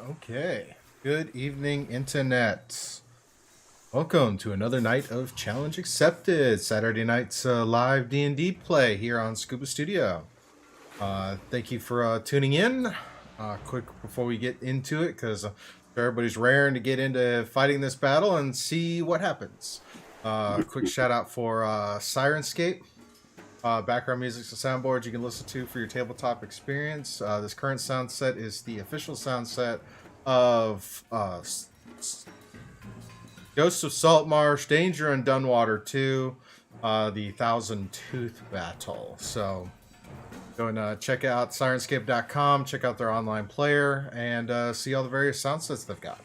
Okay. Good evening, Internet. Welcome to another night of Challenge Accepted. Saturday night's live D&D play here on Scuba Studio. Thank you for tuning in. Quick before we get into it, because everybody's raring to get into fighting this battle and see what happens. Quick shout out for Sirenscape. Background music and soundboards you can listen to for your tabletop experience. This current sound set is the official sound set of Ghosts of Saltmarsh, Danger in Dunwater 2, the Thousand Tooth Battle. So go and check out Sirenscape.com, check out their online player, and see all the various sound sets they've got.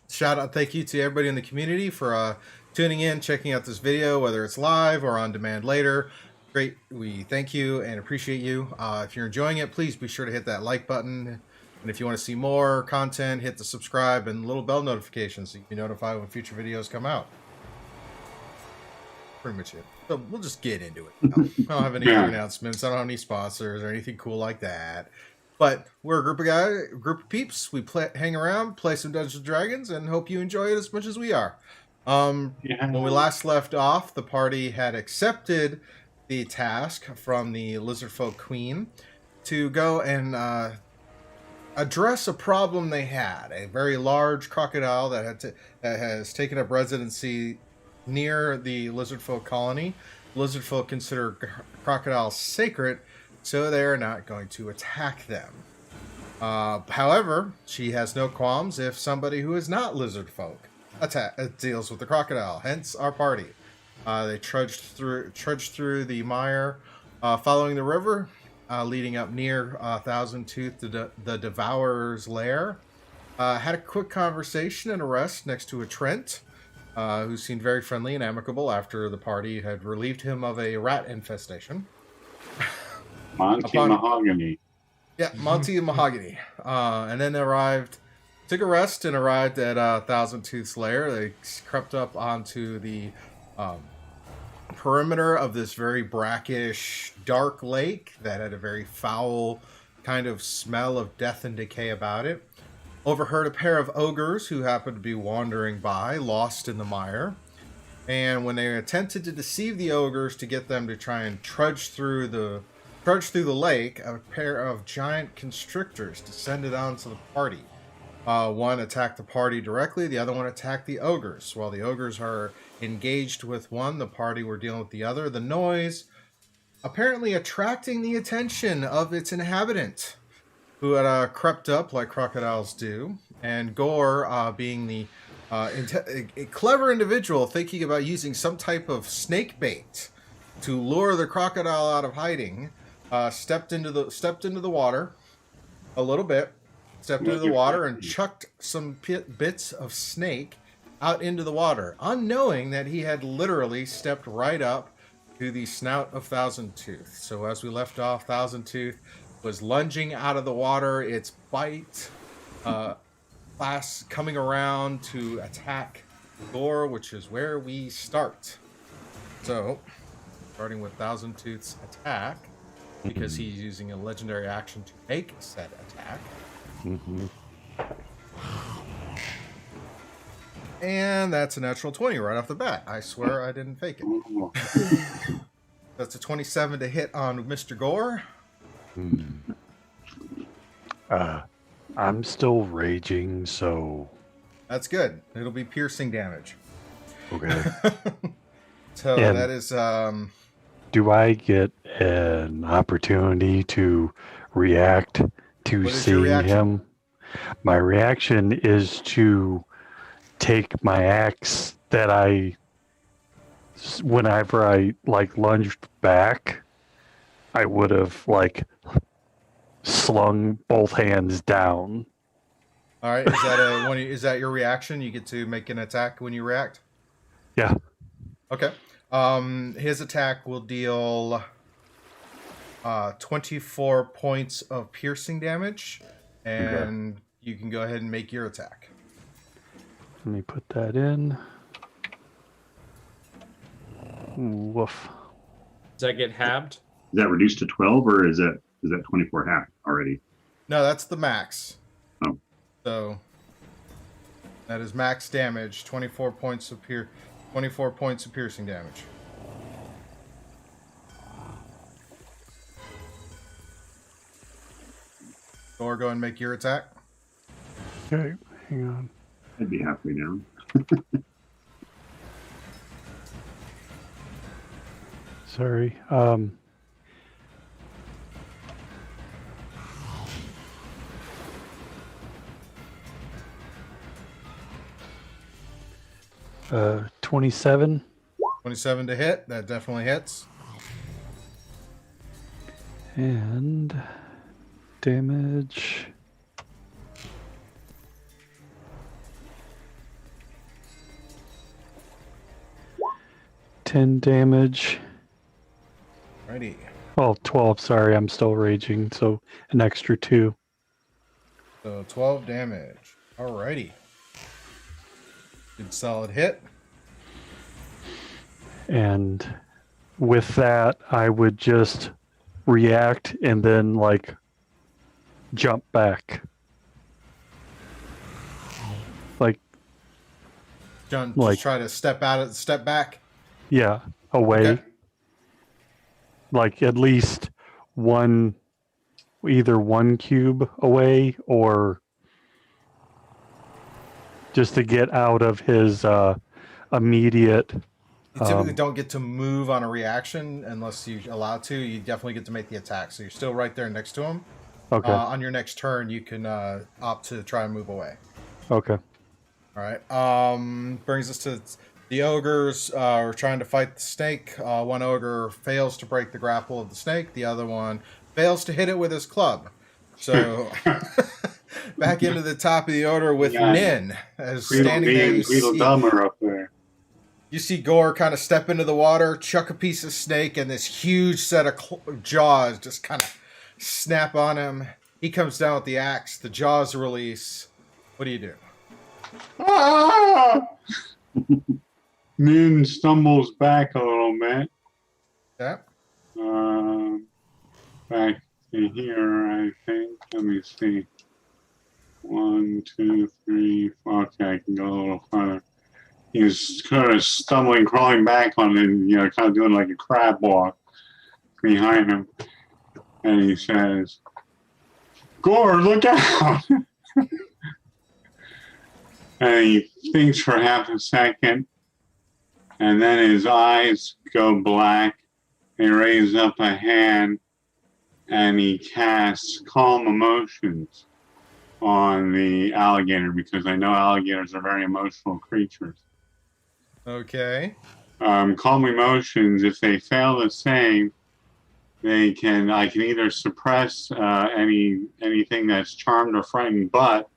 Shout out, thank you to everybody in the community for tuning in, checking out this video, whether it's live or on demand later. Great, we thank you and appreciate you. If you're enjoying it, please be sure to hit that like button. And if you want to see more content, hit the subscribe and little bell notifications so you can be notified when future videos come out. Pretty much it. So we'll just get into it. I don't have any announcements. I don't have any sponsors or anything cool like that. But we're a group of peeps. We hang around, play some Dungeons and Dragons, and hope you enjoy it as much as we are. When we last left off, the party had accepted the task from the Lizardfolk Queen to go and address a problem they had. A very large crocodile that has taken up residency near the Lizardfolk colony. Lizardfolk consider crocodiles sacred, so they are not going to attack them. However, she has no qualms if somebody who is not Lizardfolk deals with the crocodile. Hence our party. They trudged through the mire, following the river, leading up near Thousand Tooth, the Devourer's lair. Had a quick conversation and a rest next to a Trent, who seemed very friendly and amicable after the party had relieved him of a rat infestation. Mahogany. Yeah, Monty and Mahogany. And then took a rest and arrived at Thousand Tooth's lair. They crept up onto the perimeter of this very brackish, dark lake that had a very foul kind of smell of death and decay about it. Overheard a pair of ogres who happened to be wandering by, lost in the mire. And when they attempted to deceive the ogres to get them to try and trudge through the lake, a pair of giant constrictors descended onto the party. One attacked the party directly, the other one attacked the ogres. While the ogres are engaged with one, the party were dealing with the other. The noise apparently attracting the attention of its inhabitant, who had crept up like crocodiles do. And Gorr, being the a clever individual, thinking about using some type of snake bait to lure the crocodile out of hiding, stepped into the water a little bit. Stepped into the water and chucked some bits of snake out into the water, unknowing that he had literally stepped right up to the snout of Thousand Tooth. So as we left off, Thousand Tooth was lunging out of the water, its bite class coming around to attack Gorr, which is where we start. So, starting with Thousand Tooth's attack, because he's using a legendary action to make said attack. And that's a natural 20 right off the bat. I swear I didn't fake it. That's a 27 to hit on Mr. Gorr. I'm still raging, so... That's good. It'll be piercing damage. Okay. So and that is... do I get an opportunity to react to seeing him? My reaction is to take my axe that whenever I lunged back, I would have slung both hands down. All right, is that your reaction? You get to make an attack when you react? Yeah. Okay. His attack will deal 24 points of piercing damage, and you can go ahead and make your attack. Let me put that in. Woof. Does that get halved? Is that reduced to 12, or is that 24 half already? No, that's the max. Oh. So that is max damage. 24 points of 24 points of piercing damage. Gorr, go and make your attack. Okay, hang on. I'd be halfway down. 27. 27 to hit. That definitely hits. And damage. $10 damage. Righty. Oh, 12, sorry, I'm still raging, so an extra 2. So 12 damage. Alrighty. Good solid hit. And with that, I would just react and then, like, jump back. Like, Just try to step back. yeah, away. Okay. Like, at least either one cube away or just to get out of his immediate. You typically don't get to move on a reaction unless you're allowed to. You definitely get to make the attack. So you're still right there next to him. Okay. On your next turn, you can opt to try and move away. Okay. All right. Brings us to the ogres. Are trying to fight the snake. One ogre fails to break the grapple of the snake. The other one fails to hit it with his club. So back into the top of the order with Nin as standing there. Tweedledummer up there. You see Gorr kind of step into the water, chuck a piece of snake, and this huge set of jaws just kind of snap on him. He comes down with the axe. The jaws release. What do you do? Ah! Nin stumbles back a little bit. Yeah. Back to here, I think. Let me see. 1, 2, 3, 4. Okay, I can go a little farther. He's kind of stumbling, crawling back on it, kind of doing like a crab walk behind him. And he says, Gorr, look out! And he thinks for half a second, and then his eyes go black. He raises up a hand, and he casts Calm Emotions on the alligator, because I know alligators are very emotional creatures. Okay. Calm Emotions, if they fail to save, I can either suppress anything that's charmed or frightened, but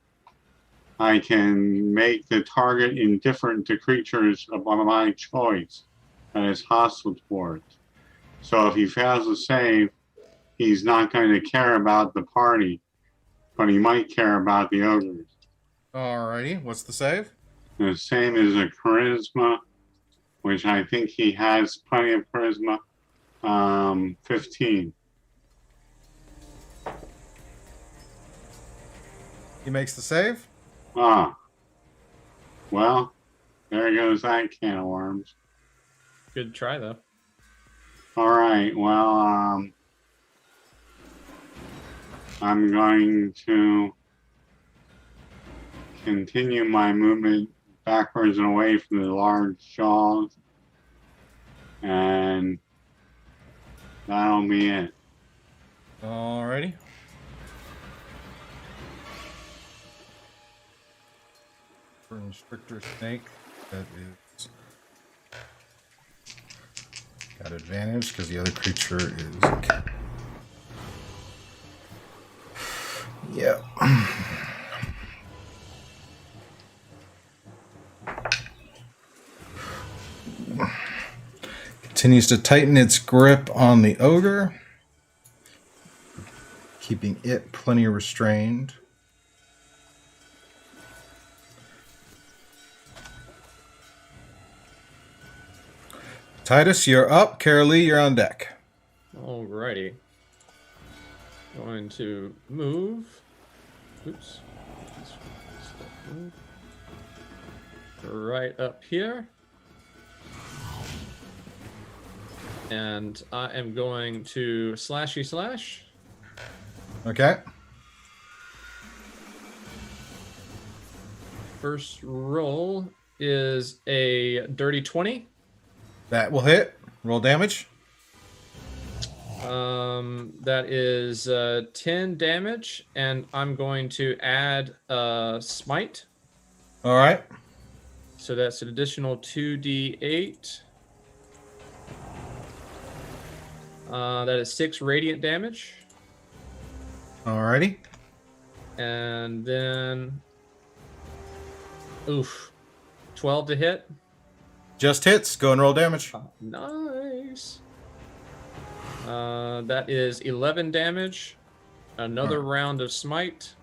I can make the target indifferent to creatures of my choice that is hostile towards. So if he fails to save, he's not going to care about the party, but he might care about the ogres. Alrighty. What's the save? The same as a charisma, which I think he has plenty of charisma. 15. He makes the save? Ah. Well, there goes that can of worms. Good try, though. All right. Well, I'm going to continue my movement backwards and away from the large jaws, and that'll be it. Alrighty. Restrictor snake. That is got advantage because the other creature is. Yeah. Continues to tighten its grip on the ogre, keeping it plenty restrained. Titus, you're up. Karalee, you're on deck. Alrighty. Going to move. Oops. Move. Right up here. And I am going to slashy slash. Okay. First roll is a dirty 20. That will hit. Roll damage. That is 10 damage, and I'm going to add smite. All right. So that's an additional 2d8. That is 6 radiant damage. Alrighty. And then, 12 to hit. Just hits. Go and roll damage. Nice. That is 11 damage. Another round of smite.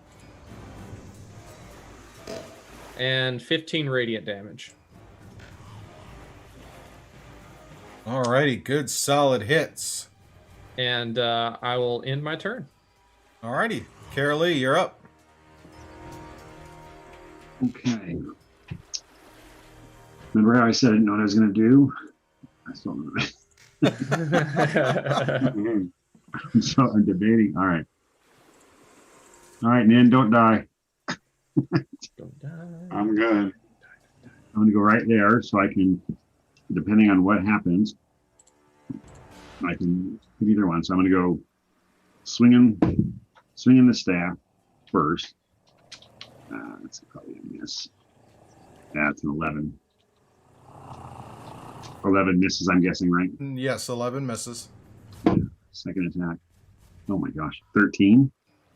And 15 radiant damage. Alrighty. Good solid hits. And I will end my turn. Alrighty. Karalee, you're up. Okay. Remember how I said I didn't know what I was going to do? I still don't know. So I'm debating. All right. All right, Nin, don't die. Don't die. I'm good. I'm going to go right there so I can, depending on what happens, I can hit either one. So I'm going to go swinging the staff first. That's probably a miss. That's an 11. 11 misses, I'm guessing, right? Yes, 11 misses. Second attack. Oh my gosh. 13?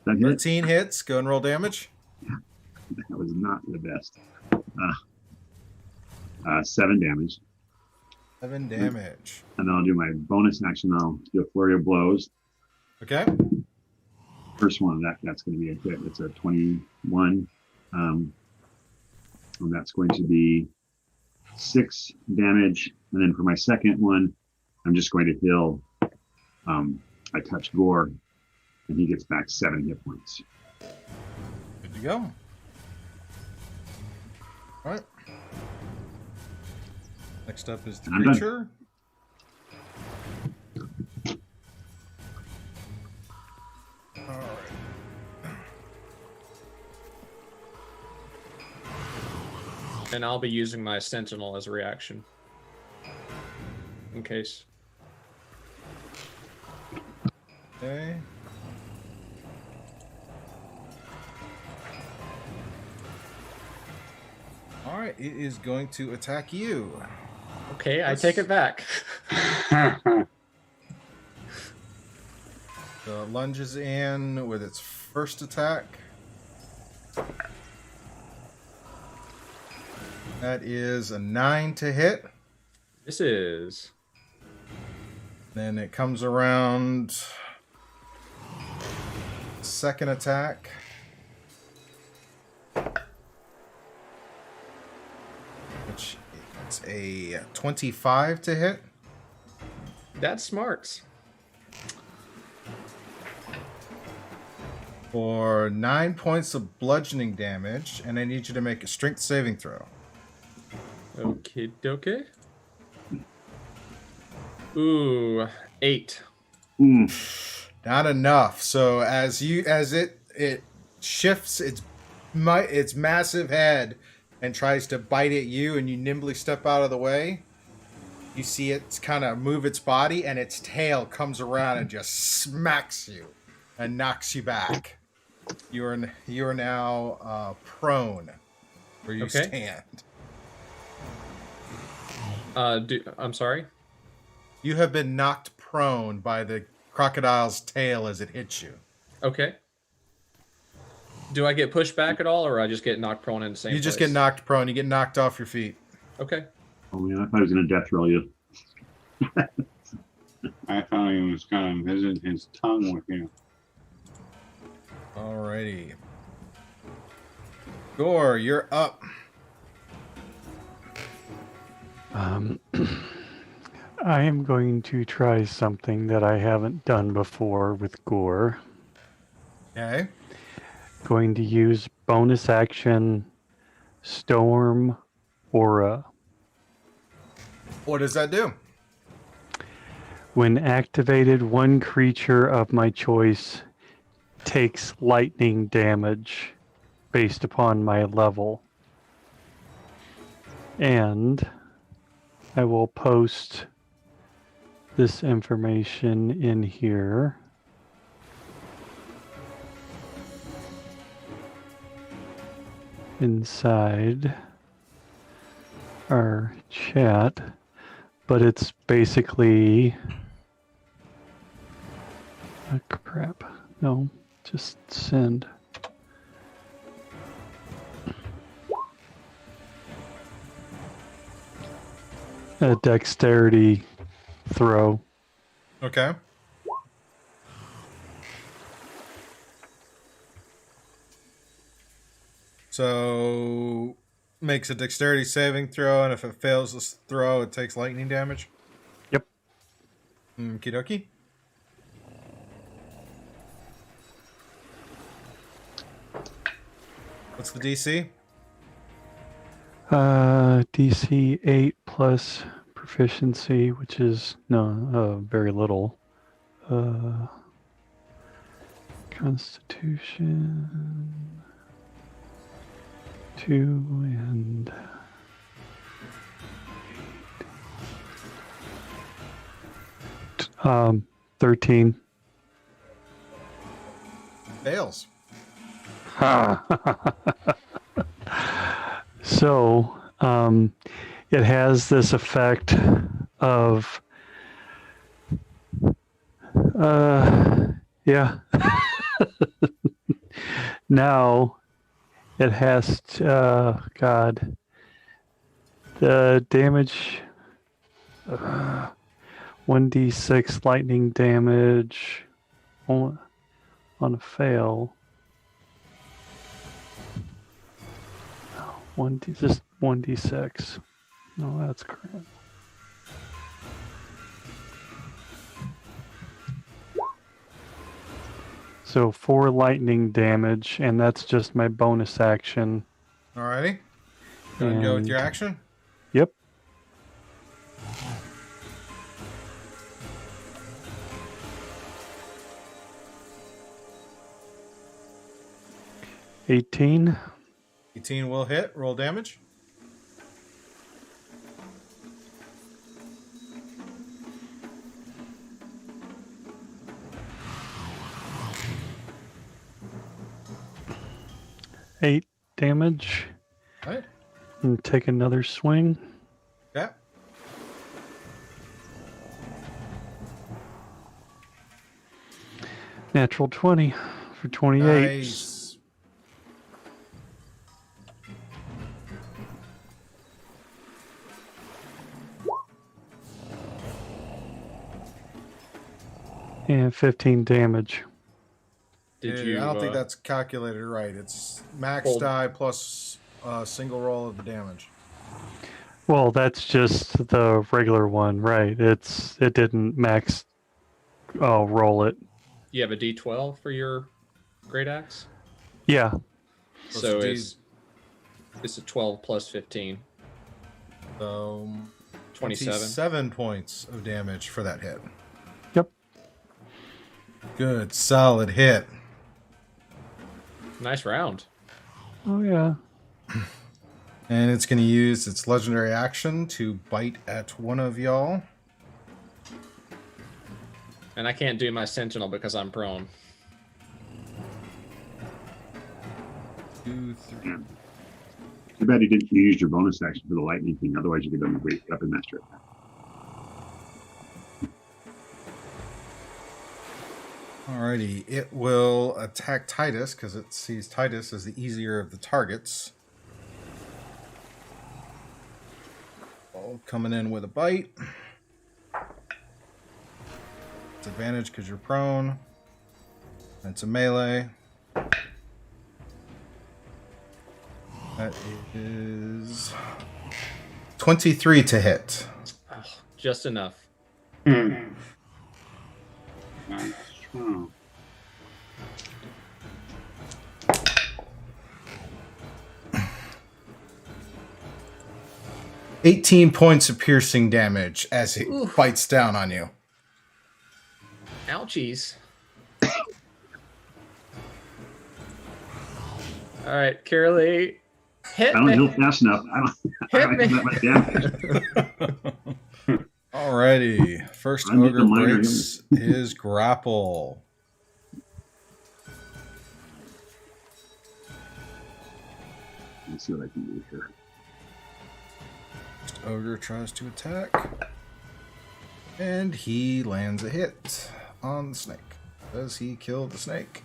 That hit? 13 hits. Go and roll damage. That was not the best. 7 damage. 7 damage. And then I'll do my bonus action. I'll do a flurry of blows. Okay. First one, that's going to be a hit. It's a 21. And that's going to be 6 damage. And then for my second one, I'm just going to heal. I touch Gorr, and he gets back 7 hit points. Good to go. All right. Next up is the I'm done. creature. All right. And I'll be using my sentinel as a reaction. In case. Okay. All right, it is going to attack you. Okay, I take it back. So it lunges in with its first attack. That is a 9 to hit. This is. Then it comes around. Second attack. Which is a 25 to hit. That's smart. For 9 points of bludgeoning damage, and I need you to make a strength saving throw. Okay, dokie. Ooh, 8. Not enough. So as it shifts its massive head and tries to bite at you, and you nimbly step out of the way, you see it kind of move its body, and its tail comes around and just smacks you and knocks you back. You are now prone where you stand. I'm sorry? You have been knocked prone by the crocodile's tail as it hits you. Okay. Do I get pushed back at all, or I just get knocked prone in the same You just get knocked prone. You get knocked off your feet. Okay. Oh man, I thought he was going to death roll you. I thought he was going to visit his tongue with you. Alrighty. Gorr, you're up. I am going to try something that I haven't done before with Gorr. Okay. Going to use bonus action Storm Aura. What does that do? When activated, one creature of my choice takes lightning damage based upon my level. And I will post this information in here. Inside our chat, but it's basically crap. No, just send. A dexterity throw. Okay. So makes a dexterity saving throw, and if it fails this throw, it takes lightning damage. Yep. Okie dokie. What's the DC? DC 8 plus proficiency, which is very little. Constitution 2 and 13. Fails. So it has this effect of yeah. Now it has to, God, the damage 1d6 lightning damage on a fail. Just 1d6. No, that's crap. So 4 lightning damage, and that's just my bonus action. Alrighty. Go and go with your action. Yep. $18. 18 will hit. Roll damage. $8 damage. All right. And take another swing. Yeah. Natural 20 for 28. Nice. And 15 damage. Did I don't think that's calculated right. It's max die plus a single roll of the damage. Well, that's just the regular one, right? It didn't max roll it. You have a D12 for your great axe? Yeah. So it's a 12 plus 15. So 27. 27 points of damage for that hit. Yep. Good, solid hit. Nice round. Oh, yeah. And it's going to use its legendary action to bite at one of y'all. And I can't do my sentinel because I'm prone. 2, 3. Yeah. Too bad you didn't use your bonus action for the lightning thing. Otherwise, you could have wake up and master it. Alrighty, it will attack Titus because it sees Titus as the easier of the targets. All coming in with a bite. It's advantage because you're prone. It's a melee. That is 23 to hit. Oh, just enough. Nice. Oh. 18 points of piercing damage as it Oof. bites down on you. Ouchies. All right, Karalee, hit I don't me. heal fast enough. I don't Hit have me. that much damage. Alrighty. First I'm just ogre a minor breaks his grapple. Let's see what I can do here. First ogre tries to attack. And he lands a hit on the snake. Does he kill the snake?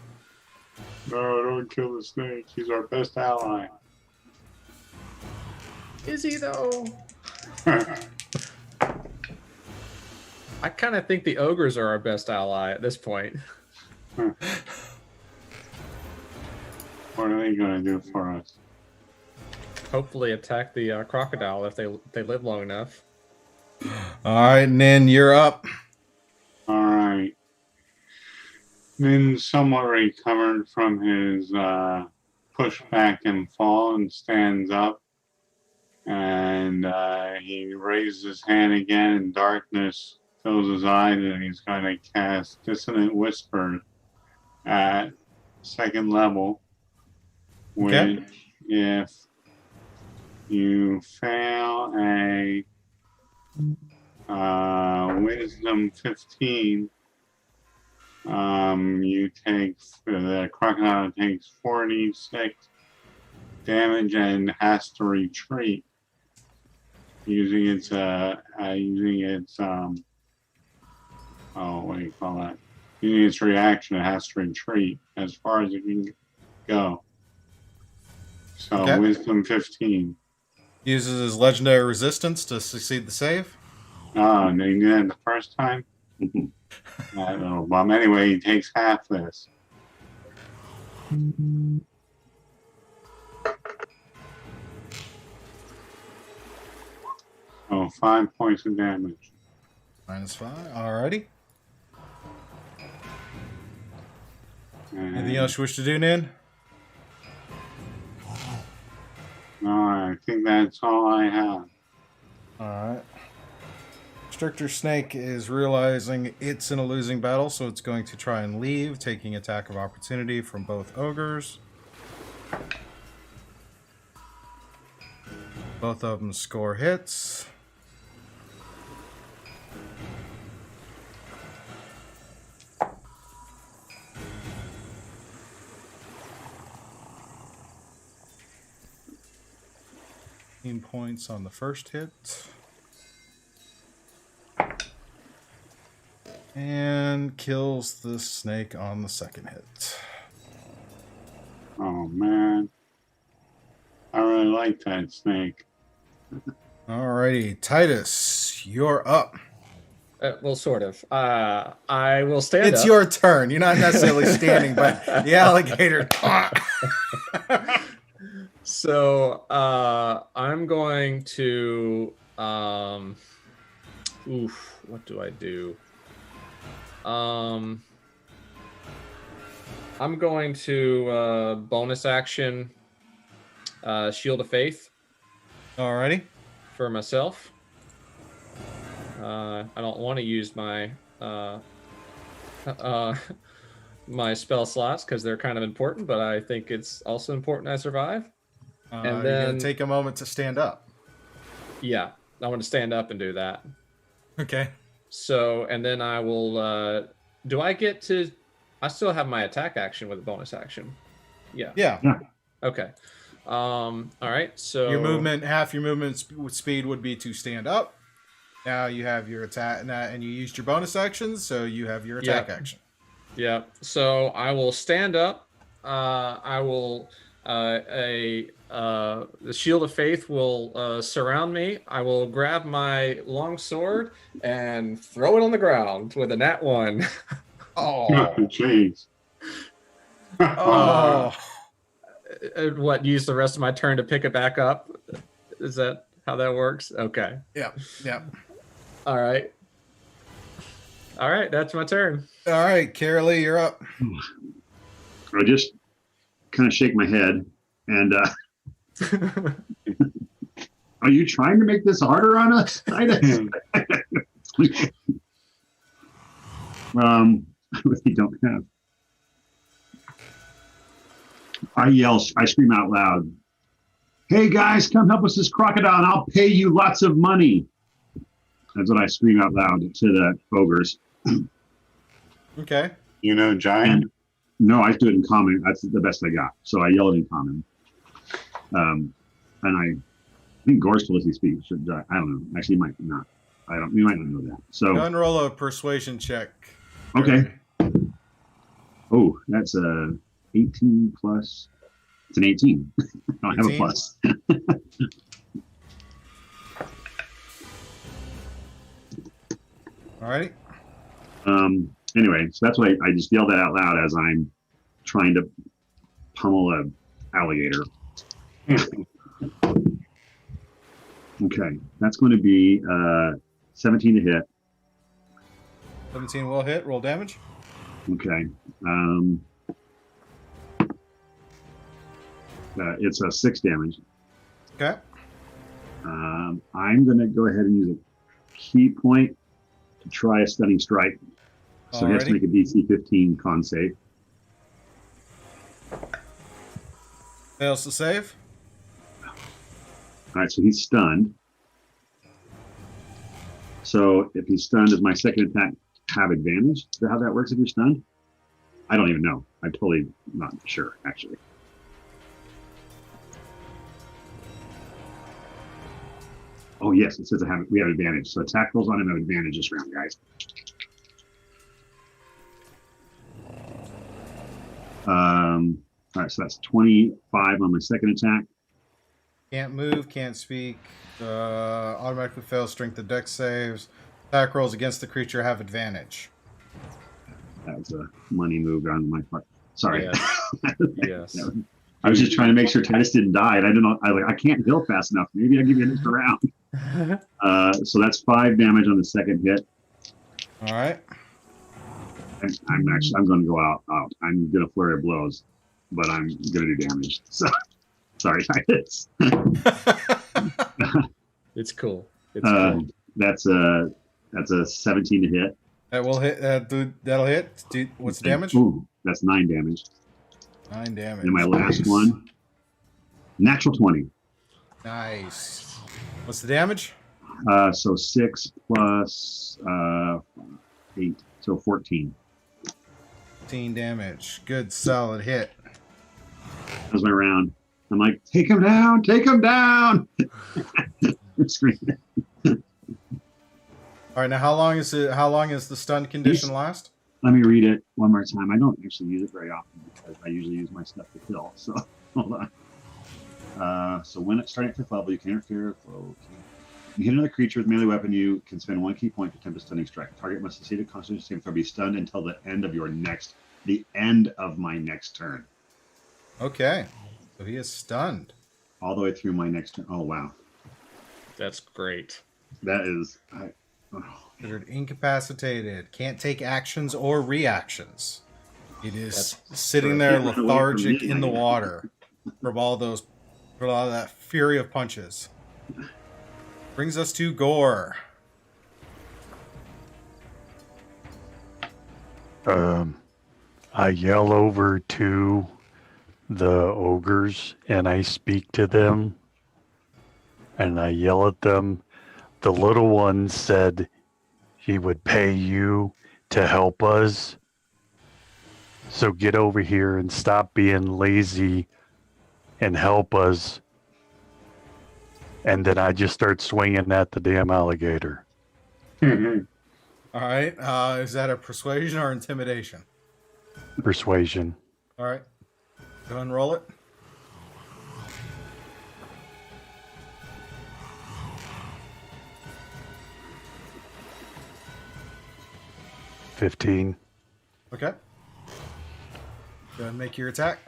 No, don't kill the snake. He's our best ally. Is he though? I kind of think the ogres are our best ally at this point. What are they going to do for us? Hopefully, attack the crocodile if they live long enough. Alright, Nin, you're up. All right. Then somewhat recovered from his pushback and fall and stands up. And he raises his hand again, and darkness fills his eyes, and he's going to cast Dissonant Whisper at second level. Which, Okay. if you fail a Wisdom 15, you take the crocodile takes 46 damage and has to retreat using its what do you call that? Using its reaction, it has to retreat as far as it can go. So Okay. Wisdom 15. Uses his legendary resistance to succeed the save. Oh, and he did that the first time? That little bum. Anyway, he takes half this. Oh, 5 points of damage. -5. Alrighty. And, Anything else you wish to do, Nin? No, I think that's all I have. Alright. Stricter Snake is realizing it's in a losing battle, so it's going to try and leave, taking attack of opportunity from both ogres. Both of them score hits. Points on the first hit. And kills the snake on the second hit. Oh, man. I really like that snake. Alrighty, Titus, you're up. Well, sort of. I will stand It's up. your turn. You're not necessarily standing, but the alligator. So I'm going to what do I do? I'm going to bonus action Shield of Faith Alrighty. for myself. I don't want to use my my spell slots because they're kind of important, but I think it's also important I survive. And You're then going to take a moment to stand up. yeah, I want to stand up and do that. Okay. So, and then I will, do I get to, I still have my attack action with a bonus action. Yeah. Yeah. Okay. All right. So Your movement, half your movement speed would be to stand up. Now you have your attack, and you used your bonus actions, so you have your attack action. Yeah. So I will stand up. I will, the Shield of Faith will surround me. I will grab my long sword and throw it on the ground with a nat 1. Oh. Jeez. Oh. What, use the rest of my turn to pick it back up? Is that how that works? Okay. Yeah. Yeah. All right. All right, that's my turn. All right, Karalee, you're up. I just kind of shake my head and Are you trying to make this harder on us, Titus? I really don't have. I scream out loud, "Hey guys, come help us this crocodile and I'll pay you lots of money." That's what I scream out loud to the ogres. Okay. You know, giant. And, no, I do it in common. That's the best I got. So I yell it in common. And I think Gorr still lets me speak. I don't know. Actually, he might not. We might not know that. So Go and roll a persuasion check. okay. Oh, that's a 18 plus. It's an 18. I don't have a 18? plus. Alrighty. Anyway, so that's why I just yell that out loud as I'm trying to pummel a alligator. Okay, that's going to be 17 to hit. 17 will hit. Roll damage. Okay. It's a 6 damage. Okay. I'm going to go ahead and use a key point to try a stunning strike. So he has to Alrighty. make a DC 15 con save. Fails to save. All right, so he's stunned. So if he's stunned, does my second attack have advantage? Is that how that works if you're stunned? I don't even know. I'm totally not sure, actually. Oh, yes, it says we have advantage. So attack rolls on him have advantage this round, guys. All right, so that's 25 on my second attack. Can't move, can't speak. Automatically fails strength of dex saves. Attack rolls against the creature have advantage. That was a money move on my part. Sorry. Yes. Yes. I was just trying to make sure Titus didn't die, and I didn't know. I can't heal fast enough. Maybe I'll give you an extra round. So that's 5 damage on the second hit. All right. And I'm going to go out. I'm going to flurry of blows, but I'm going to do damage. So sorry, Titus. It's cool. It's cool. That's a 17 to hit. That will hit. That'll hit. What's the damage? Ooh, that's 9 damage. 9 damage. And my last one, natural 20. Nice. What's the damage? So 6 plus 8, so 14. 15 damage. Good, solid hit. That was my round. I'm like, take him down, take him down. I'm screaming. All right. Now, how long is the stun condition last? Let me read it one more time. I don't actually use it very often because I usually use my stuff to kill. So hold on. So when it's starting at 5th level, you can interfere with flow. You hit another creature with melee weapon, you can spend 1 key point to attempt a stunning strike. Target must succeed a constitution saving throw, be stunned until the end of my next turn. Okay. So he is stunned. All the way through my next turn. Oh, wow. That's great. That is... Considered incapacitated. Can't take actions or reactions. It is sitting there lethargic in the water from all that fury of punches. Brings us to Gorr. I yell over to the ogres and I speak to them and I yell at them. The little one said he would pay you to help us. So get over here and stop being lazy and help us. And then I just start swinging at the damn alligator. All right. Is that a persuasion or intimidation? Persuasion. All right. Go ahead and roll it. $15. Okay. Go ahead and make your attack.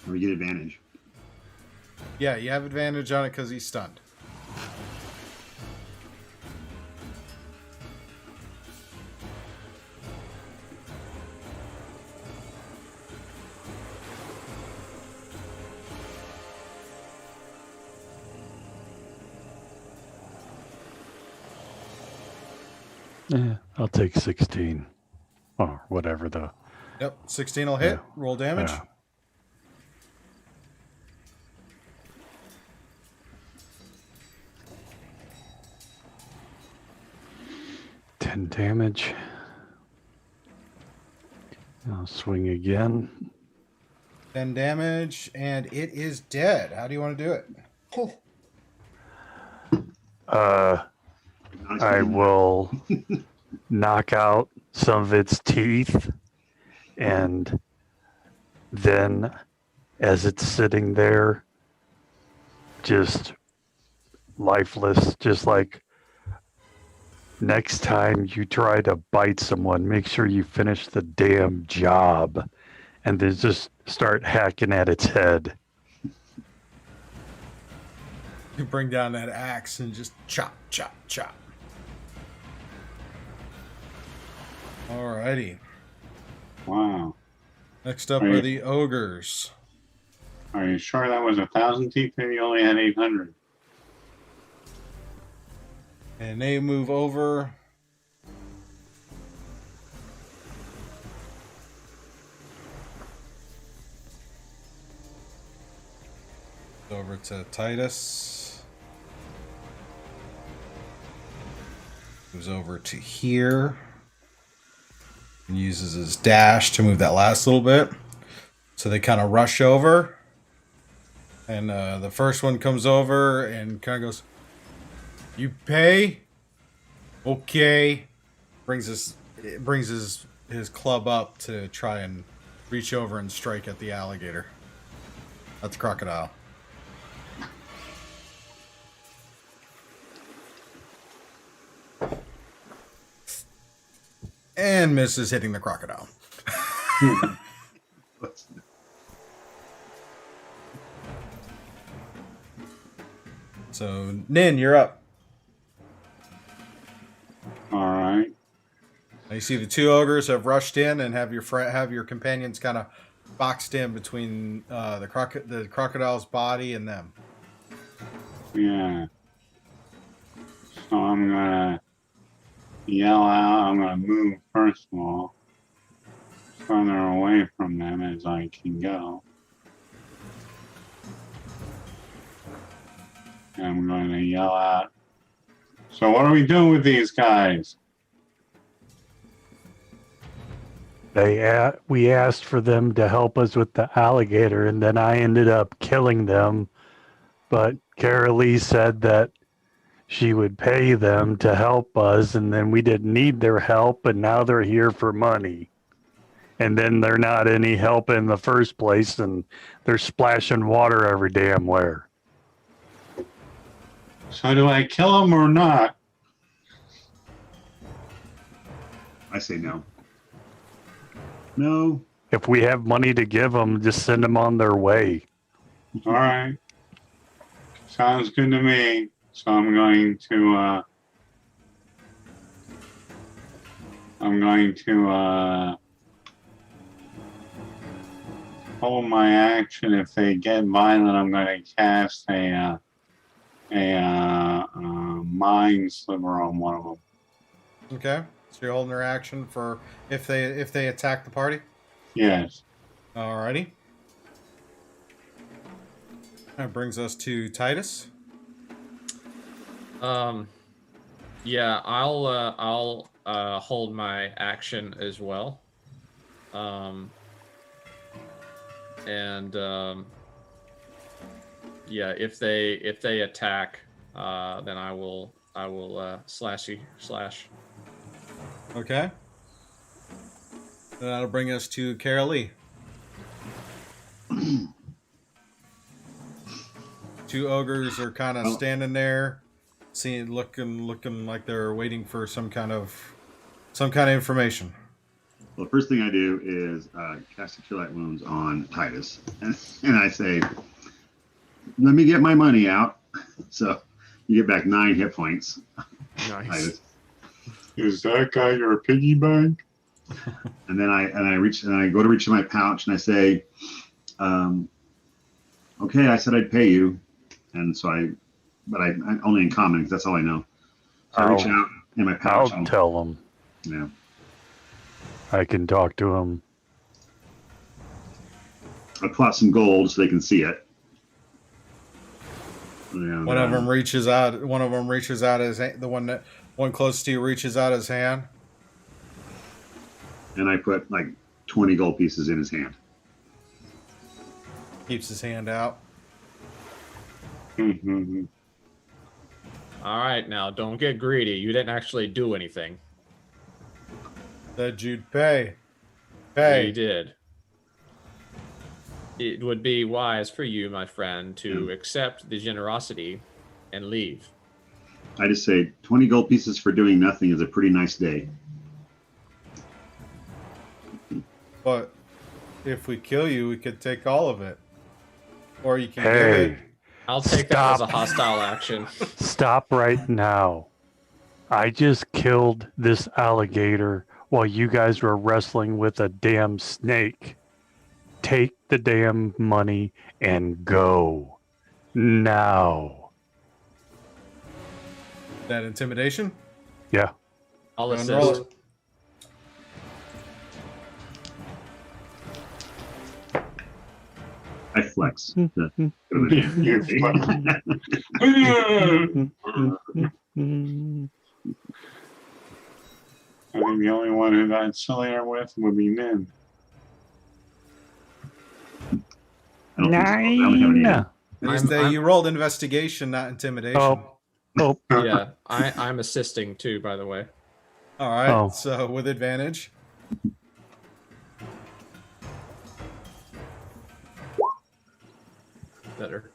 We get advantage. Yeah, you have advantage on it because he's stunned. Yeah, I'll take 16. Or whatever the... Yep, 16 will hit. Yeah. Roll damage. Yeah. 10 damage. I'll swing again. 10 damage, and it is dead. How do you want to do it? I will knock out some of its teeth, and then as it's sitting there, just lifeless, just like next time you try to bite someone, make sure you finish the damn job, and then just start hacking at its head. You bring down that axe and just chop, chop, chop. Alrighty. Wow. Next up Are are you- the ogres. Are you sure that was 1,000 teeth and you only had 800? And they move over. Over to Titus. Moves over to here. And uses his dash to move that last little bit. So they kind of rush over. And the first one comes over and kind of goes, "You pay? Okay." Brings his club up to try and reach over and strike at the alligator. At the crocodile. And misses hitting the crocodile. So, Nin, you're up. All right. Now you see the two ogres have rushed in and have your companions kind of boxed in between the crocodile's body and them. Yeah. So I'm gonna yell out. I'm gonna move first of all, further away from them as I can go. And I'm going to yell out. So what are we doing with these guys? We asked for them to help us with the alligator, and then I ended up killing them. But Karalee said that she would pay them to help us, and then we didn't need their help, and now they're here for money. And then they're not any help in the first place, and they're splashing water every damn where. So do I kill them or not? I say no. No. If we have money to give them, just send them on their way. All right. Sounds good to me. So I'm going to hold my action. If they get violent, I'm going to cast a mind sliver on one of them. Okay. So you're holding their action for if they attack the party? Yes. Alrighty. That brings us to Titus. Yeah, I'll hold my action as well. Yeah, if they attack, then I will slash. Okay. Then that'll bring us to Karalee. Two ogres are kind of standing there, looking like they're waiting for some kind of information. Well, the first thing I do is cast a Cure Light Wounds on Titus, and I say, "Let me get my money out." So you get back 9 hit points. Nice. Titus. Is that guy your piggy bank? And then I go to reach in my pouch and I say, "Okay, I said I'd pay you," and so I only in common because that's all I know. So I reach out in my pouch. I'll tell them. Yeah. I can talk to them. I plot some gold so they can see it. And, One of them reaches out. One of them reaches out his hand. The one closest to you reaches out his hand. and I put like 20 gold pieces in his hand. Keeps his hand out. Mm-hmm. All right, now don't get greedy. You didn't actually do anything. Said you'd pay. Yeah, you Pay. did. It would be wise for you, my friend, to accept the generosity and leave. I just say 20 gold pieces for doing nothing is a pretty nice day. But if we kill you, we could take all of it. Or you can give Hey, it. I'll take that as a Stop. hostile action. stop right now. I just killed this alligator while you guys were wrestling with a damn snake. Take the damn money and go. Now. That intimidation? Yeah. I'll Go and roll assist. it. I flex. You I think the only one who got sillier with would be Nin. I don't think so. I don't have any. Nine. I'm- You rolled investigation, not intimidation. Oh, Yeah, I'm assisting too, by the way. All right. Oh. So with advantage. Better.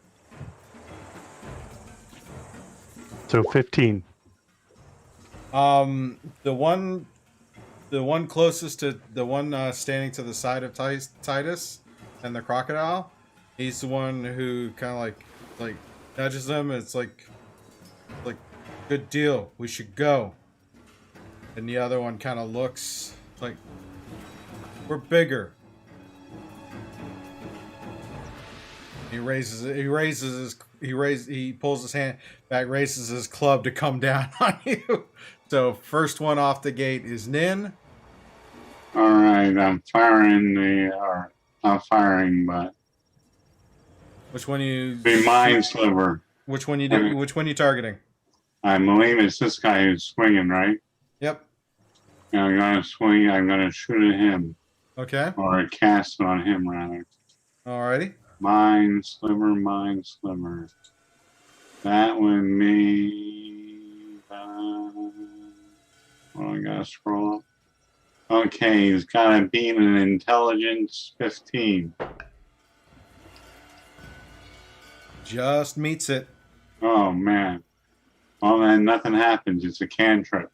so 15. The one closest to the one standing to the side of Titus and the crocodile, he's the one who kind of like nudges him. It's like good deal. We should go. And the other one kind of looks like we're bigger. He pulls his hand back, raises his club to come down on you. So first one off the gate is Nin. All right, I'm firing, but Which one you? be Mind Sliver. Which one you do? Which one you targeting? I believe it's this guy who's swinging, right? Yep. And I'm gonna swing. I'm gonna shoot at him, Okay. or cast it on him rather. Alrighty. Mind Sliver, Mind Sliver. That one may. Well, I gotta scroll up. Okay, he's got to beat an intelligence 15. Just meets it. Oh man. Well then, nothing happens. It's a cantrip.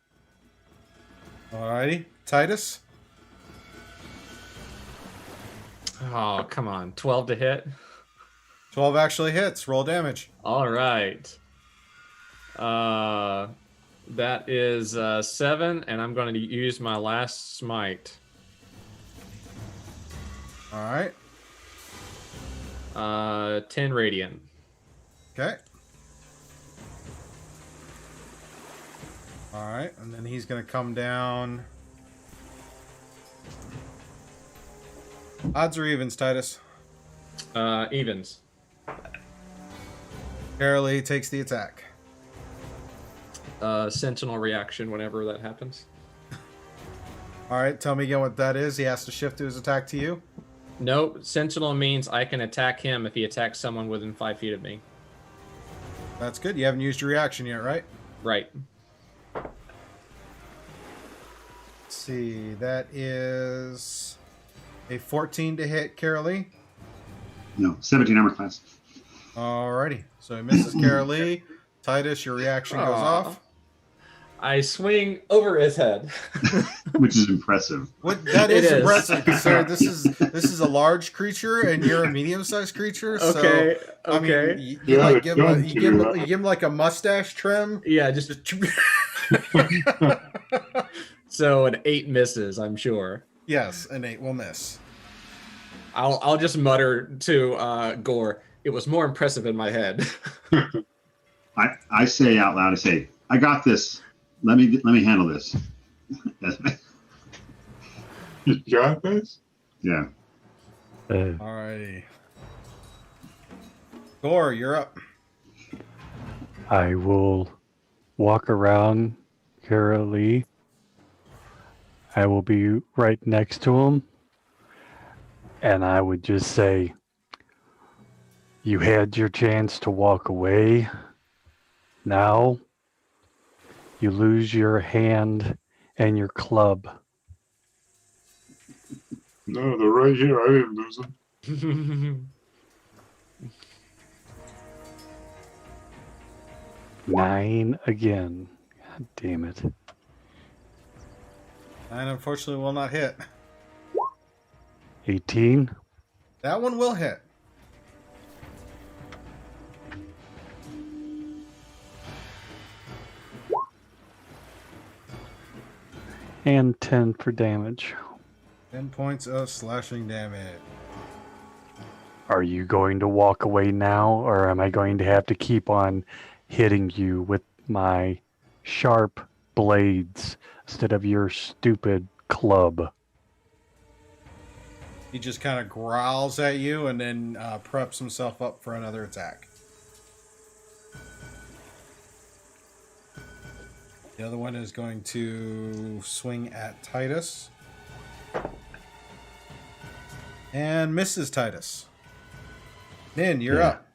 Alrighty. Titus. Oh, come on. 12 to hit. 12 actually hits. Roll damage. All right. That is 7, and I'm going to use my last smite. Alright. 10 radiant. Okay. Alright. And then he's going to come down. Odds or evens, Titus? Evens. Karalee takes the attack. Sentinel reaction whenever that happens. Alright, tell me again what that is. He has to shift to his attack to you. No, Sentinel means I can attack him if he attacks someone within 5 feet of me. That's good. You haven't used your reaction yet, right? Right. Let's see. That is a 14 to hit Karalee. No, 17 armor class. Alrighty. So he misses Karalee. Titus, your reaction goes Aw. off. I swing over his head. Which is impressive. What that It is is. impressive, considering this is a large creature and you're a medium-sized creature. Okay. So, I mean, Okay. you Yeah, like give him, don't you do give him, that. you give him like a mustache trim. Yeah, just so an 8 misses, I'm sure. Yes, an 8 will miss. I'll just mutter to Gorr. It was more impressive in my head. I say out loud, I say, I got this. let me handle this. You got this? Yeah. Alrighty. Gorr, you're up. I will walk around Karalee. I will be right next to him. And I would just say, you had your chance to walk away. Now you lose your hand and your club. No, they're right here. I didn't lose them. 9 again. God damn it. And unfortunately will not hit. 18. That one will hit. And 10 for damage. 10 points of slashing damage. Are you going to walk away now, or am I going to have to keep on hitting you with my sharp blades instead of your stupid club? He just kind of growls at you and then preps himself up for another attack. The other one is going to swing at Titus. And misses Titus. Nin, you're up.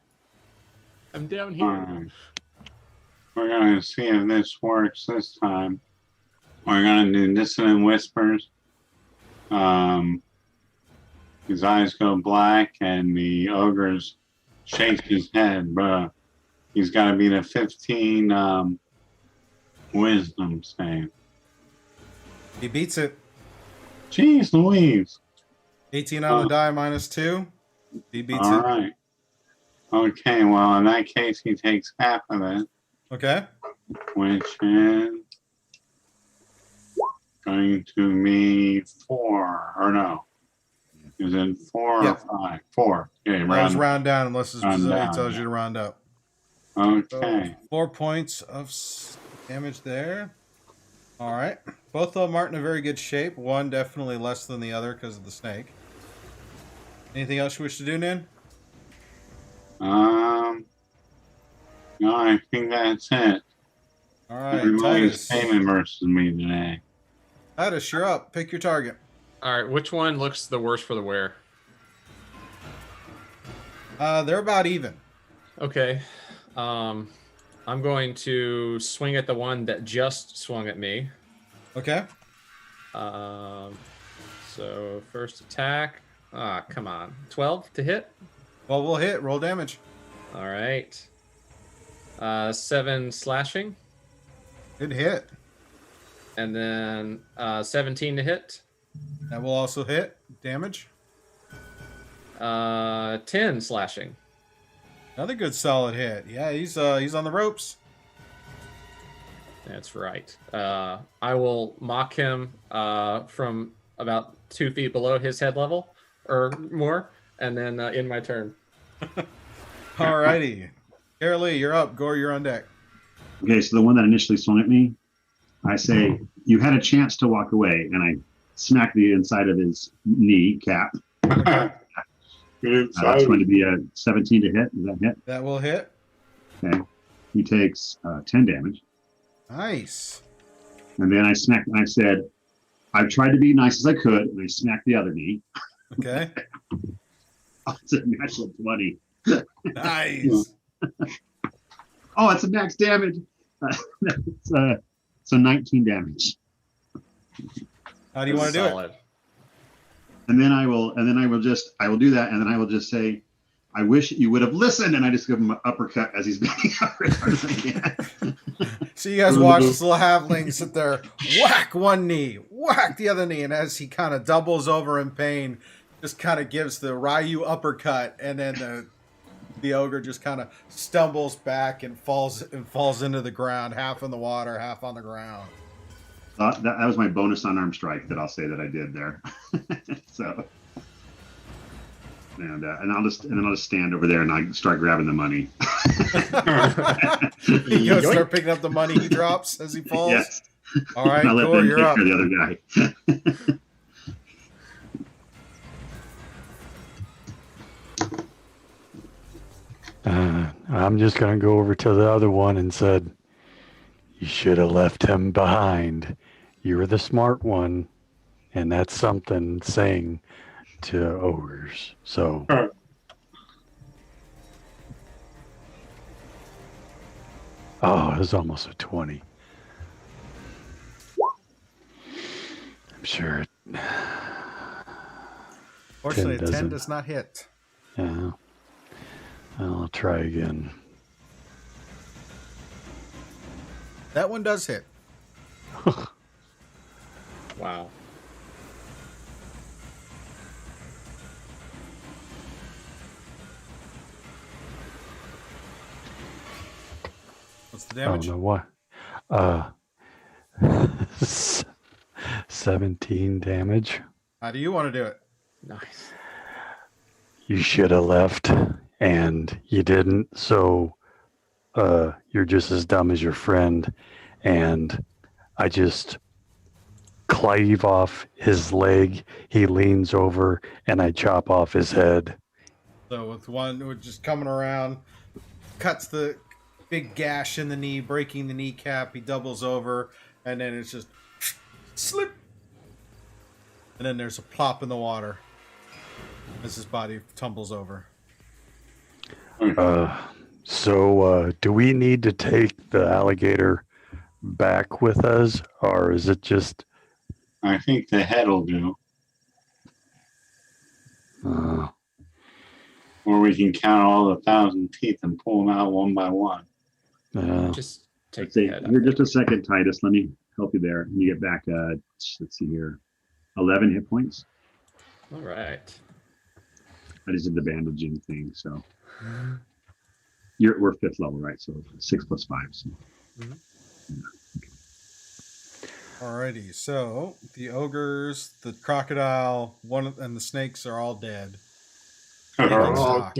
I'm down here. We're going to see if this works this time. We're going to do Dissonant Whispers. His eyes go black and the ogre's shakes his head, but he's got to beat a 15 wisdom save. He beats it. Jeez Louise. 18 on the die minus 2. He beats All it. right. Okay, well, in that case, he takes half of it, Okay. which is going to be 4, or no. Is it 4 Yeah. or 5? 4. Okay, Always round down unless it round specifically down, tells yeah. you to round up. Okay. 4 points of damage there. All right. Both of them aren't in a very good shape. One definitely less than the other because of the snake. Anything else you wish to do, Nin? No, I think that's it. All right, Everybody's Titus. payment versus me today. Titus, you're up. Pick your target. All right, which one looks the worst for the wear? They're about even. Okay. I'm going to swing at the one that just swung at me. Okay. So first attack. Ah, come on. 12 to hit. Well, we'll hit. Roll damage. All right. 7 slashing. Good hit. And then 17 to hit. That will also hit. Damage. 10 slashing. Another good solid hit. Yeah, he's on the ropes. That's right. I will mock him from about 2 feet below his head level or more, and then end my turn. Alrighty. Karalee, you're up. Gorr, you're on deck. Okay, so the one that initially swung at me, I say, you had a chance to walk away, and I smack the inside of his knee cap. That's going to be a 17 to hit. Does that hit? That will hit. Okay. He takes 10 damage. Nice. And then I smacked, and I said, I've tried to be nice as I could, and I smacked the other knee. Okay. It's a natural 20. Nice. Oh, it's a max damage. So 19 damage. How do you want to do it? Solid. And then I will do that, and then I will just say, I wish you would have listened, and I just give him an uppercut as he's being uppercut again. So you guys watch this little halfling sit there, whack one knee, whack the other knee, and as he kind of doubles over in pain, just kind of gives the Ryu uppercut, and then the ogre just kind of stumbles back and falls into the ground, half in the water, half on the ground. That was my bonus unarmed strike that I'll say that I did there. So And I'll just stand over there and I start grabbing the money. You go Yoink. start picking up the money he drops as he falls. Yes. All right, And I'll let Gorr, them you're take up. care of the other guy. I'm just going to go over to the other one and said, you should have left him behind. You were the smart one. And that's something saying to ogres. So, oh, it was almost a 20. I'm sure. Fortunately, a 10 doesn't. does not hit. Yeah. I'll try again. That one does hit. Wow. What's the damage? Oh, no, what? 17 damage. How do you want to do it? Nice. You should have left, and you didn't. So, you're just as dumb as your friend. And I just cleave off his leg. He leans over, and I chop off his head. So with one, we're just coming around, cuts the big gash in the knee, breaking the kneecap. He doubles over, and then it's just slip. And then there's a plop in the water as his body tumbles over. So, do we need to take the alligator back with us, or is it just? I think the head will do. Or we can count all the 1,000 teeth and pull them out one by one. Just take Let's the see. head Here, out. just a second, Titus. Let me help you there. You get back. Let's see here. 11 hit points. All right. I just did the bandaging thing. So we're 5th level, right? So 6 plus 5. So. Alrighty, so the ogres, the crocodile, and the snakes are all dead. Oh,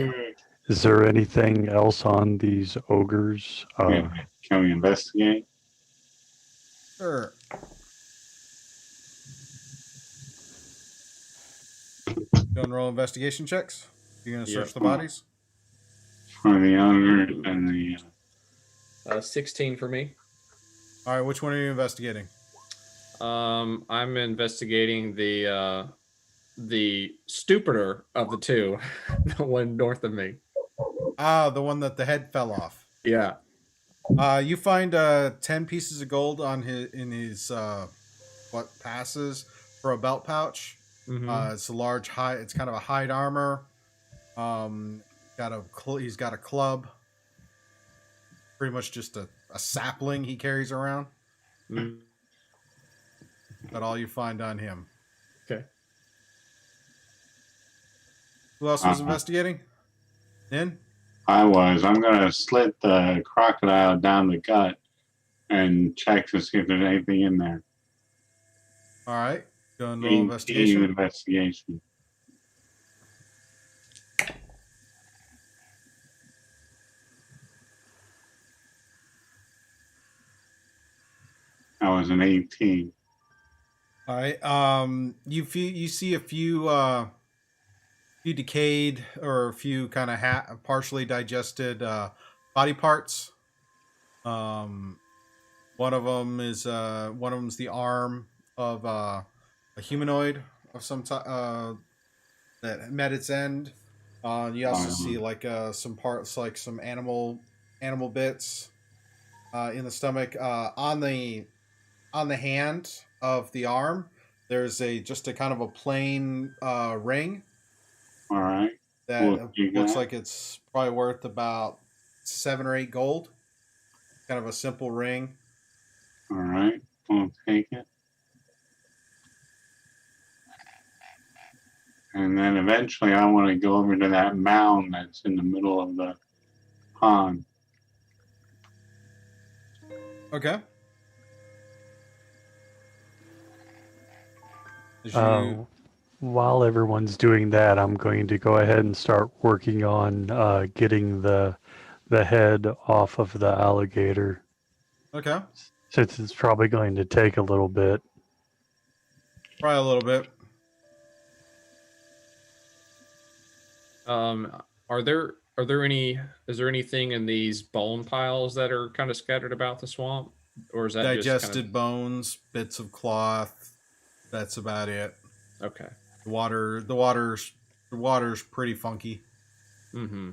Is there anything else on these ogres? can we investigate? Sure. Go and roll investigation checks. You're gonna search the bodies. For the ogre and the 16 for me. All right, which one are you investigating? I'm investigating the stupider of the two, the one north of me. Ah, the one that the head fell off. Yeah. You find 10 pieces of gold on his what passes for a belt pouch. Mhm. It's a large hide. It's kind of a hide armor. He's got a club. Pretty much just a sapling he carries around. Mm. That's all you find on him. Okay. Who else was investigating? Nin? I was. I'm going to slit the crocodile down the gut and check to see if there's anything in there. All right. Go and roll investigation. Investigation. That was an 18. All right. You see a few decayed or a few kind of partially digested body parts. One of them's the arm of a humanoid of some type that met its end. You also see like some parts, like some animal bits in the stomach. On the hand of the arm, there's just a kind of a plain ring. All right. That looks like it's probably worth about 7 or 8 gold. Kind of a simple ring. All right. We'll take it. And then eventually I want to go over to that mound that's in the middle of the pond. Okay. While everyone's doing that, I'm going to go ahead and start working on getting the head off of the alligator, Okay. since it's probably going to take a little bit. Probably a little bit. Are there any? Is there anything in these bone piles that are kind of scattered about the swamp, or is that Digested just kind bones, bits of cloth. That's about it. of okay? The water's pretty funky. Mm-hmm.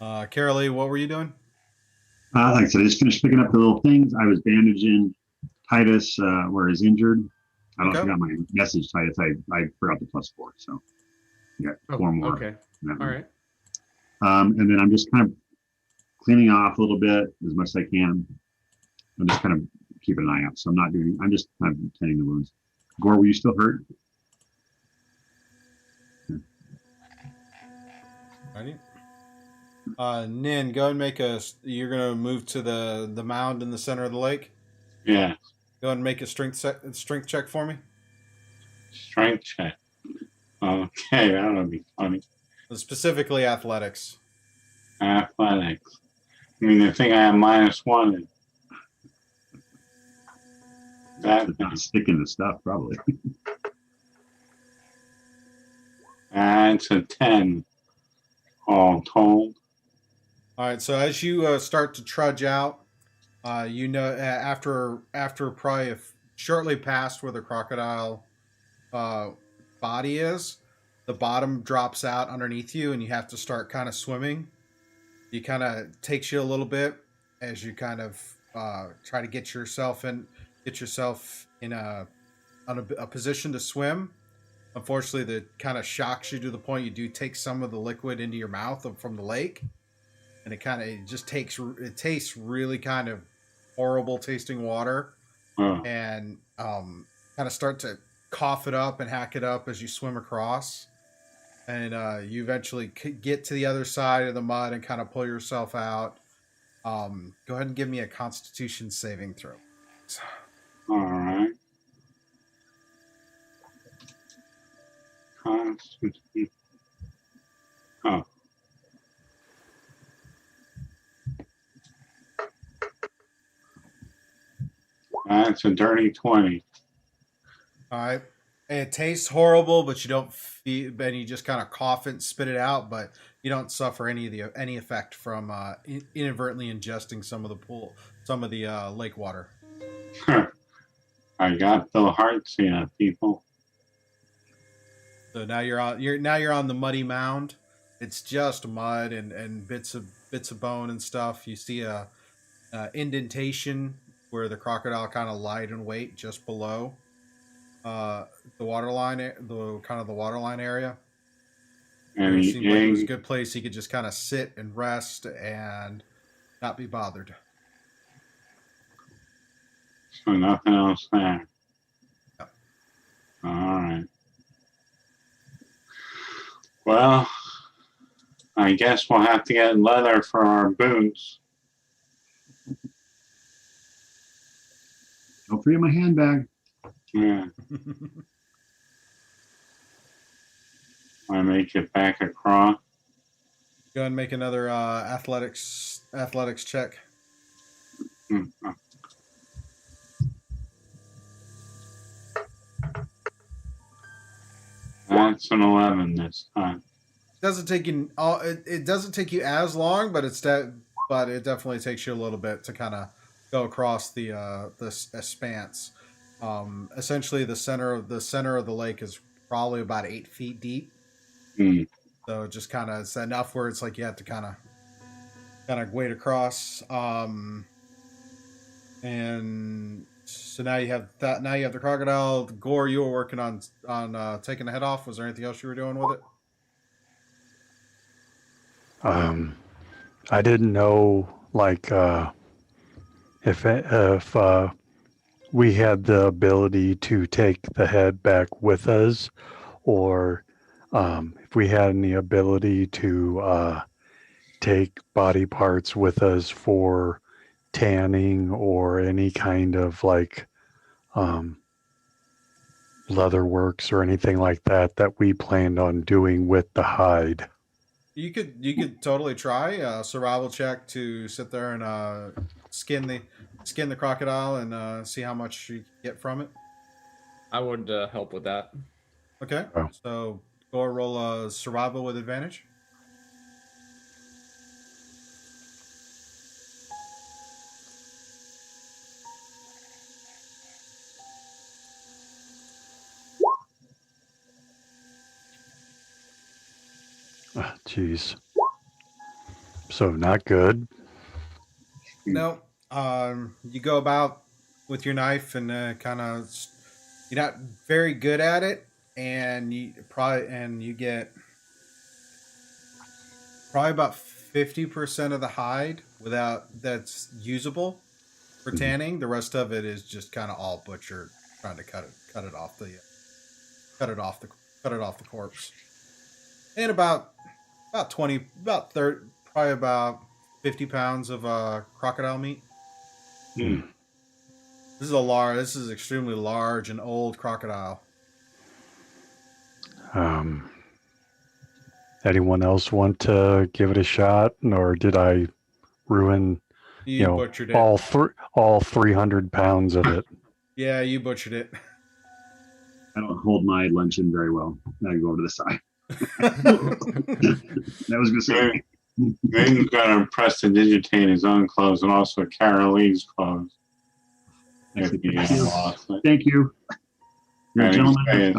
Karalee, what were you doing? Like I said, I just finished picking up the little things. I was bandaging Titus where he's injured. I don't know if Okay. you got my message, Titus. I forgot the +4, so you got 4 more. Okay. in that All one. right. And then I'm just kind of cleaning off a little bit as much as I can. I'm just kind of keeping an eye out. So I'm just kind of tending the wounds. Gorr, were you still hurt? Alrighty. Nin, go and you're gonna move to the mound in the center of the lake. Yeah. Go ahead and make a strength check for me. Strength check. Okay, that'll be funny. Specifically athletics. Athletics. I mean, the thing I have -1 in. That It's not sticking to stuff, probably. That's a 10 all told. All right. So as you start to trudge out, after probably shortly past where the crocodile body is, the bottom drops out underneath you, and you have to start kind of swimming. You kind of takes you a little bit as you kind of try to get yourself in a position to swim. Unfortunately, that kind of shocks you to the point you do take some of the liquid into your mouth from the lake, and it tastes really kind of horrible tasting water, Oh, and kind of start to cough it up and hack it up as you swim across, and you eventually get to the other side of the mud and kind of pull yourself out. Go ahead and give me a Constitution saving throw. all right. Constitution. Oh. That's a dirty 20. All right. It tastes horrible, but you don't feel, and you just kind of cough it and spit it out, but you don't suffer any effect from inadvertently ingesting some of the lake water. I got the hearts here, people. So now you're on the muddy mound. It's just mud and bits of bone and stuff. You see a indentation where the crocodile kind of lied in wait just below the waterline area. And It he seemed like it was a ate. good place he could just kind of sit and rest and not be bothered. So nothing else there. Yep. All right. Well, I guess we'll have to get leather for our boots. Don't forget my handbag. Yeah. I make it back across. Go ahead and make another athletics check. Mm, That's an 11 this time. It doesn't take you as long, but it definitely takes you a little bit to kind of go across the expanse. Essentially, the center of the lake is probably about 8 feet deep. Mm. So it just kind of it's enough where it's like you have to kind of wade across. And so now you have that. Now you have the crocodile. Gorr, you were working on taking the head off. Was there anything else you were doing with it? I didn't know, like, if we had the ability to take the head back with us, or if we had any ability to take body parts with us for tanning or any kind of, like, leather works or anything like that we planned on doing with the hide? You could totally try a survival check to sit there and skin the crocodile and see how much you get from it. I would help with that. Okay. Oh. So go roll a survival with advantage. Jeez. So not good. No. You go about with your knife and kind of you're not very good at it, and you get probably about 50% of the hide that's usable for tanning. The rest of it is just kind of all butchered, trying to cut it off the corpse. And about 30, probably about 50 pounds of crocodile meat. Hmm. This is extremely large and old crocodile. Anyone else want to give it a shot, or did I ruin You butchered it. all 300 pounds of it? Yeah, you butchered it. I don't hold my luncheon very well. I go over to the side. That was good. Say. Then gonna prestidigitate his own clothes and also Karalee's clothes. If he lost it. Thank you. You're a And gentleman. he's saying,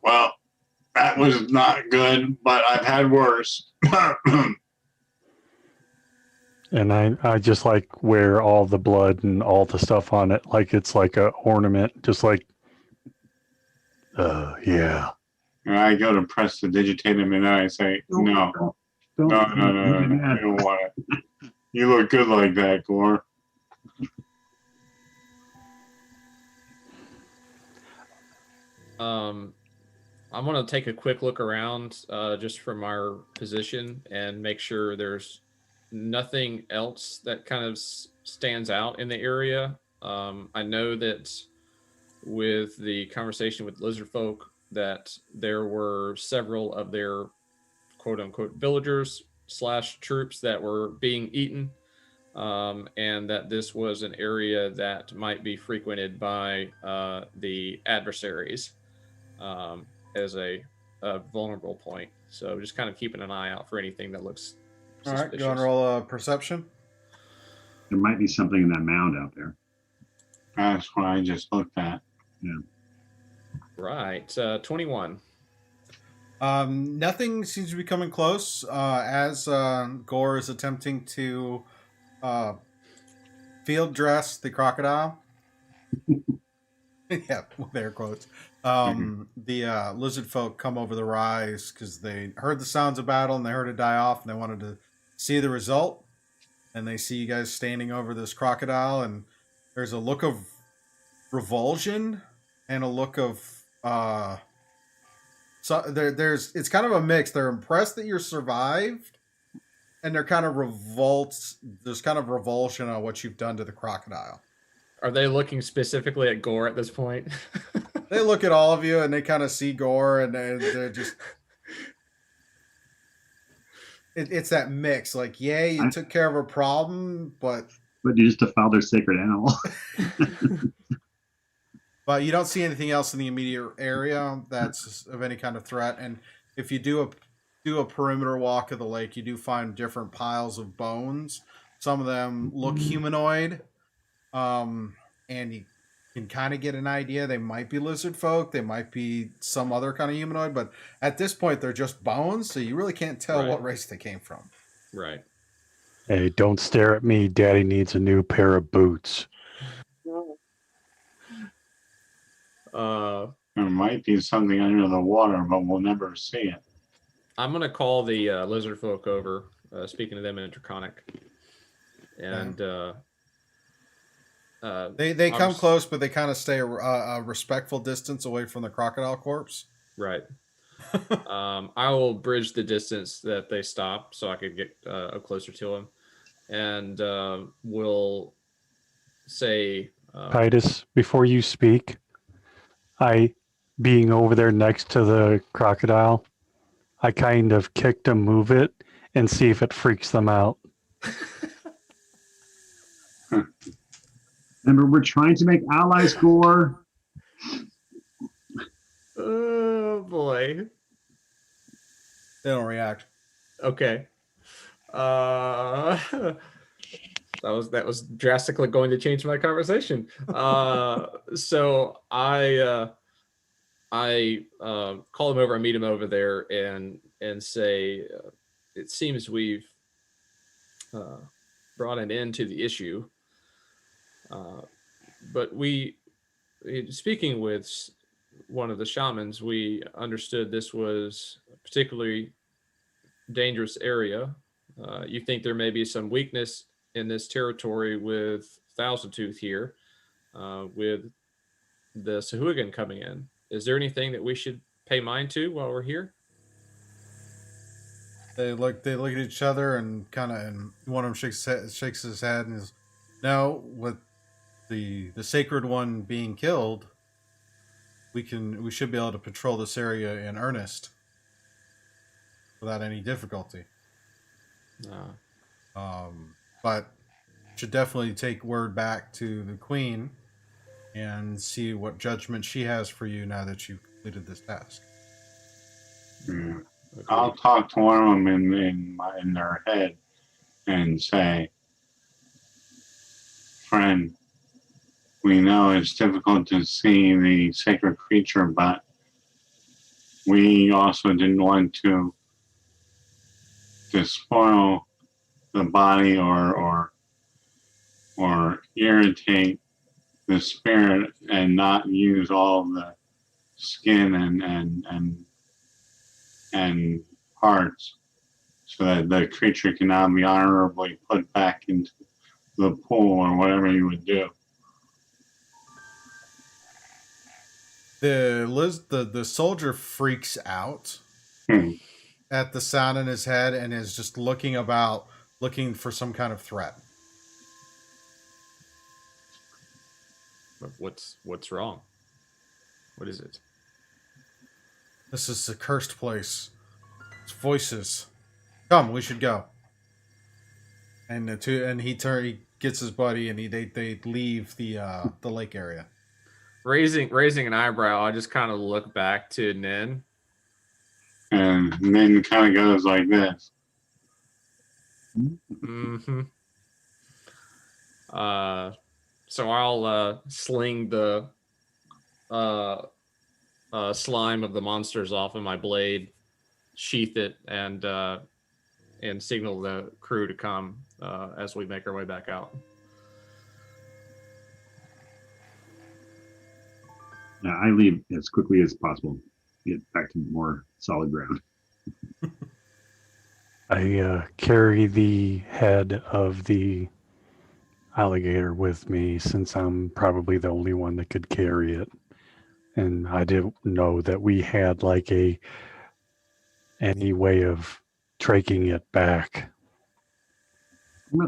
well, that was not good, but I've had worse. And I just like wear all the blood and all the stuff on it like it's like a ornament, just like, yeah. And I go to prestidigitate him, and then I say, no, Don't. I don't want it. You look good like that, Gorr. I'm going to take a quick look around just from our position and make sure there's nothing else that kind of stands out in the area. I know that with the conversation with lizard folk that there were several of their quote unquote villagers / troops that were being eaten, and that this was an area that might be frequented by the adversaries as a vulnerable point. So just kind of keeping an eye out for anything that looks suspicious. All right, go and roll a perception. There might be something in that mound out there. That's what I just looked at. Yeah. Right, 21. Nothing seems to be coming close as Gorr is attempting to field dress the crocodile. Yeah, with air quotes. The lizard folk come over the rise because they heard the sounds of battle and they heard it die off and they wanted to see the result. And they see you guys standing over this crocodile, and there's a look of revulsion and a look of so there's it's kind of a mix. They're impressed that you survived, and they're kind of there's kind of revulsion on what you've done to the crocodile. Are they looking specifically at Gorr at this point? They look at all of you and they kind of see Gorr, and they're just it's that mix. Like, yeah, you took care of a problem, but you just defiled their sacred animal. But you don't see anything else in the immediate area that's of any kind of threat. And if you do a perimeter walk of the lake, you do find different piles of bones. Some of them look humanoid, and you can kind of get an idea. They might be lizard folk. They might be some other kind of humanoid. But at this point, they're just bones, so you really can't tell what race they came from. Right. Hey, don't stare at me. Daddy needs a new pair of boots. There might be something under the water, but we'll never see it. I'm going to call the lizard folk over, speaking to them in Draconic. And they come close, but they kind of stay a respectful distance away from the crocodile corpse. Right. I will bridge the distance that they stop so I could get up closer to them. And we'll say... Titus, before you speak, being over there next to the crocodile, I kind of kick to move it and see if it freaks them out. Remember, we're trying to make allies, Gorr. Oh boy. They don't react. Okay. That was drastically going to change my conversation. So I call him over. I meet him over there and say, it seems we've brought an end to the issue. But speaking with one of the shamans, we understood this was a particularly dangerous area. You think there may be some weakness in this territory with Thousand Tooth here, with the Sahuagin coming in. Is there anything that we should pay mind to while we're here? They look at each other and and one of them shakes his head and is, no, with the sacred one being killed, we should be able to patrol this area in earnest without any difficulty. But should definitely take word back to the queen and see what judgment she has for you now that you've completed this task. Yeah. I'll talk to one of them in their head and say, friend, we know it's difficult to see the sacred creature, but we also didn't want to despoil the body or irritate the spirit and not use all the skin and parts, so that the creature can now be honorably put back into the pool or whatever you would do. The soldier freaks out at the sound in his head and is just looking for some kind of threat. What's wrong? What is it? This is a cursed place. It's voices. Come, we should go. And he gets his buddy and they leave the lake area. Raising an eyebrow, I just kind of look back to Nin. And Nin kind of goes like this. Mm-hmm. So I'll sling the slime of the monsters off of my blade, sheath it, and signal the crew to come as we make our way back out. I leave as quickly as possible. Get back to more solid ground. I carry the head of the alligator with me, since I'm probably the only one that could carry it. And I didn't know that we had like any way of tracking it back. Why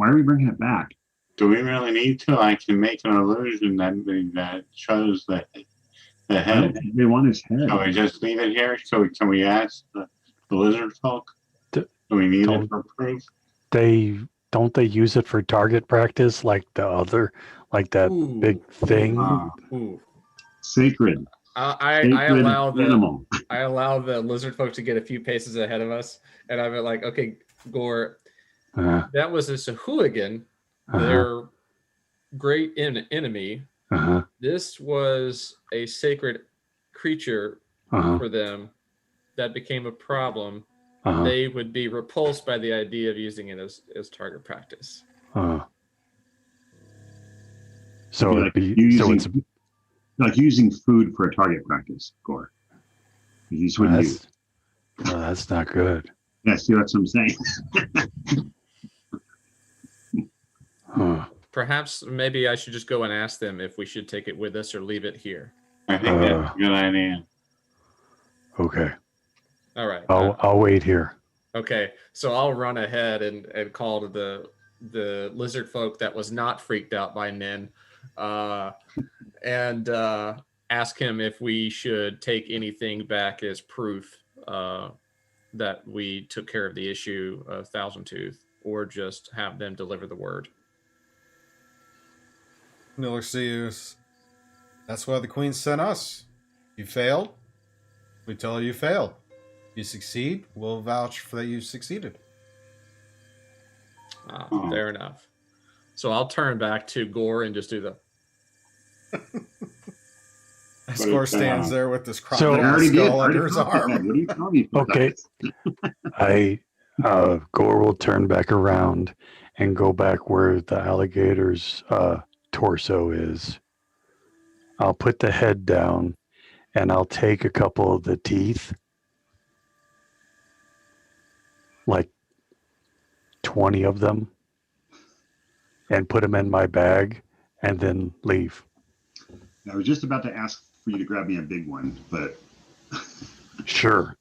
are we bringing it back? Do we really need to? I can make an illusion that shows the head. They want his head. Shall we just leave it here? Can we ask the lizard folk? Do we need it for proof? Don't they use it for target practice like that big thing? Ooh. Sacred. I allow the lizard folk to get a few paces ahead of us, and I'm like, okay, Gorr, that was a Sahuagin, their great enemy. This was a sacred creature for them that became a problem. They would be repulsed by the idea of using it as target practice. So it's like using food for a target practice, Gorr. You just wouldn't use. No, that's not good. Yeah, see, that's what I'm saying. Perhaps maybe I should just go and ask them if we should take it with us or leave it here. I think that's a good idea. Okay. All right. I'll wait here. Okay, so I'll run ahead and call to the lizard folk that was not freaked out by Nin, and ask him if we should take anything back as proof that we took care of the issue of Thousand Tooth, or just have them deliver the word. Nilicius, that's why the Queen sent us. You failed, we tell her you failed. You succeed, we'll vouch for that you succeeded. Fair enough. So I'll turn back to Gorr and just do the... Gorr stands there with this I crocodile already did. skull under his talked about that. arm. What are you telling me for? Okay. Gorr will turn back around and go back where the alligator's torso is. I'll put the head down and I'll take a couple of the teeth, like 20 of them, and put them in my bag and then leave. I was just about to ask for you to grab me a big one, but Sure.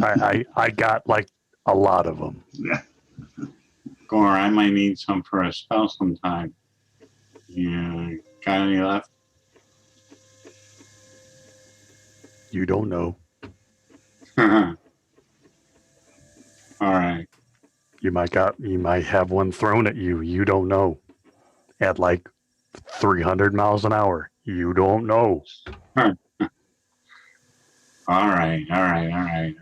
I got like a lot of them. yeah. Gorr, I might need some for a spell sometime. You got any left? You don't know. All right. You might have one thrown at you. You don't know. At like 300 miles an hour. You don't know. All right. I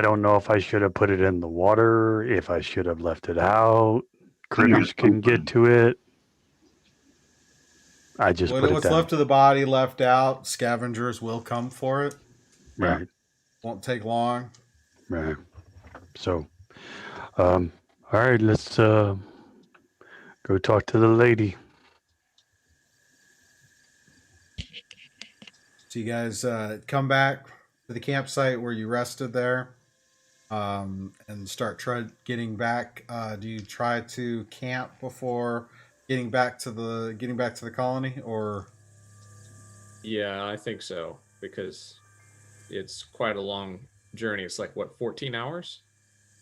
don't know if I should have put it in the water, if I should have left it out. Critters can get to it. I just put it What's down. left of the body left out, scavengers will come for it. Right. Won't take long. Right. So, all right, let's go talk to the lady. So you guys come back to the campsite where you rested there, and start getting back. Do you try to camp before getting back to the colony, or? Yeah, I think so, because it's quite a long journey. It's like, what, 14 hours?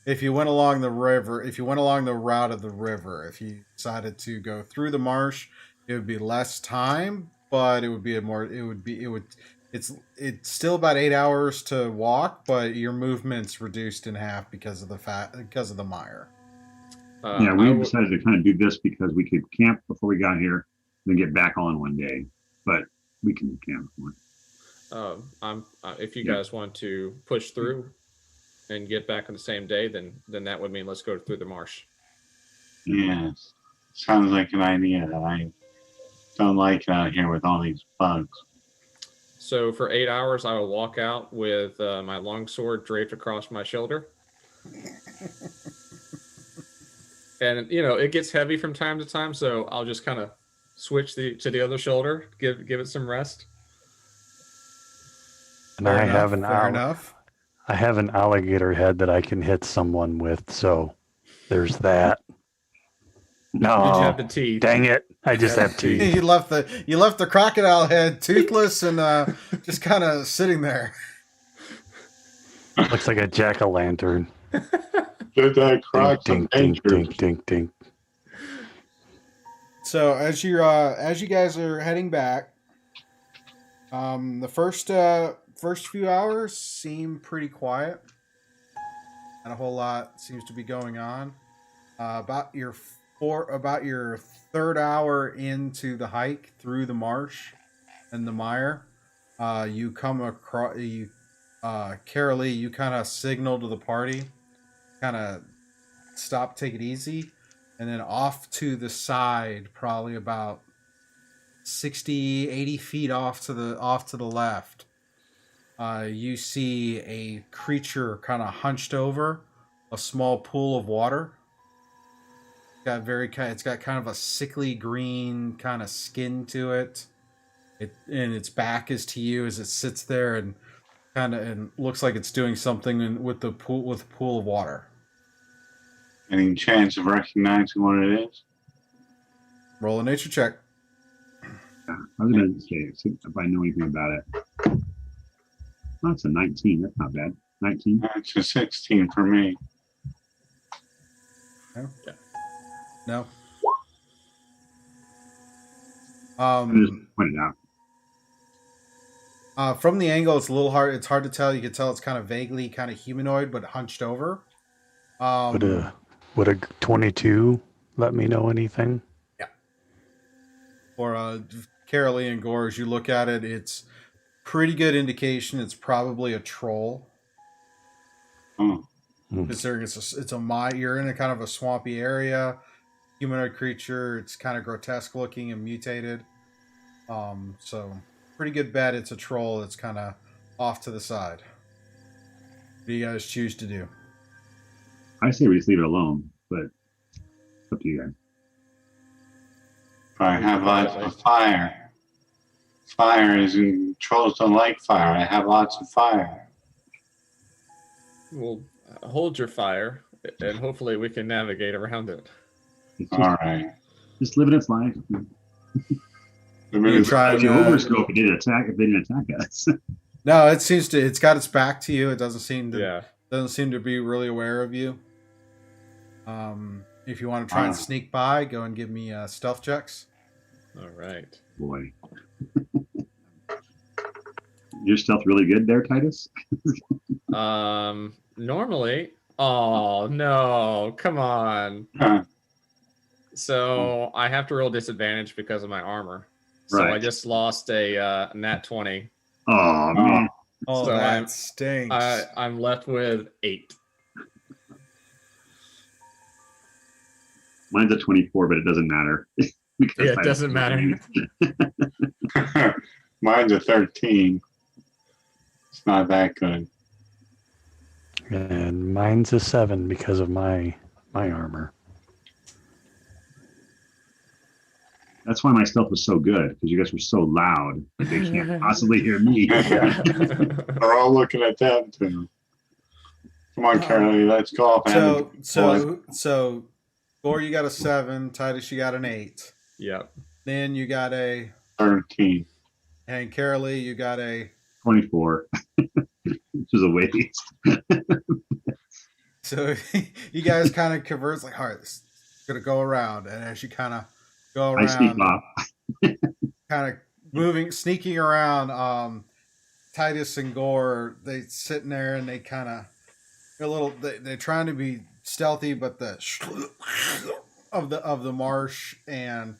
If you went along the river, if you went along the route of the river, if you decided to go through the marsh, it would be less time, but it's still about 8 hours to walk, but your movement's reduced in half because of the mire. Yeah, we decided to kind of do this because we could camp before we got here, then get back all in one day. But we can camp. If you guys want to push through and get back on the same day, then that would mean let's go through the marsh. Yes. Sounds like an idea that I don't like out here with all these bugs. So for 8 hours, I will walk out with my longsword draped across my shoulder. And, it gets heavy from time to time, so I'll just kind of switch to the other shoulder, give it some rest. And I have an alligator head that I can hit someone with, so there's that. No, Did you have the teeth? Dang it! I just have teeth. You left the crocodile head toothless and just kind of sitting there. Looks like a jack-o'-lantern. Did that croc Ding, ding, ding, ding, ding. So as you guys are heading back, the first few hours seem pretty quiet. Not a whole lot seems to be going on. About your third hour into the hike through the marsh and the mire, you come across Karalee. You kind of signal to the party, kind of stop, take it easy, and then off to the side, probably about 60, 80 feet off to the left, you see a creature kind of hunched over a small pool of water. It's got kind of a sickly green kind of skin to it. And its back is to you as it sits there and looks like it's doing something with the pool of water. Any chance of recognizing what it is? Roll a nature check. I was going to say if I know anything about it. Oh, it's a 19. That's not bad. 19. It's a 16 for me. No. Yeah. No. I just pointed out. From the angle, it's a little hard. It's hard to tell. You can tell it's kind of vaguely kind of humanoid, but hunched over. Would a 22 let me know anything? Yeah. For Karalee and Gorr, as you look at it, it's pretty good indication it's probably a troll. Oh, Considering you're in a kind of a swampy area, humanoid creature. It's kind of grotesque looking and mutated. So pretty good bet it's a troll that's kind of off to the side. What do you guys choose to do? I say we just leave it alone, but it's up to you guys. I have lots of fire. Fire isn't, trolls don't like fire. I have lots of fire. Well, hold your fire, and hopefully we can navigate around it. It's just, All right. just living its life. You try If you overscope, it didn't attack. If they didn't attack us, No, it seems to. It's got its back to you. It doesn't seem to. Yeah. Doesn't seem to be really aware of you. If you want to try and sneak by, go and give me stealth checks. All right. boy, your stealth really good there, Titus. Normally. Oh no! Come on. Huh. So I have to roll disadvantage because of my armor. So Right. I just lost a nat 20. Oh man, Oh, So that stinks. I'm left with 8. mine's a 24, but it doesn't matter. Because Yeah, it Titus doesn't is matter. amazing. Mine's a 13. It's not that good. And mine's a 7 because of my armor. That's why my stealth was so good, because you guys were so loud that they can't possibly hear me. We're all looking at them too. Come on, Karalee, let's go off. So, Gorr, you got a 7. Titus, you got an 8. Yep. Then you got a, 13. and Karalee, you got a. 24, which is a waste. So you guys kind of converse like, all right, this is gonna go around, and as you kind of go I sneak around, off. kind of sneaking around, Titus and Gorr, they sitting there and they kind of they're trying to be stealthy, but the of the marsh and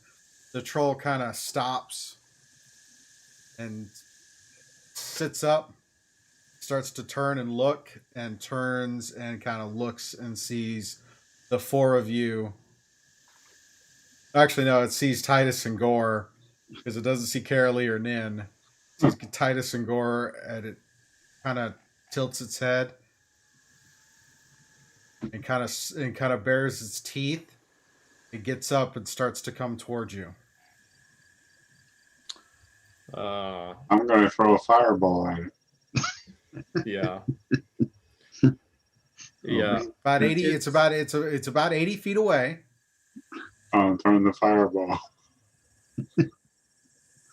the troll kind of stops and sits up, starts to turn and look, and turns and kind of looks and sees the four of you. Actually, no, it sees Titus and Gorr because it doesn't see Karalee or Nin. It sees Titus and Gorr, and it kind of tilts its head and kind of bares its teeth. It gets up and starts to come towards you. I'm going to throw a fireball at it. Yeah. Yeah. About 80. It's about 80 feet away. I'm throwing the fireball.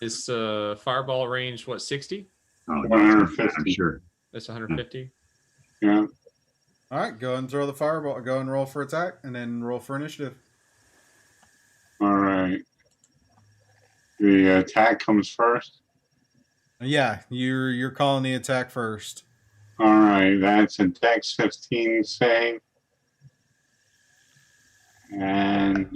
Is fireball range what, 60? Oh, 150. I'm sure. That's 150. Yeah. All right, go and throw the fireball. Go and roll for attack, and then roll for initiative. All right. The attack comes first. Yeah, you're calling the attack first. All right. That's a Dex 15 save. And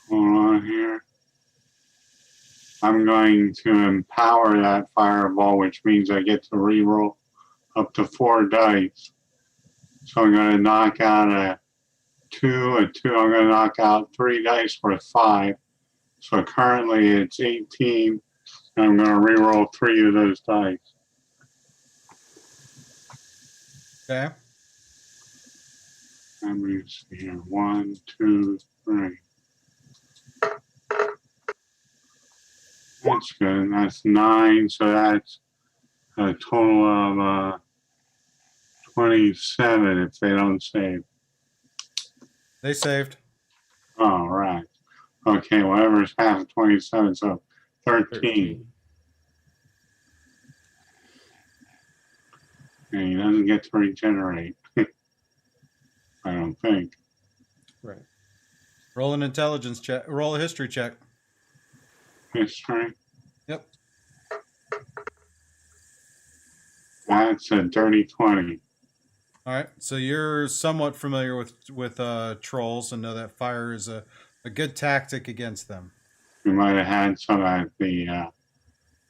hold on here. I'm going to empower that fireball, which means I get to reroll up to 4 dice. So I'm going to knock out a 2. I'm going to knock out 3 dice worth 5. So currently it's 18. And I'm going to reroll 3 of those dice. Okay. Let me see here. 1, 2, 3. That's good. That's 9. So that's a total of 27 if they don't save. They saved. All right. Okay, whatever's half of 27, so 13. And he doesn't get to regenerate. I don't think. Right. Roll an intelligence check. Roll a history check. History. Yep. That's a dirty 20. All right. So you're somewhat familiar with trolls and know that fire is a good tactic against them. We might have had some at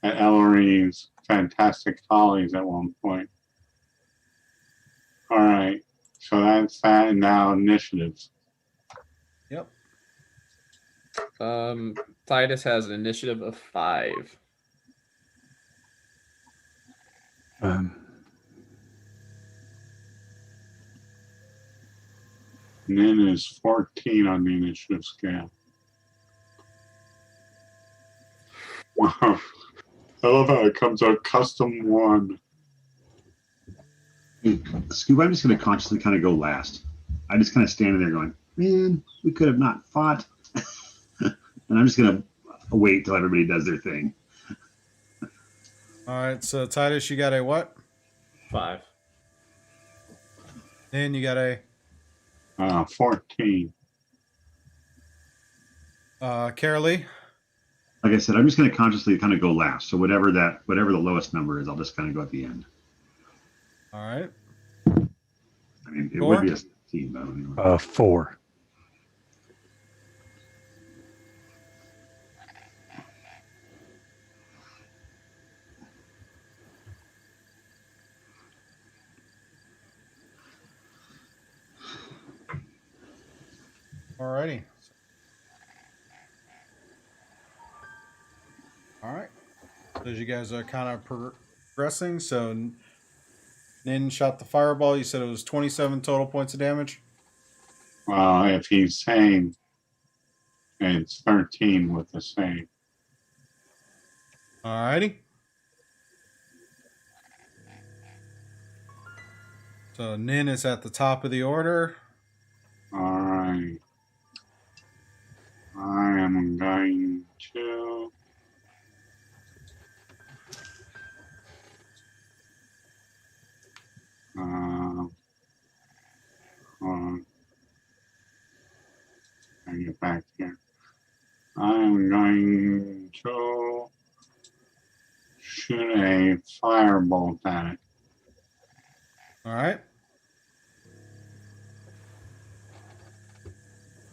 Ellery's Fantastic Follies at one point. All right. So that's that. And now initiatives. Yep. Titus has an initiative of 5. Nin is 14 on the initiative scale. Wow. I love how it comes out custom 1. Hey, Scoob, I'm just going to consciously kind of go last. I'm just kind of standing there going, man, we could have not fought. And I'm just going to wait till everybody does their thing. All right. So Titus, you got a what? 5. And you got a 14. Karalee. Like I said, I'm just going to consciously kind of go last. So whatever the lowest number is, I'll just kind of go at the end. All right. I mean, it would be a team, though. Anyway. 4. Alrighty. All right. So as you guys are kind of progressing, so Nin shot the fireball. You said it was 27 total points of damage. Well, if he's saying it's 13 with the same. Alrighty. So Nin is at the top of the order. All right. I am going to hold on. I get back here. I'm going to shoot a firebolt at it. All right.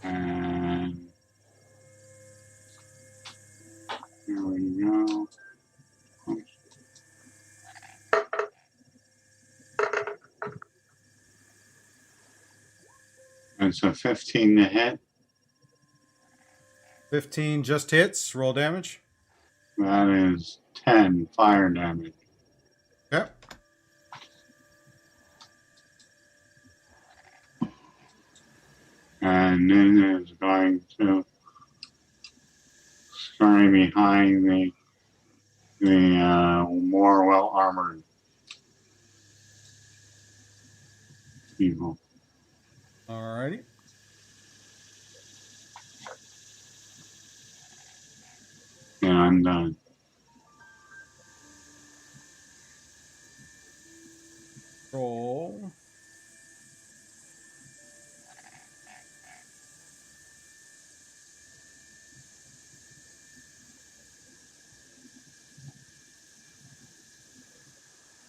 And here we go. It's a 15 to hit. 15 just hits. Roll damage. That is 10 fire damage. Yep. And then it's going to scurry behind the more well armored people. Alrighty. And I'm done. Roll.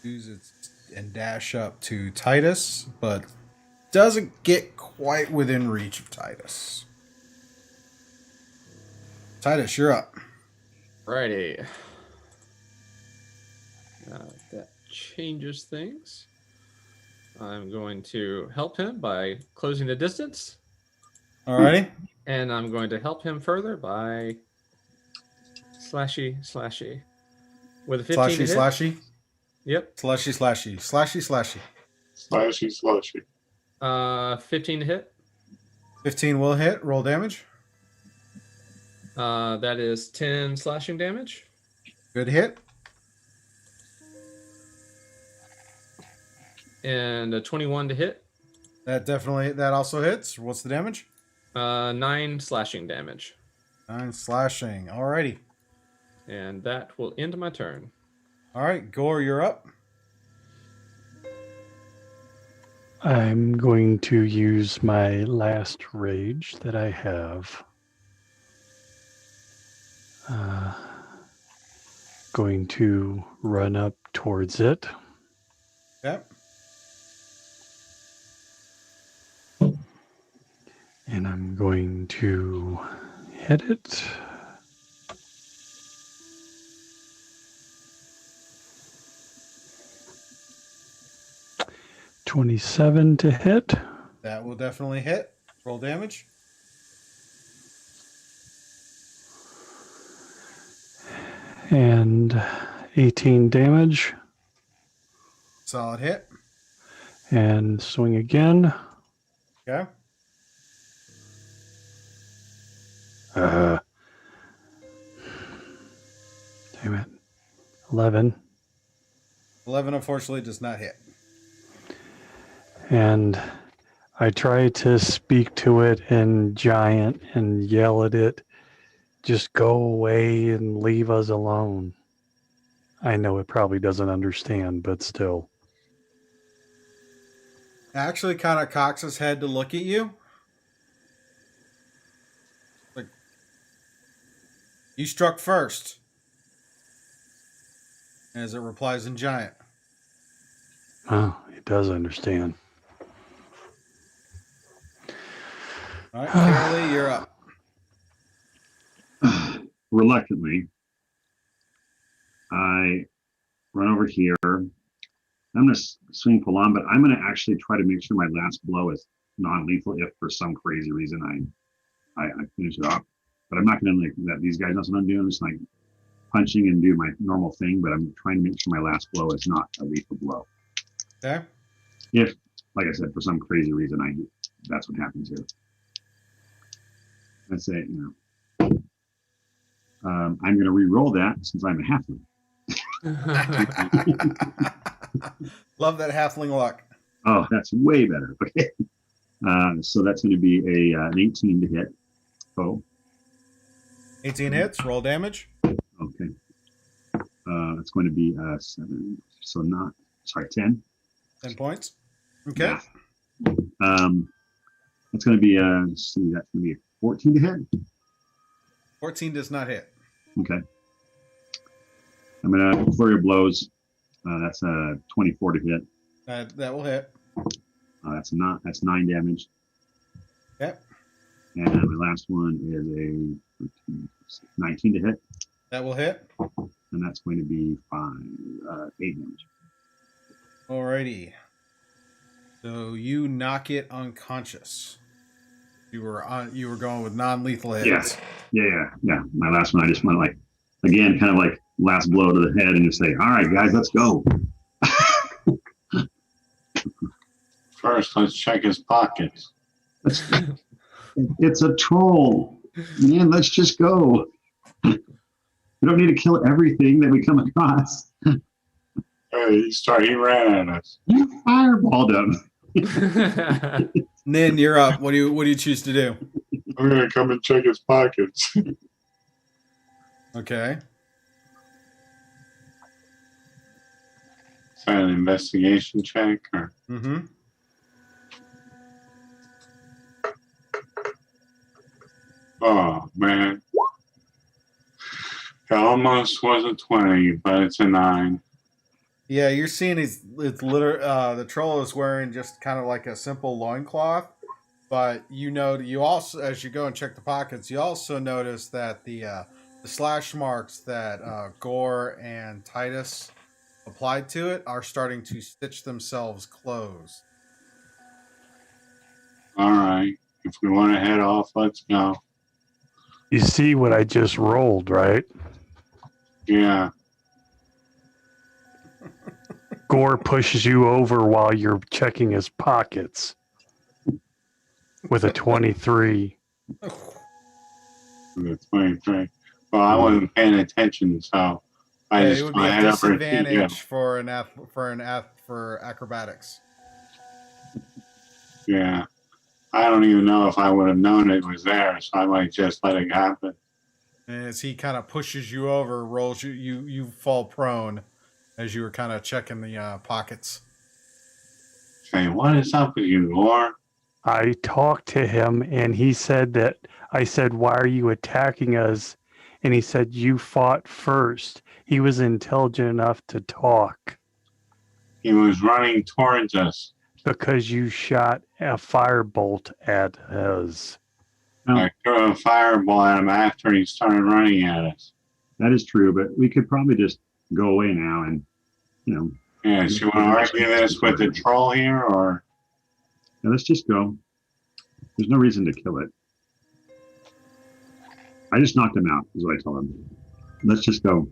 Use it and dash up to Titus, but doesn't get quite within reach of Titus. Titus, you're up. Righty. That changes things. I'm going to help him by closing the distance. Alrighty. And I'm going to help him further by slashy. With a 15 to hit. Slashy. Yep. Slashy. 15 to hit. 15 will hit. Roll damage. That is 10 slashing damage. Good hit. And a 21 to hit. That also hits. What's the damage? 9 slashing damage. 9 slashing. Alrighty. And that will end my turn. Alright, Gorr, you're up. I'm going to use my last rage that I have. Going to run up towards it. Yep. And I'm going to hit it. $27 to hit. That will definitely hit. Roll damage. And 18 damage. Solid hit. And swing again. Okay. Damn it. 11. 11 unfortunately does not hit. And I try to speak to it in giant and yell at it, just go away and leave us alone. I know it probably doesn't understand, but still. Actually kind of cocks his head to look at you. Like, you struck first. As it replies in giant. Oh, it does understand. All right, Karalee, you're up. Reluctantly, I run over here. I'm going to swing full on, but I'm going to actually try to make sure my last blow is non-lethal if for some crazy reason I finish it off. But I'm not going to like let these guys know what I'm doing. I'm just like punching and do my normal thing, but I'm trying to make sure my last blow is not a lethal blow. Okay. If, like I said, for some crazy reason, that's what happens here. I say, I'm going to re-roll that since I'm a halfling. Love that halfling luck. Oh, that's way better. Okay. So that's going to be an 18 to hit. Oh. 18 hits. Roll damage. Okay. It's going to be 7. So 10. 10 points. Okay. Yeah. That's going to be that's going to be 14 to hit. 14 does not hit. Okay. I'm going to flurry of blows. That's 24 to hit. That will hit. That's 9 damage. Yep. And my last one is a 19 to hit. That will hit. And that's going to be 8 damage. Alrighty. So you knock it unconscious. You were going with non-lethal hits. Yeah. My last one, I just went like, again, kind of like last blow to the head and just say, all right, guys, let's go. First, let's check his pockets. It's a troll. Man, let's just go. We don't need to kill everything that we come across. He ran at us. You fireballed him. Nin, you're up. What do you choose to do? I'm gonna come and check his pockets. Okay. Is that an investigation check or? Mm-hmm. Oh man, it almost was a 20, but it's a 9. Yeah, you're seeing the troll is wearing just kind of like a simple loincloth, but you also, as you go and check the pockets, you also notice that the slash marks that Gorr and Titus applied to it are starting to stitch themselves closed. All right, if we want to head off, let's go. You see what I just rolled, right? Yeah. Gorr pushes you over while you're checking his pockets with a 23. The 23. Well, I wasn't paying attention, so It would be a disadvantage for acrobatics. Yeah. I don't even know if I would have known it was there, so I might just let it happen. And as he kind of pushes you over, rolls you fall prone as you were kind of checking the pockets. Say, what is up with you, Gorr? I talked to him and he said that I said, "Why are you attacking us?" And he said, "You fought first." He was intelligent enough to talk He was running towards us. because you shot a firebolt at us. Well, I threw a fireball at him after he started running at us. that is true, but we could probably just go away now and, you know, Yes, you want to argue this with the troll here, or? yeah, let's just go. There's no reason to kill it. I just knocked him out, is what I told him. Let's just go.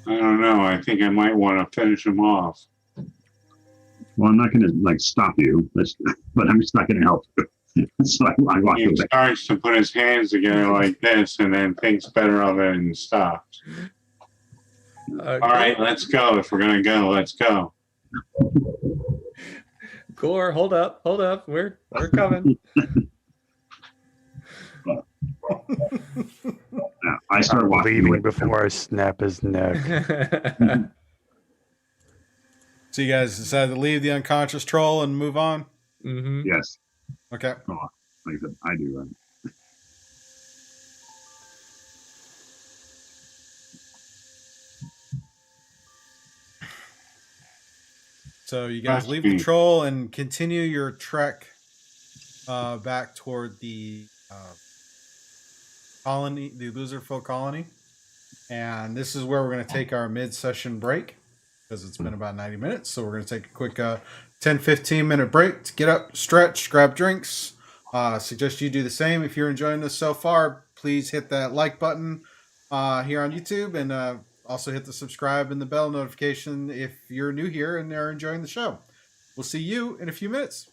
I don't know. I think I might want to finish him off. Well, I'm not going to like stop you, but I'm just not going to help you. So I walked He away. starts to put his hands together like this and then thinks better of it and stops. All right, let's go. If we're going to go, let's go. Gorr, hold up. We're coming. I start I'm walking leaving away. before I snap his neck. So you guys decided to leave the unconscious troll and move on? Mm-hmm. Yes. Okay. Oh, like I said, I do. So you guys leave the troll and continue your trek back toward the colony, the Lizardfolk colony. And this is where we're going to take our mid-session break because it's been about 90 minutes. So we're going to take a quick 10-15 minute break to get up, stretch, grab drinks. Suggest you do the same. If you're enjoying this so far, please hit that like button here on YouTube and also hit the subscribe and the bell notification if you're new here and are enjoying the show. We'll see you in a few minutes.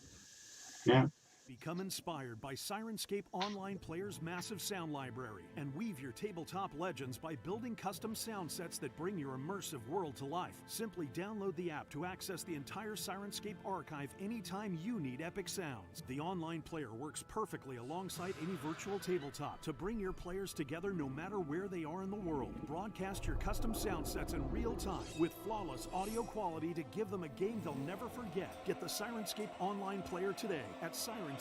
Yeah. Become inspired by Sirenscape Online Player's massive sound library and weave your tabletop legends by building custom sound sets that bring your immersive world to life. Simply download the app to access the entire Sirenscape archive anytime you need epic sounds. The online player works perfectly alongside any virtual tabletop to bring your players together no matter where they are in the world. Broadcast your custom sound sets in real time with flawless audio quality to give them a game they'll never forget. Get the Sirenscape Online Player today at Sirenscape.com.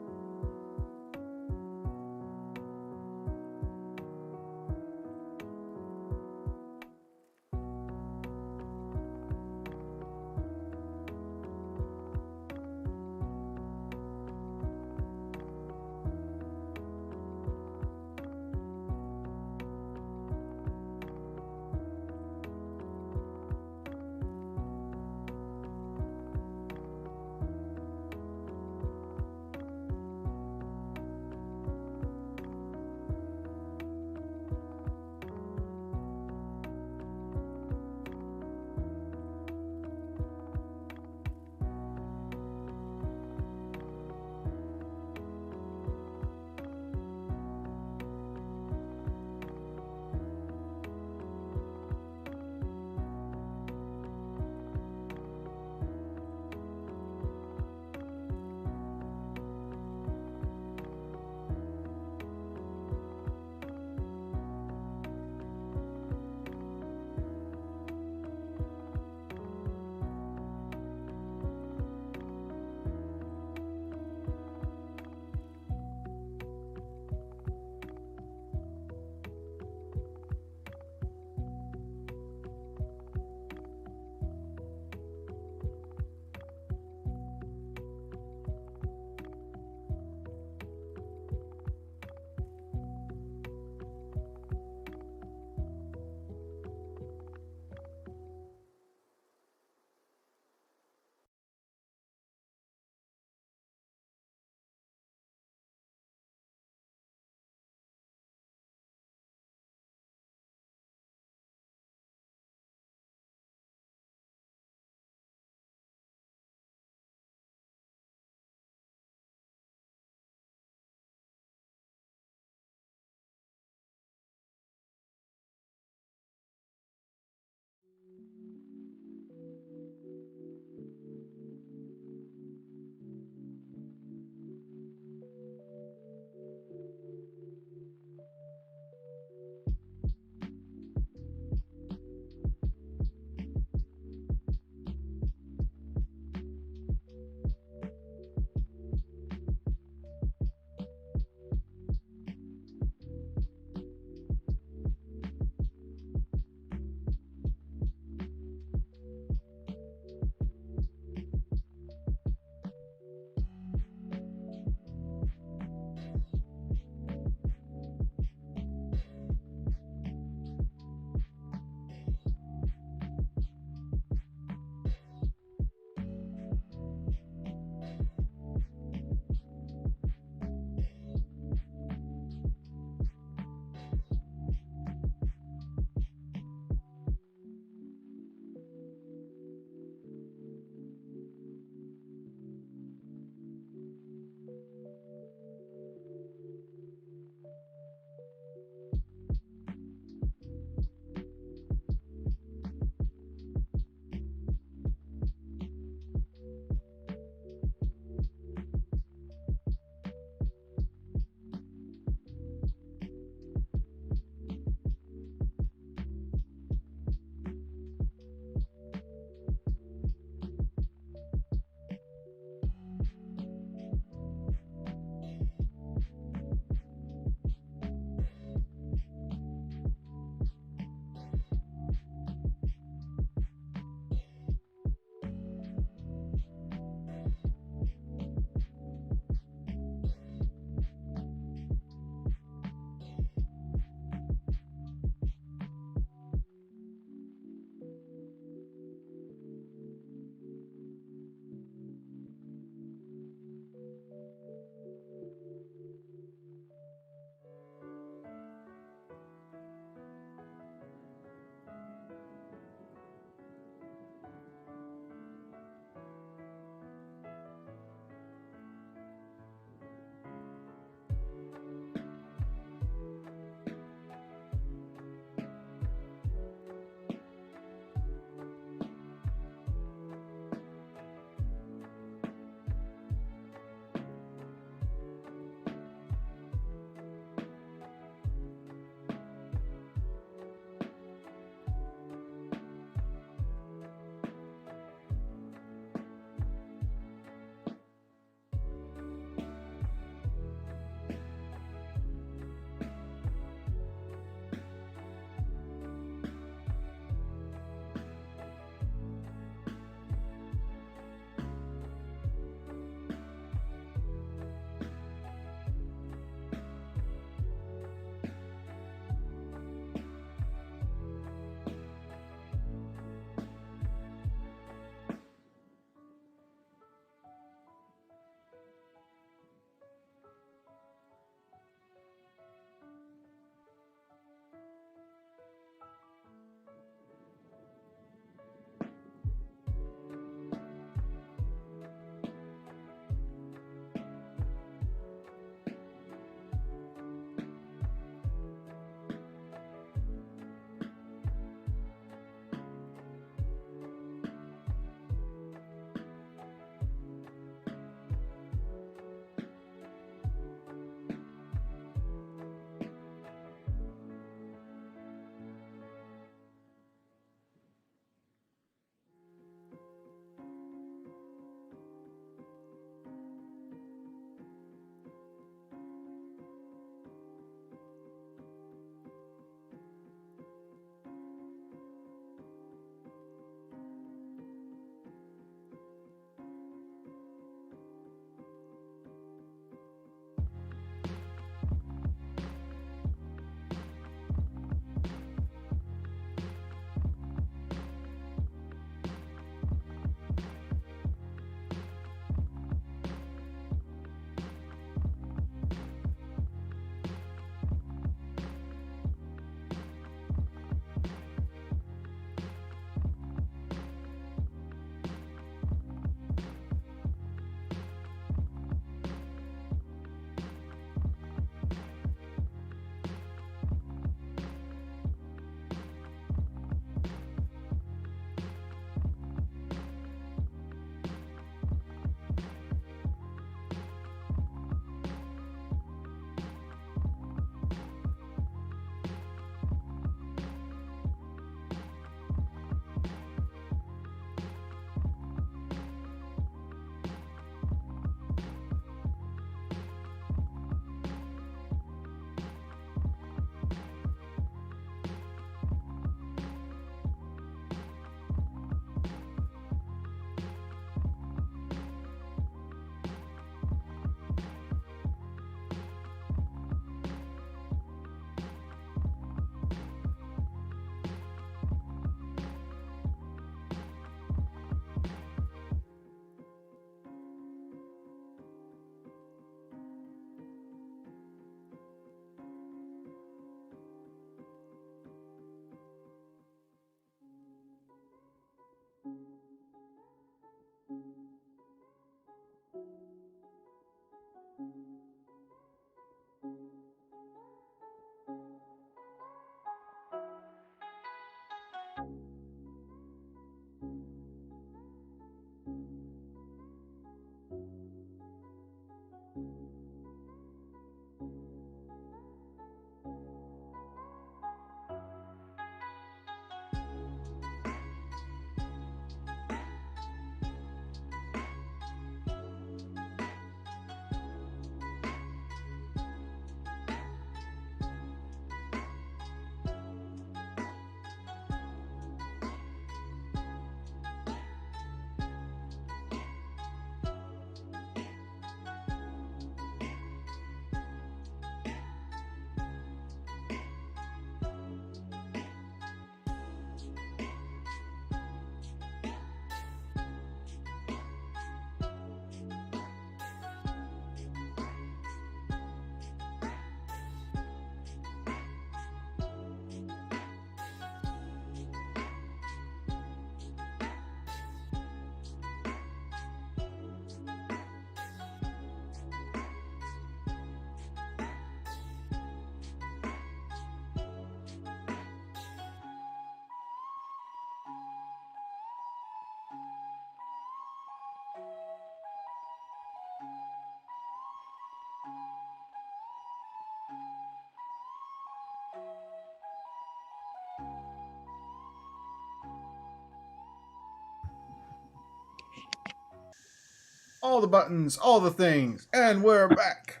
all the buttons, all the things, and we're back.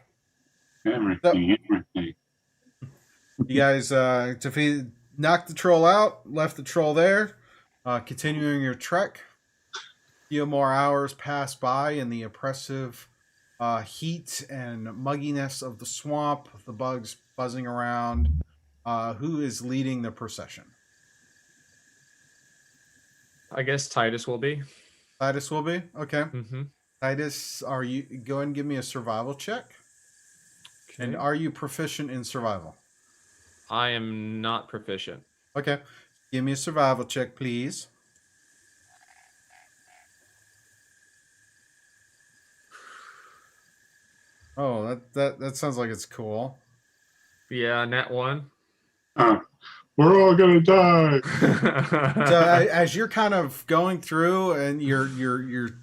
Everything. You guys knocked the troll out, left the troll there, continuing your trek. A few more hours pass by in the oppressive heat and mugginess of the swamp, the bugs buzzing around. Who is leading the procession? I guess Titus will be. Titus will be? Okay. Mm-hmm. Titus, go ahead and give me a survival check. Okay. And are you proficient in survival? I am not proficient. Okay. Give me a survival check, please. Oh, that sounds like it's cool. Yeah, nat 1. We're all gonna die. So as you're kind of going through, and you're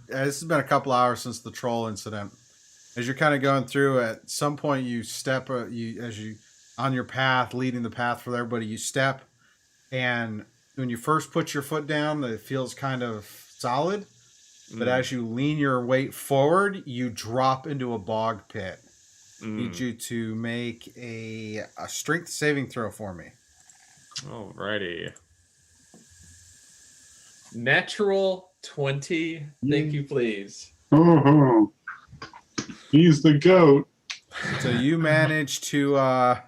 this has been a couple hours since the troll incident. As you're kind of going through, at some point you step, as you on your path, leading the path for everybody. You step, and when you first put your foot down, it feels kind of solid. But as you lean your weight forward, you drop into a bog pit. Need you to make a strength saving throw for me. Alrighty. Natural 20. Thank you, please. Oh, he's the goat. So you manage to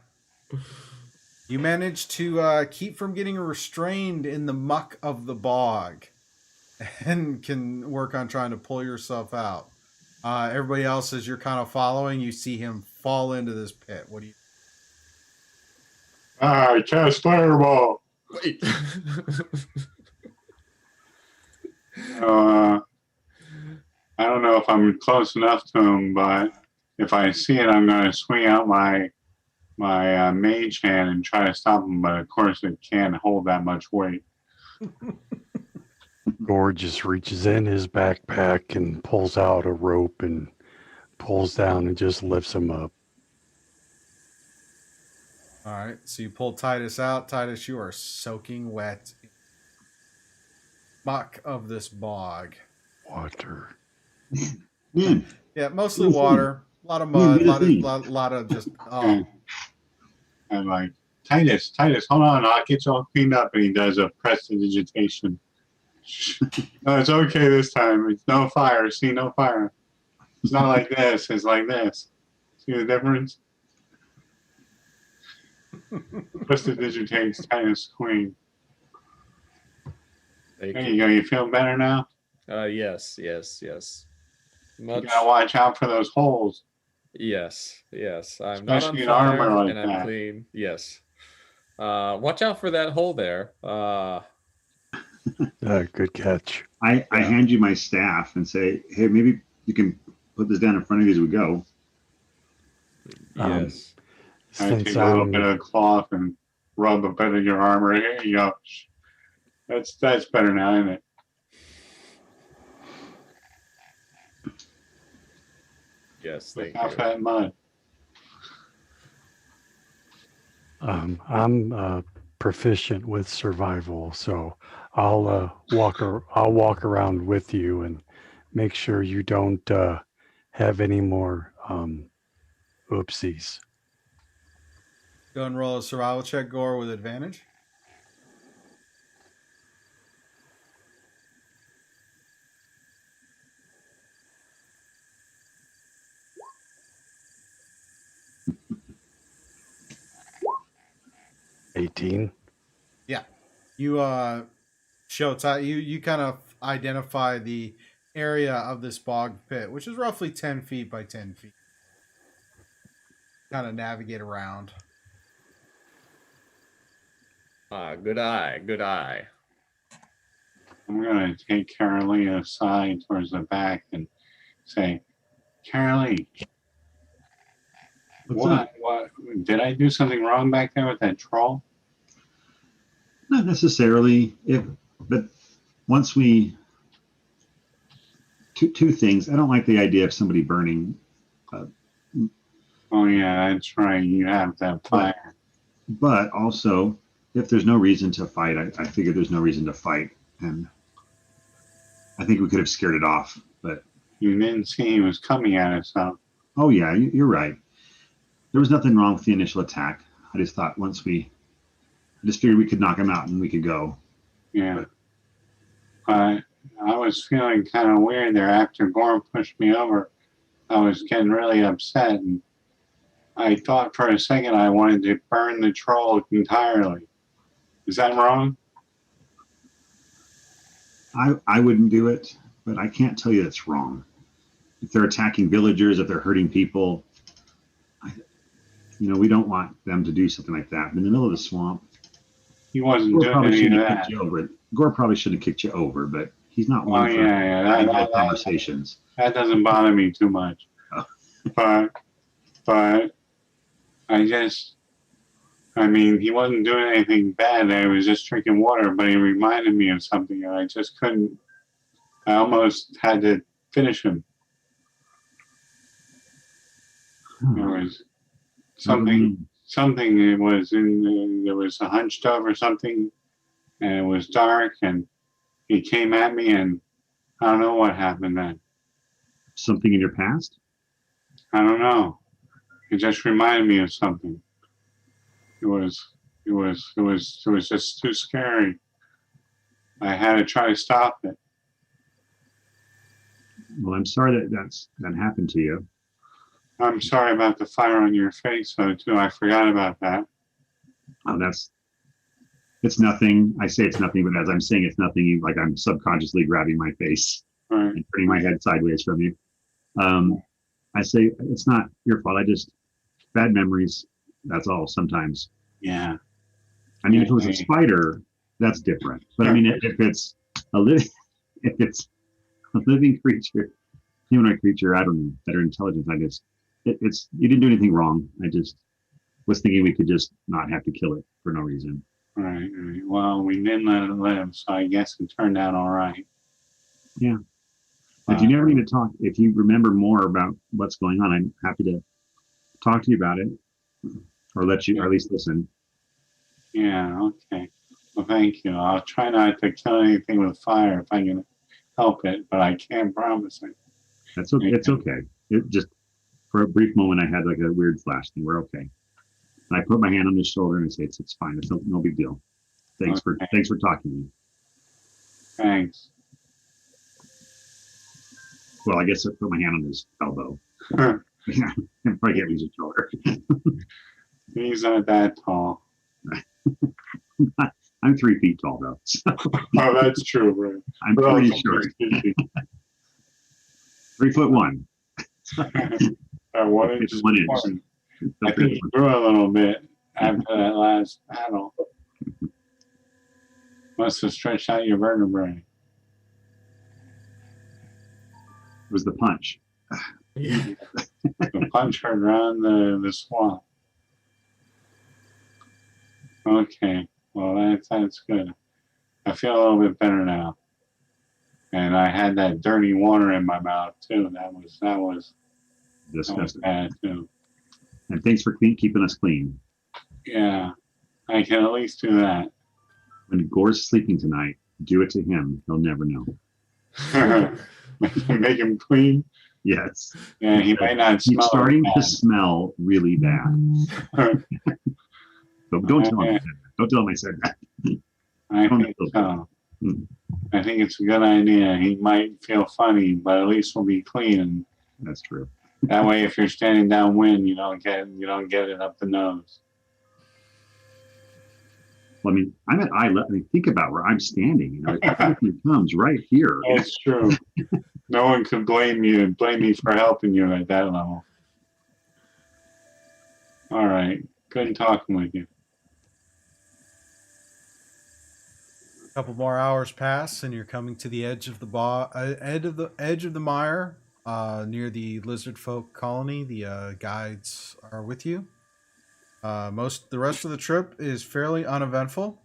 keep from getting restrained in the muck of the bog, and can work on trying to pull yourself out. Everybody else, as you're kind of following, you see him fall into this pit. What do you? I cast fireball. Wait. I don't know if I'm close enough to him, but if I see it, I'm going to swing out my mage hand and try to stop him. But of course, it can't hold that much weight. Gorr just reaches in his backpack and pulls out a rope and pulls down and just lifts him up. All right, so you pull Titus out. Titus, you are soaking wet. Muck of this bog. Water. Man, Yeah, mostly water. A lot of mud. A lot of just. Oh, I'm like, Titus, hold on, I'll get you all cleaned up. And he does a prestidigitation. No, it's okay this time. It's no fire. See, no fire. It's not like this. It's like this. See the difference? Prestidigitates Titus Queen. Thank There you. you go. You feel better now? Yes. You gotta watch out for those holes. Yes. I'm not on Especially in fire, armor like and I'm that. clean. Yes. Watch out for that hole there. Good catch. I hand you my staff and say, hey, maybe you can put this down in front of you as we go. Yes. I Since take a little I'm, bit of cloth and rub a bit of your armor. Here you go. That's better now, isn't it? Yes. Look Thank out you. for that mud. I'm proficient with survival, so I'll walk around with you and make sure you don't have any more oopsies. go and roll a survival check, Gorr, with advantage. $18. Yeah, you you kind of identify the area of this bog pit, which is roughly 10 feet by 10 feet. Kind of navigate around. Good eye. I'm going to take Karalee aside towards the back and say, Karalee, what did I do something wrong back there with that troll? Not necessarily. But once we two things. I don't like the idea of somebody burning. Oh yeah, that's right. You have that fire. But also, if there's no reason to fight, I figure there's no reason to fight, and I think we could have scared it off. But You didn't see he was coming at us, so. Oh yeah, you're right. There was nothing wrong with the initial attack. I just thought I just figured we could knock him out and we could go. Yeah. But I was feeling kind of weird there after Gorr pushed me over. I was getting really upset, and I thought for a second I wanted to burn the troll entirely. Is that wrong? I wouldn't do it, but I can't tell you it's wrong. If they're attacking villagers, if they're hurting people, we don't want them to do something like that in the middle of the swamp. He wasn't Gorr doing probably any of shouldn't have that. kicked you over. Gorr probably shouldn't have kicked you over, but he's not Oh, one for yeah. conversations. That doesn't bother me too much. Oh. But I mean, he wasn't doing anything bad. I was just drinking water, but he reminded me of something, and I just couldn't. I almost had to finish him. There was something. It was there was a hunched over something, and it was dark, and he came at me, and I don't know what happened then. Something in your past? I don't know. It just reminded me of something. It was just too scary. I had to try to stop it. Well, I'm sorry that happened to you. I'm sorry about the fire on your face, though, too. I forgot about that. Oh, it's nothing. I say it's nothing, but as I'm saying it's nothing, like I'm subconsciously grabbing my face Right. and turning my head sideways from you. I say it's not your fault. Bad memories. That's all. Sometimes. Yeah. I mean, if it was a spider, that's different. But I mean, if it's a living creature, humanoid creature, I don't know, better intelligence. You didn't do anything wrong. I just was thinking we could just not have to kill it for no reason. Right. Well, we didn't let it live, so I guess it turned out all right. Yeah. If you never need to talk, if you remember more about what's going on, I'm happy to talk to you about it, or let you, or at least listen. Yeah. Okay. Well, thank you. I'll try not to kill anything with fire if I can help it, but I can't promise it. That's okay. It's okay. It just for a brief moment, I had like a weird flash thing. We're okay. And I put my hand on his shoulder and say, "It's fine. It's no big deal. Thanks for talking to me." Thanks. Well, I guess I put my hand on his elbow. Yeah, and probably get his shoulder. He's not that tall. I'm 3 feet tall though. So Oh, that's true, right? I'm pretty short. 3'1". 1 inch. 1 inch. I think he grew a little bit after that last battle. Must have stretched out your vertebrae. It was the punch. Yeah. The punch heard around the swamp. Okay, well that's good. I feel a little bit better now. And I had that dirty water in my mouth too. That was Disgusting. bad too. And thanks for keeping us clean. Yeah, I can at least do that. When Gorr's sleeping tonight, do it to him. He'll never know. Make him clean. Yes. Yeah, he might not He's smell. starting to smell really bad. But don't tell him. Don't tell him I said that. I think so. I think it's a good idea. He might feel funny, but at least we'll be clean. That's true. That way, if you're standing downwind, you don't get it up the nose. Well, I mean, I'm at eye level. I mean, think about where I'm standing. You know, it comes right here. It's true. No one could blame me for helping you at that level. All right. Good talking with you. A couple more hours pass, and you're coming to the edge of the edge of the mire, near the lizard folk colony. The guides are with you. The rest of the trip is fairly uneventful.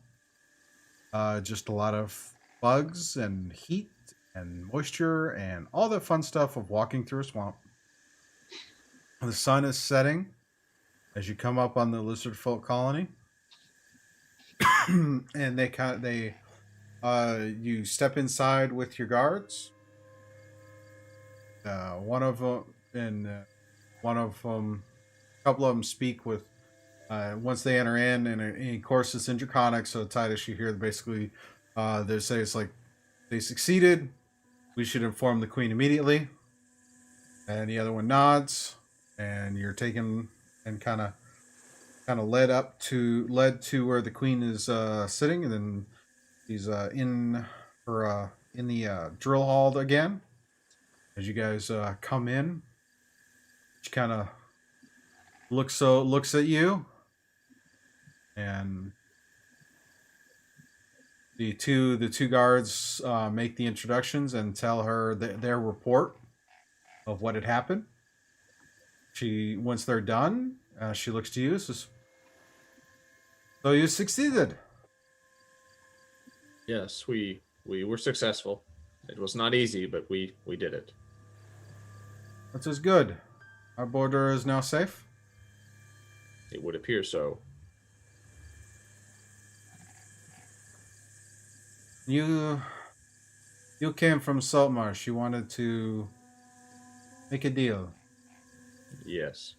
Just a lot of bugs and heat and moisture and all the fun stuff of walking through a swamp. The sun is setting as you come up on the lizard folk colony, and you step inside with your guards. one of them, a couple of them speak with. Once they enter in, and of course it's in Draconic, so Titus, you hear basically they say it's like they succeeded. We should inform the queen immediately. And the other one nods, and you're taken and kind of led to where the queen is sitting, and then he's in the drill hall again. As you guys come in, she kind of looks at you, and the two guards make the introductions and tell her their report of what had happened. Once they're done, she looks to you and says, "So you succeeded." Yes, we were successful. It was not easy, but we did it. That is good. Our border is now safe. It would appear so. You came from Saltmarsh. You wanted to make a deal. Yes.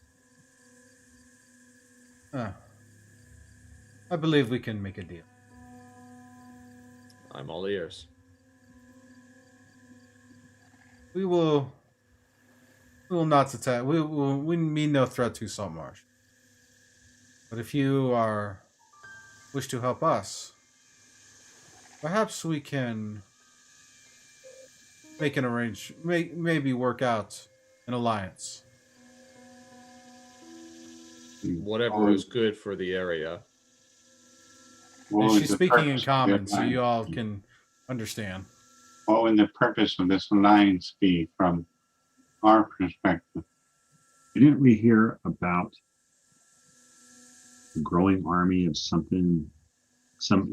I believe we can make a deal. I'm all ears. We will not attack. We mean no threat to Saltmarsh. But if you wish to help us, perhaps we can make an maybe work out an alliance. Whatever is good for the area. And she's speaking in common, so you all can understand. What would the purpose of this alliance be from our perspective? Didn't we hear about a growing army of some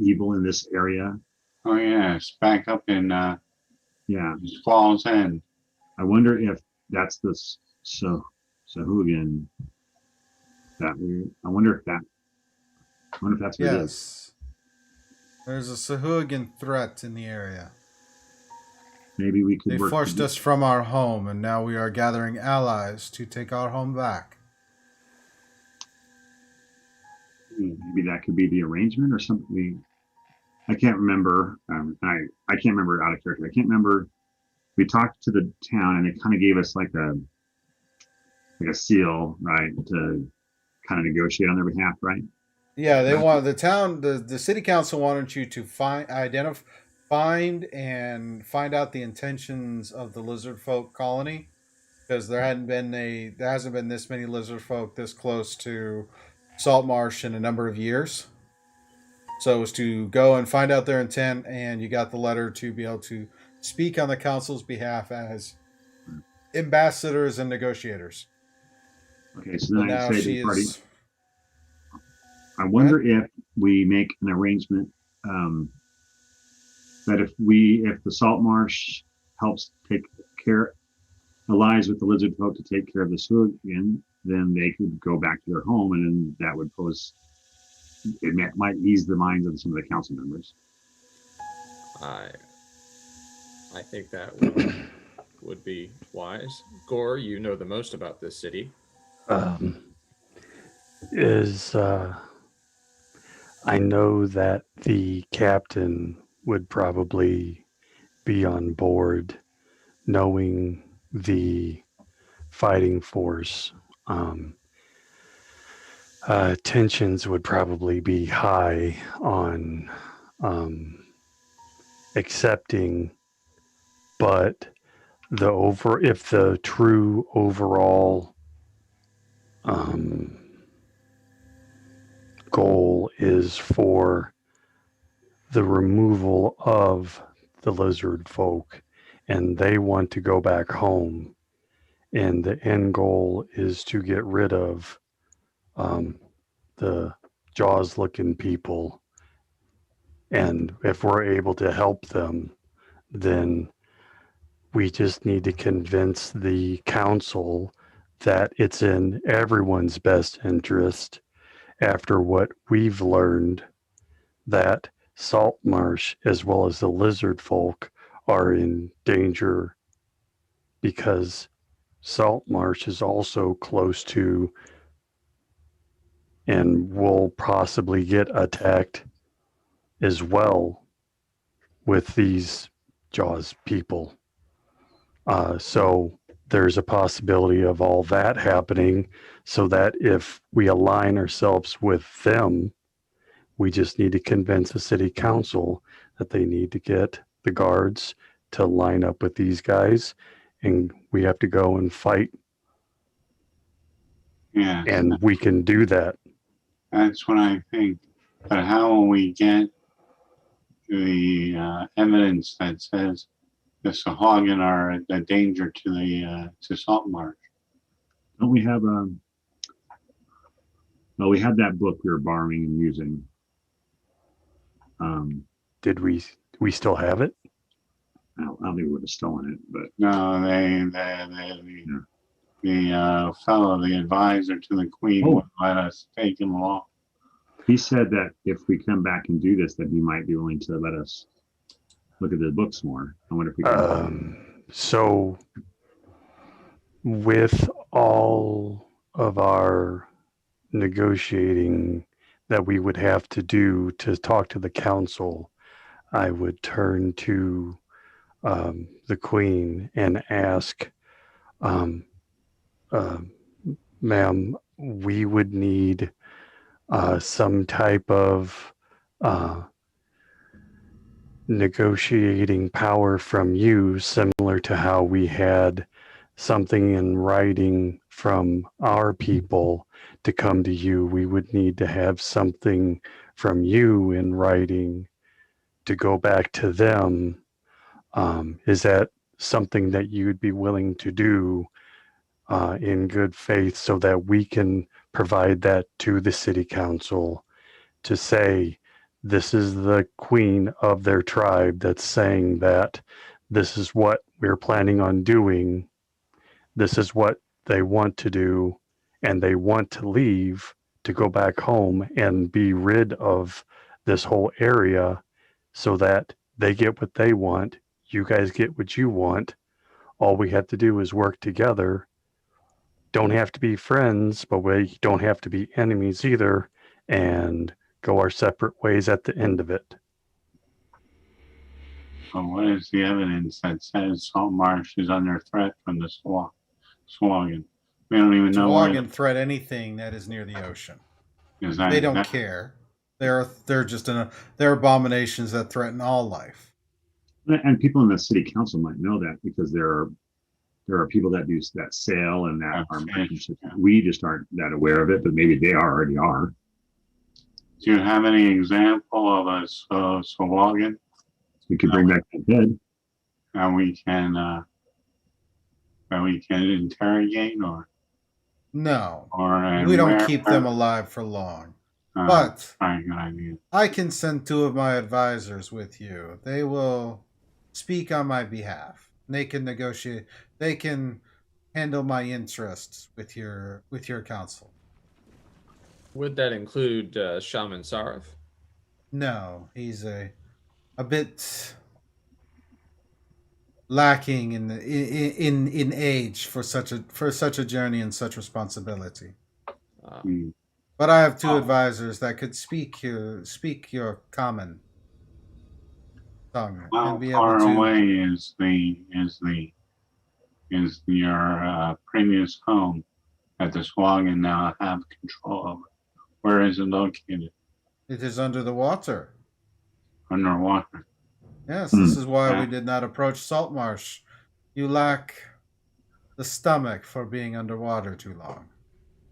evil in this area? Oh yes, back up in Yeah. Fall's End. I wonder if that's the Sahuagin I wonder if that's what it is. Yes. There's a Sahuagin threat in the area. Maybe we could They work forced us from our home, and now we are gathering allies to take our home back. Maybe that could be the arrangement or something. I can't remember. I can't remember out of character. I can't remember. We talked to the town, and they kind of gave us like a seal, right, to kind of negotiate on their behalf, right? Yeah, they want the city council wanted you to find out the intentions of the lizard folk colony, because there hasn't been this many lizard folk this close to Saltmarsh in a number of years. So it was to go and find out their intent, and you got the letter to be able to speak on the council's behalf as ambassadors and negotiators. Okay, so then Now I say she to the party, is. I wonder if we make an arrangement that if the Salt Marsh helps allies with the lizard folk to take care of the Sahuagin, then they could go back to their home, and then that would might ease the minds of some of the council members. I think that would be wise. Gorr, you know the most about this city. I know that the captain would probably be on board, knowing the fighting force. Tensions would probably be high on accepting, but if the true overall goal is for the removal of the lizard folk, and they want to go back home, and the end goal is to get rid of the Jaws looking people, and if we're able to help them, then we just need to convince the council that it's in everyone's best interest, after what we've learned, that Saltmarsh as well as the lizard folk are in danger because Salt Marsh is also close to and will possibly get attacked as well with these Jaws people. So there's a possibility of all that happening, so that if we align ourselves with them, we just need to convince the city council that they need to get the guards to line up with these guys, and we have to go and fight, Yeah, and we can do that. that's what I think. But how will we get the evidence that says the Sahuagin are a danger to Salt Marsh? Don't we have well, we had that book we were borrowing and using. Did we still have it? I don't think we would have stolen it, but No, the fellow, the advisor to the queen, wouldn't let us take him along. he said that if we come back and do this, that he might be willing to let us look at the books more. I wonder if we can. So with all of our negotiating that we would have to do to talk to the council, I would turn to the queen and ask, ma'am, we would need some type of negotiating power from you, similar to how we had something in writing from our people to come to you. We would need to have something from you in writing to go back to them. Is that something that you'd be willing to do in good faith, so that we can provide that to the city council to say, this is the queen of their tribe that's saying that this is what we're planning on doing. This is what they want to do, and they want to leave to go back home and be rid of this whole area, so that they get what they want, you guys get what you want. All we have to do is work together. Don't have to be friends, but we don't have to be enemies either, and go our separate ways at the end of it. Well, what is the evidence that says Salt Marsh is under threat from the Sahuagin? We don't even know where. Sahuagin threat anything that is near the ocean. That, They don't care. They're just they're abominations that threaten all life. And people in the city council might know that, because there are people that do that sail and that are merchants. We just aren't that aware of it, but maybe they already are. Do you have any example of a Sahuagin We could bring back that head. that we can interrogate, or No, and we don't where- keep them alive for long. Uh, But good idea. I can send 2 of my advisors with you. They will speak on my behalf. They can negotiate. They can handle my interests with your council. Would that include Shaman Sarif? No, he's a bit lacking in age for such a journey and such responsibility. Hmm. But I have 2 advisors that could speak your common tongue How and be far able to. away is your previous home that the Sahuagin now have control over? Where is it located? It is under the water. Underwater. Yes, this is why we did not approach Saltmarsh. You lack the stomach for being underwater too long.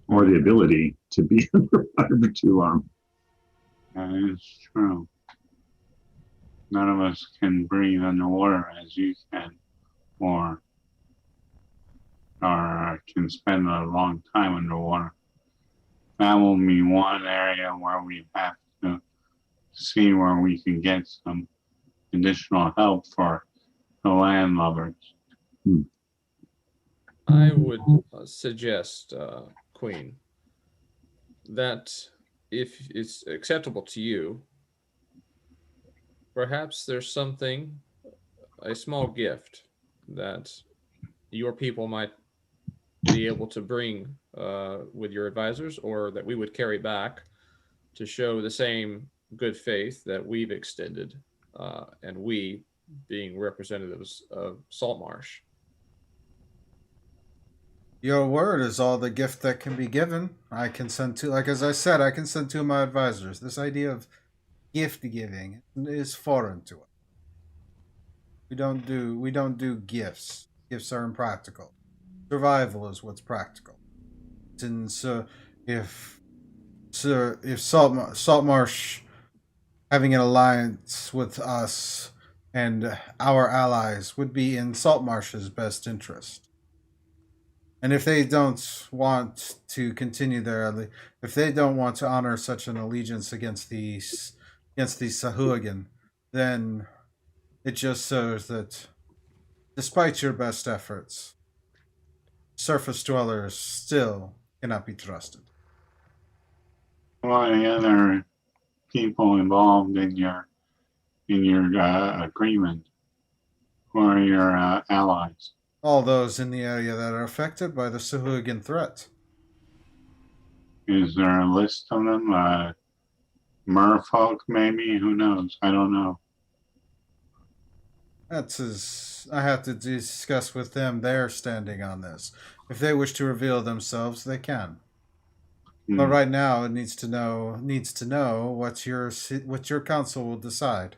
Or the ability to be underwater for too long. That is true. None of us can breathe underwater as you can, or can spend a long time underwater. That will be one area where we have to see where we can get some additional help for the landlubbers. I would suggest, Queen, that if it's acceptable to you, perhaps there's something, a small gift that your people might be able to bring with your advisors, or that we would carry back to show the same good faith that we've extended, and we being representatives of Saltmarsh. Your word is all the gift that can be given. I can send to, like as I said, I can send two of my advisors. This idea of gift giving is foreign to us. We don't do gifts. Gifts are impractical. Survival is what's practical. And so if Saltmarsh having an alliance with us and our allies would be in Saltmarsh's best interest. And if they don't want to continue if they don't want to honor such an allegiance against the Sahuagin, then it just shows that, despite your best efforts, surface dwellers still cannot be trusted. Who are the other people involved in your agreement? Who are your allies? All those in the area that are affected by the Sahuagin threat. Is there a list of them? Merfolk, maybe? Who knows? I don't know. I have to discuss with them their standing on this. If they wish to reveal themselves, they can. But right now, it needs to know what your council will decide.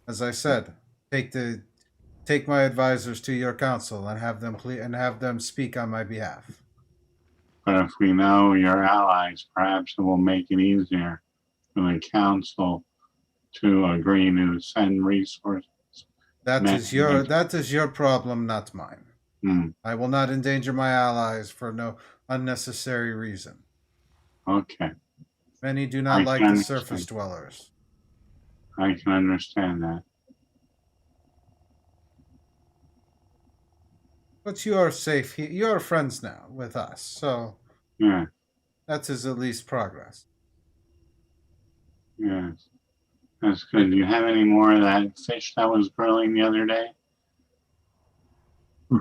As I said, take my advisors to your council and have them speak on my behalf. But if we know your allies, perhaps it will make it easier for the council to agree to send resources. That is your problem, not mine. I will not endanger my allies for no unnecessary reason. Okay. Many do not like the surface dwellers. I can understand that. But you are safe here. You are friends now with us, so Yeah. that is at least progress. Yes. That's good. Do you have any more of that fish that was grilling the other day?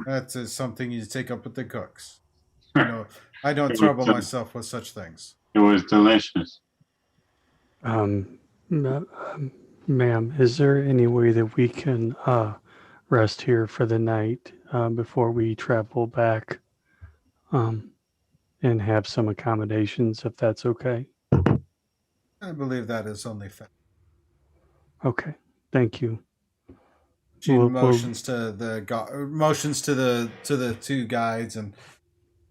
That is something you take up with the cooks. I don't trouble myself with such things. It was delicious. Ma'am, is there any way that we can rest here for the night before we travel back, and have some accommodations, if that's okay? I believe that is only fair. Okay, thank you. She motions to the two guides, and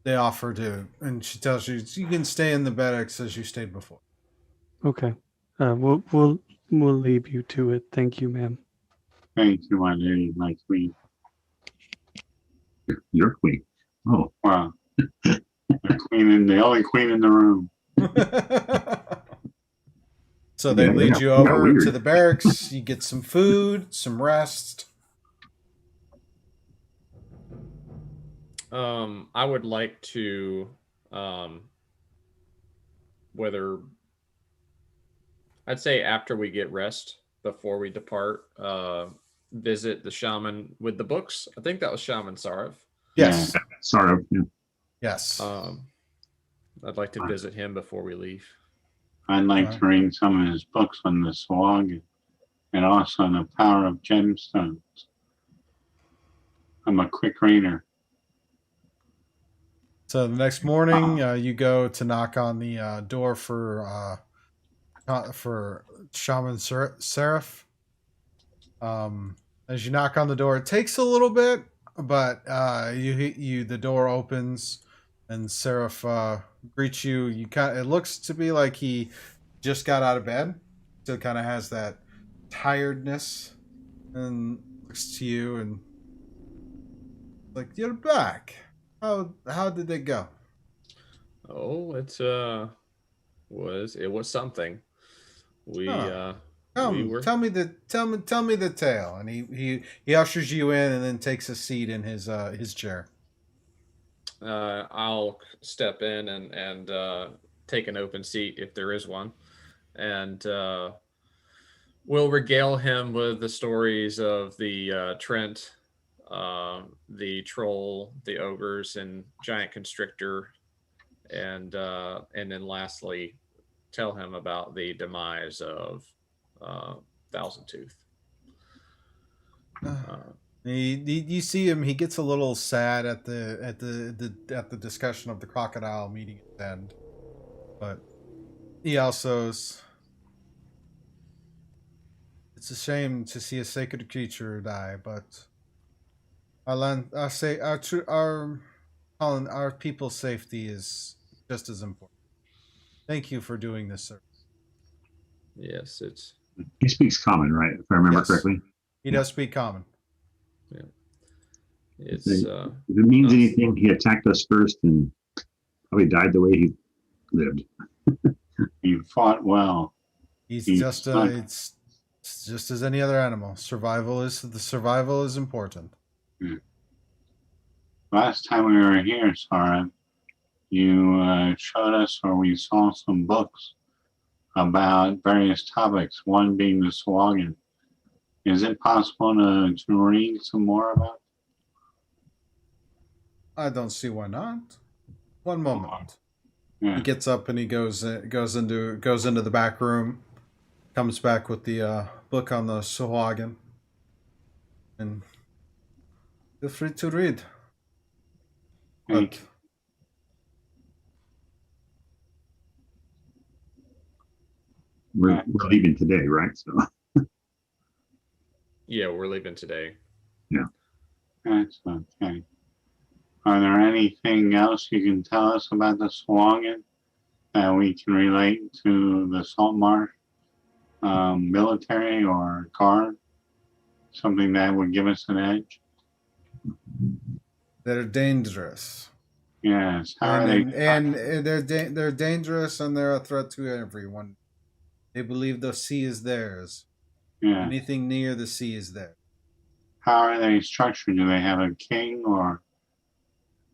they offer to, and she tells you can stay in the barracks as you stayed before. Okay, we'll leave you to it. Thank you, ma'am. Thank you, my lady, my queen. Your queen. Oh, wow. The only queen in the room. So they lead you over to the barracks. You get some food, some rest. I would like to, I'd say after we get rest, before we depart, visit the shaman with the books. I think that was Shaman Sarv. Yes. Yeah, sort of. Yeah. Yes. I'd like to visit him before we leave. I'd like to read some of his books on the Swag and also on the power of gemstones. I'm a quick reader. So the next morning, you go to knock on the door for Shaman Seraph. As you knock on the door, it takes a little bit, but the door opens and Seraph greets you. It looks to be like he just got out of bed, still kind of has that tiredness, and looks to you and like, you're back. How did it go? Oh, it was something. Tell me the tale. And he ushers you in and then takes a seat in his chair. I'll step in and take an open seat if there is one, and we'll regale him with the stories of the Trent the troll, the ogres, and giant constrictor, and then lastly, tell him about the demise of Thousand Tooth. You see him. He gets a little sad at the discussion of the crocodile meeting at the end, but he also. It's a shame to see a sacred creature die, but our people's safety is just as important. Thank you for doing this, sir. Yes, it's. He speaks common, right? If I remember correctly. He does speak common. Yeah. It's. If it means anything, he attacked us first and probably died the way he lived. He fought well. It's just as any other animal. Survival is important. Last time we were here, Sarah, you showed us, or we saw some books about various topics, one being the Swagan. Is it possible to read some more about it? I don't see why not. One moment. Yeah. He gets up and he goes into the back room, comes back with the book on the Swagan, and feel free to read. But we're leaving today, right? So. Yeah, we're leaving today. Yeah. That's okay. Are there anything else you can tell us about the Swagan that we can relate to the Salt Marsh military or guard? Something that would give us an edge? They're dangerous. Yes. They're dangerous, and they're a threat to everyone. They believe the sea is theirs. Yeah. Anything near the sea is theirs. How are they structured? Do they have a king or?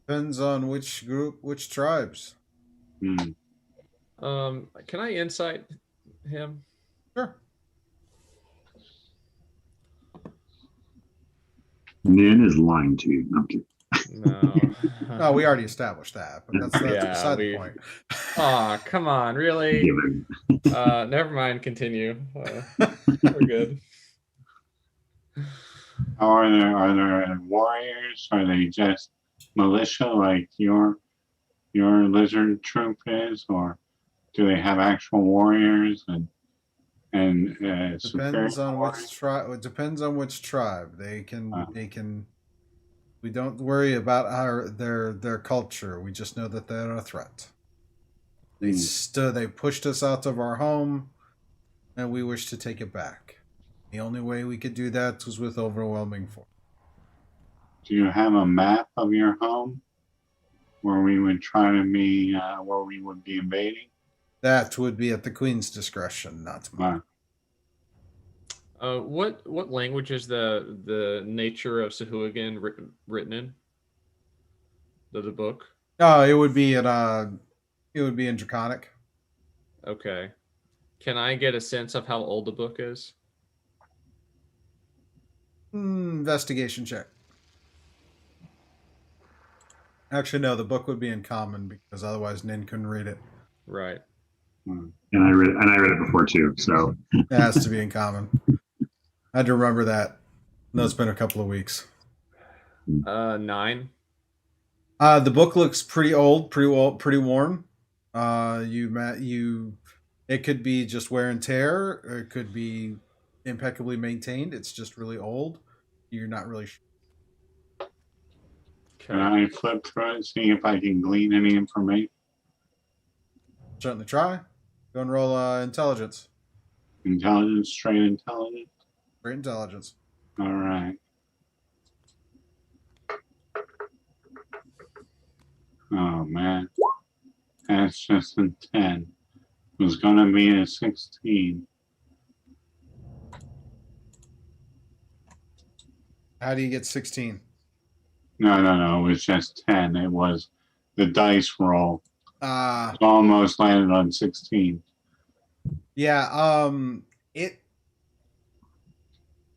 Depends on which group, which tribes. Can I insight him? Sure. Nin is lying to you. I'm kidding. No. No, we already established that, but that's beside the point. Oh, come on, really? Never mind. Continue. We're good. Are there warriors? Are they just militia like your lizard troop is, or do they have actual warriors and depends on which tribe. It depends on which tribe. They can. We don't worry about their culture. We just know that they're a threat. They pushed us out of our home, and we wish to take it back. The only way we could do that was with overwhelming force. Do you have a map of your home where we would try to be where we would be invading? That would be at the Queen's discretion, not mine. What language is the nature of Sahuagin written in? The book? Oh, it would be in Draconic. Okay. Can I get a sense of how old the book is? Investigation check. Actually, no. The book would be in Common because otherwise Nin couldn't read it. Right. And I read it before too. So it has to be in Common. I had to remember that. No, it's been a couple of weeks. 9. The book looks pretty old, pretty worn. It could be just wear and tear, or it could be impeccably maintained. It's just really old. You're not really sure. Can I flip through it, see if I can glean any information? Certainly try. Go and roll intelligence. Intelligence, straight intelligence. Great intelligence. All right. Oh man, that's just a 10. It was gonna be a 16. How do you get 16? No. It was just 10. It was the dice roll. It almost landed on 16. Yeah.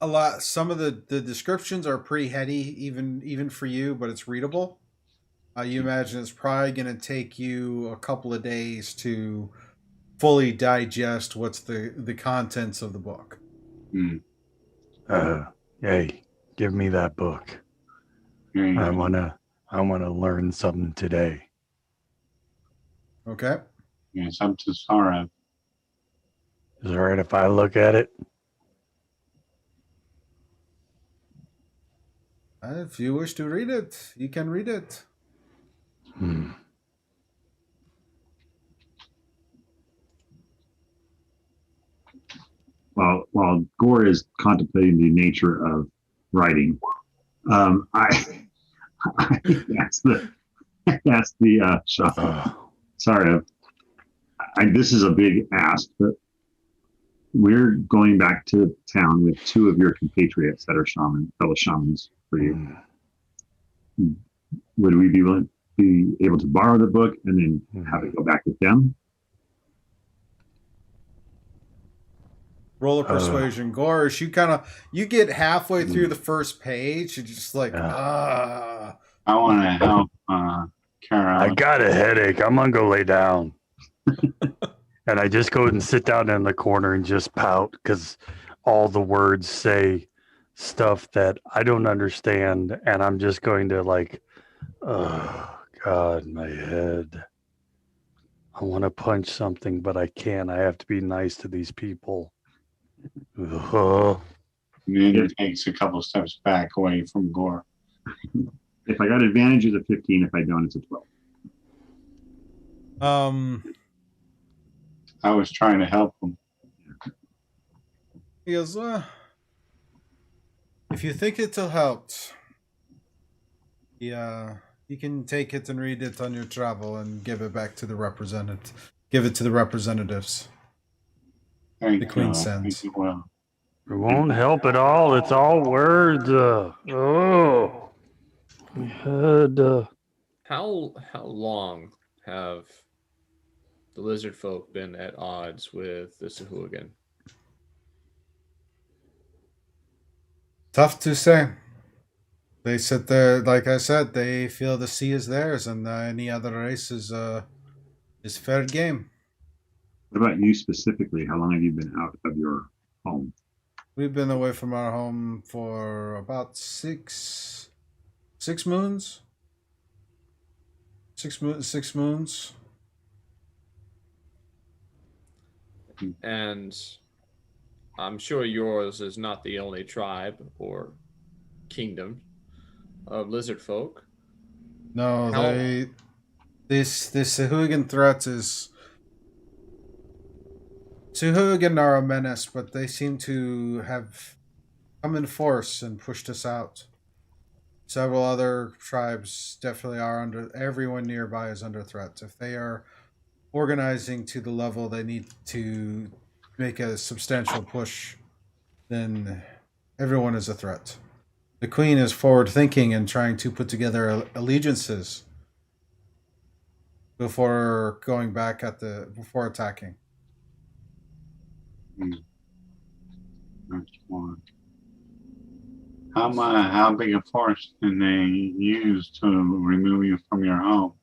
a lot. Some of the descriptions are pretty heady, even for you, but it's readable. You imagine it's probably going to take you a couple of days to fully digest what's the contents of the book. Hmm. Hey, give me that book. Here you I go. wanna learn something today. Okay. Yeah, it's up to Sarah. Is it all right if I look at it? If you wish to read it, you can read it. Hmm. While Gorr is contemplating the nature of writing, I that's the shop. Sorry, this is a big ask, but we're going back to town with two of your compatriots that are fellow shamans for you. Would we be able to borrow the book and then have it go back with them? Roll a persuasion, Gorr. You get halfway through the first page, you're just like, I want to help Kara. I got a headache. I'm gonna go lay down. And I just go and sit down in the corner and just pout because all the words say stuff that I don't understand, and I'm just going to like, oh God, my head. I want to punch something, but I can't. I have to be nice to these people. Ugh. And then it takes a couple steps back away from Gorr. If I got advantage, it's a 15. If I don't, it's a 12. I was trying to help him. He goes, if you think it'll help, yeah, you can take it and read it on your travel and give it back to the representative. Give it to the representatives. The Queen sends. It won't help at all. It's all words. My head. How long have the lizard folk been at odds with the Sahuagin? Tough to say. They sit there, like I said, they feel the sea is theirs, and any other race is fair game. What about you specifically? How long have you been out of your home? We've been away from our home for about six moons. 6 moons. And I'm sure yours is not the only tribe or kingdom of lizard folk. No, this Sahuagin threat is. Sahuagin are a menace, but they seem to have come in force and pushed us out. Several other tribes definitely are under. Everyone nearby is under threat. If they are organizing to the level they need to make a substantial push, then everyone is a threat. The Queen is forward thinking and trying to put together allegiances before going back before attacking. That's one. How big a force can they use to remove you from your home?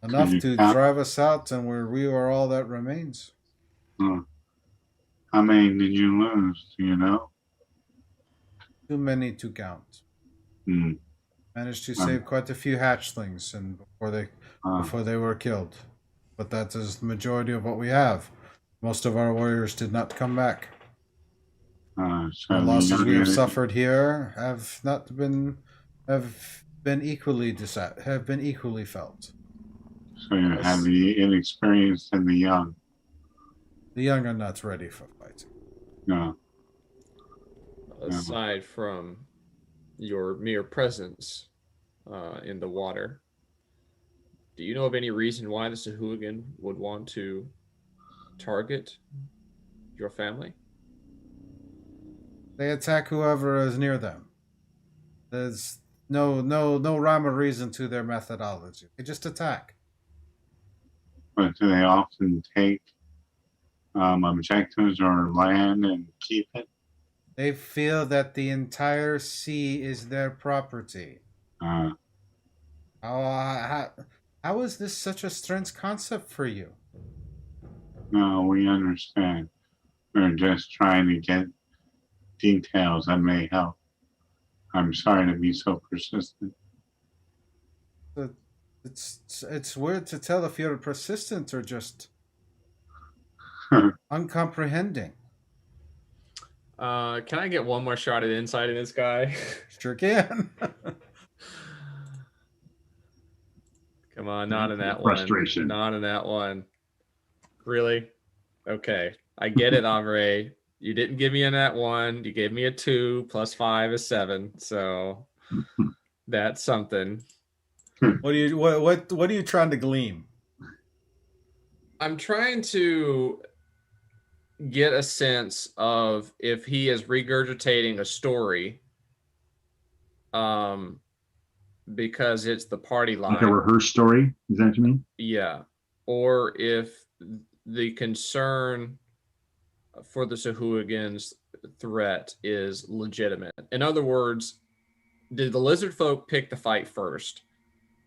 Enough to drive us out, and we are all that remains. How many did you lose? Do you know? Too many to count. Managed to save quite a few hatchlings, and before they were killed. But that is the majority of what we have. Most of our warriors did not come back. So the losses we have suffered here have been equally felt. So you have the inexperienced and the young. The young are not ready for fighting. No. Aside from your mere presence in the water, do you know of any reason why the Sahuagin would want to target your family? They attack whoever is near them. There's no rhyme or reason to their methodology. They just attack. But do they often take objectives or land and keep it? They feel that the entire sea is their property. Uh, How is this such a strange concept for you? no, we understand. We're just trying to get details that may help. I'm sorry to be so persistent. But it's weird to tell if you're persistent or just uncomprehending. Can I get one more shot at insight in this guy? Sure can. Come on, not in that Frustration. one. Not in that one. Really? Okay. I get it, Amre. You didn't give me a nat 1. You gave me a 2 plus 5 is 7. So that's something. What are you trying to glean? I'm trying to get a sense of if he is regurgitating a story because it's the party line. Like a rehearsed story? Is that what you mean? Yeah. Or if the concern for the Sahuagins threat is legitimate. In other words, did the lizard folk pick the fight first?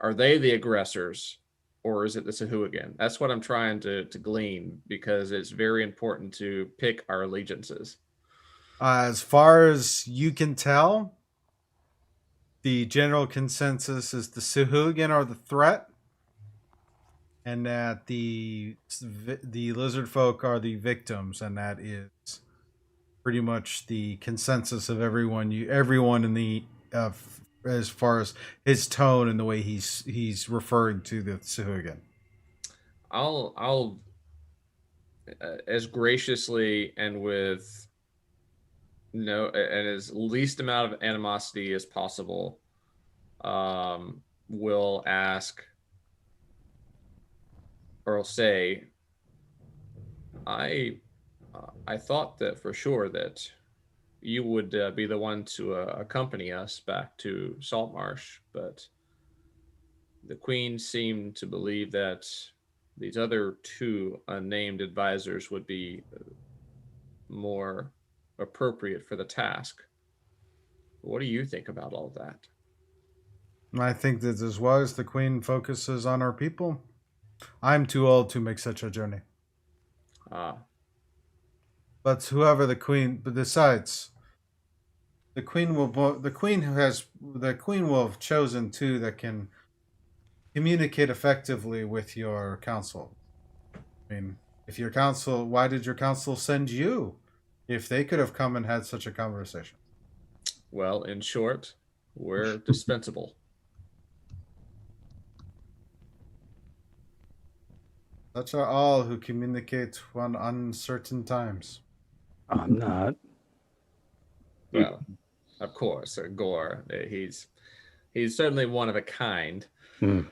Are they the aggressors? Or is it the Sahuagin? That's what I'm trying to glean, because it's very important to pick our allegiances. As far as you can tell, the general consensus is the Sahuagin are the threat, and that the lizard folk are the victims, and that is pretty much the consensus of everyone in the as far as his tone and the way he's referring to the Sahuagin. I'll as graciously and with and as least amount of animosity as possible, will ask or say, I thought that for sure that you would be the one to accompany us back to Saltmarsh, but the Queen seemed to believe that these other 2 unnamed advisors would be more appropriate for the task. What do you think about all that? I think that as well as the Queen focuses on our people, I'm too old to make such a journey. But whoever the Queen, but besides, the Queen will have chosen 2 that can communicate effectively with your council. I mean, if your council, why did your council send you if they could have come and had such a conversation? Well, in short, we're dispensable. Such are all who communicate when uncertain times. I'm not. Well, of course, Gorr. He's certainly one of a kind. Very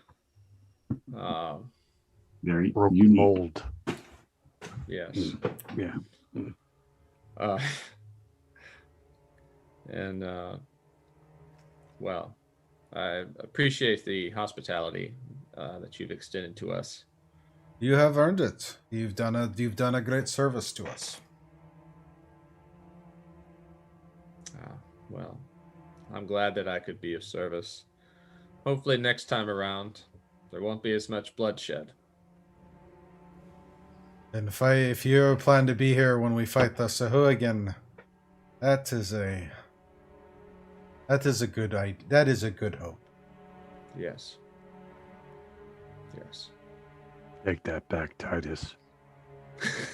Broke unique. mold. Yes. Yeah. And well, I appreciate the hospitality that you've extended to us. You have earned it. You've done a great service to us. Well, I'm glad that I could be of service. Hopefully next time around, there won't be as much bloodshed. And if you plan to be here when we fight the Sahuagin, that is a good hope. Yes. Yes. Take that back, Titus.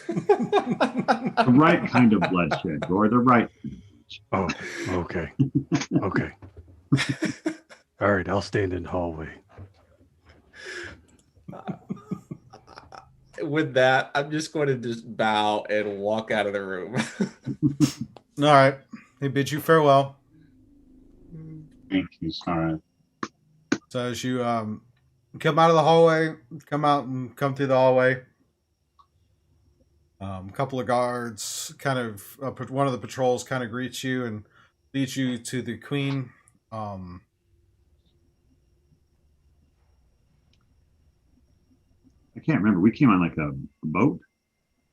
The right kind of bloodshed, or the right. Oh, okay. Okay. All right, I'll stand in the hallway. With that, I'm just going to just bow and walk out of the room. All right. He bids you farewell. Thank you, Sarah. So as you come out of the hallway, come through the hallway. A couple of guards, kind of one of the patrols, kind of greets you and leads you to the Queen. I can't remember. We came on like a boat.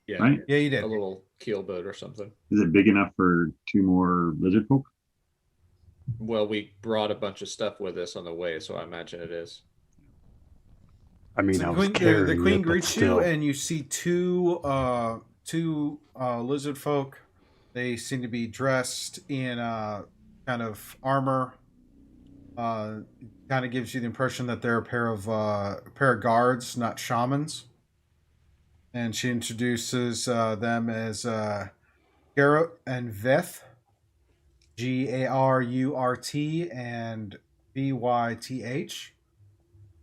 Yeah. Right? Yeah, you did. A little keelboat or something. Is it big enough for 2 more lizard folk? Well, we brought a bunch of stuff with us on the way, so I imagine it is. I mean, So I was the carrying queen it, but greets still. you, and you see two lizard folk. They seem to be dressed in kind of armor. Kind of gives you the impression that they're a pair of guards, not shamans. And she introduces them as Garrett and Veth, Garurt and Byth.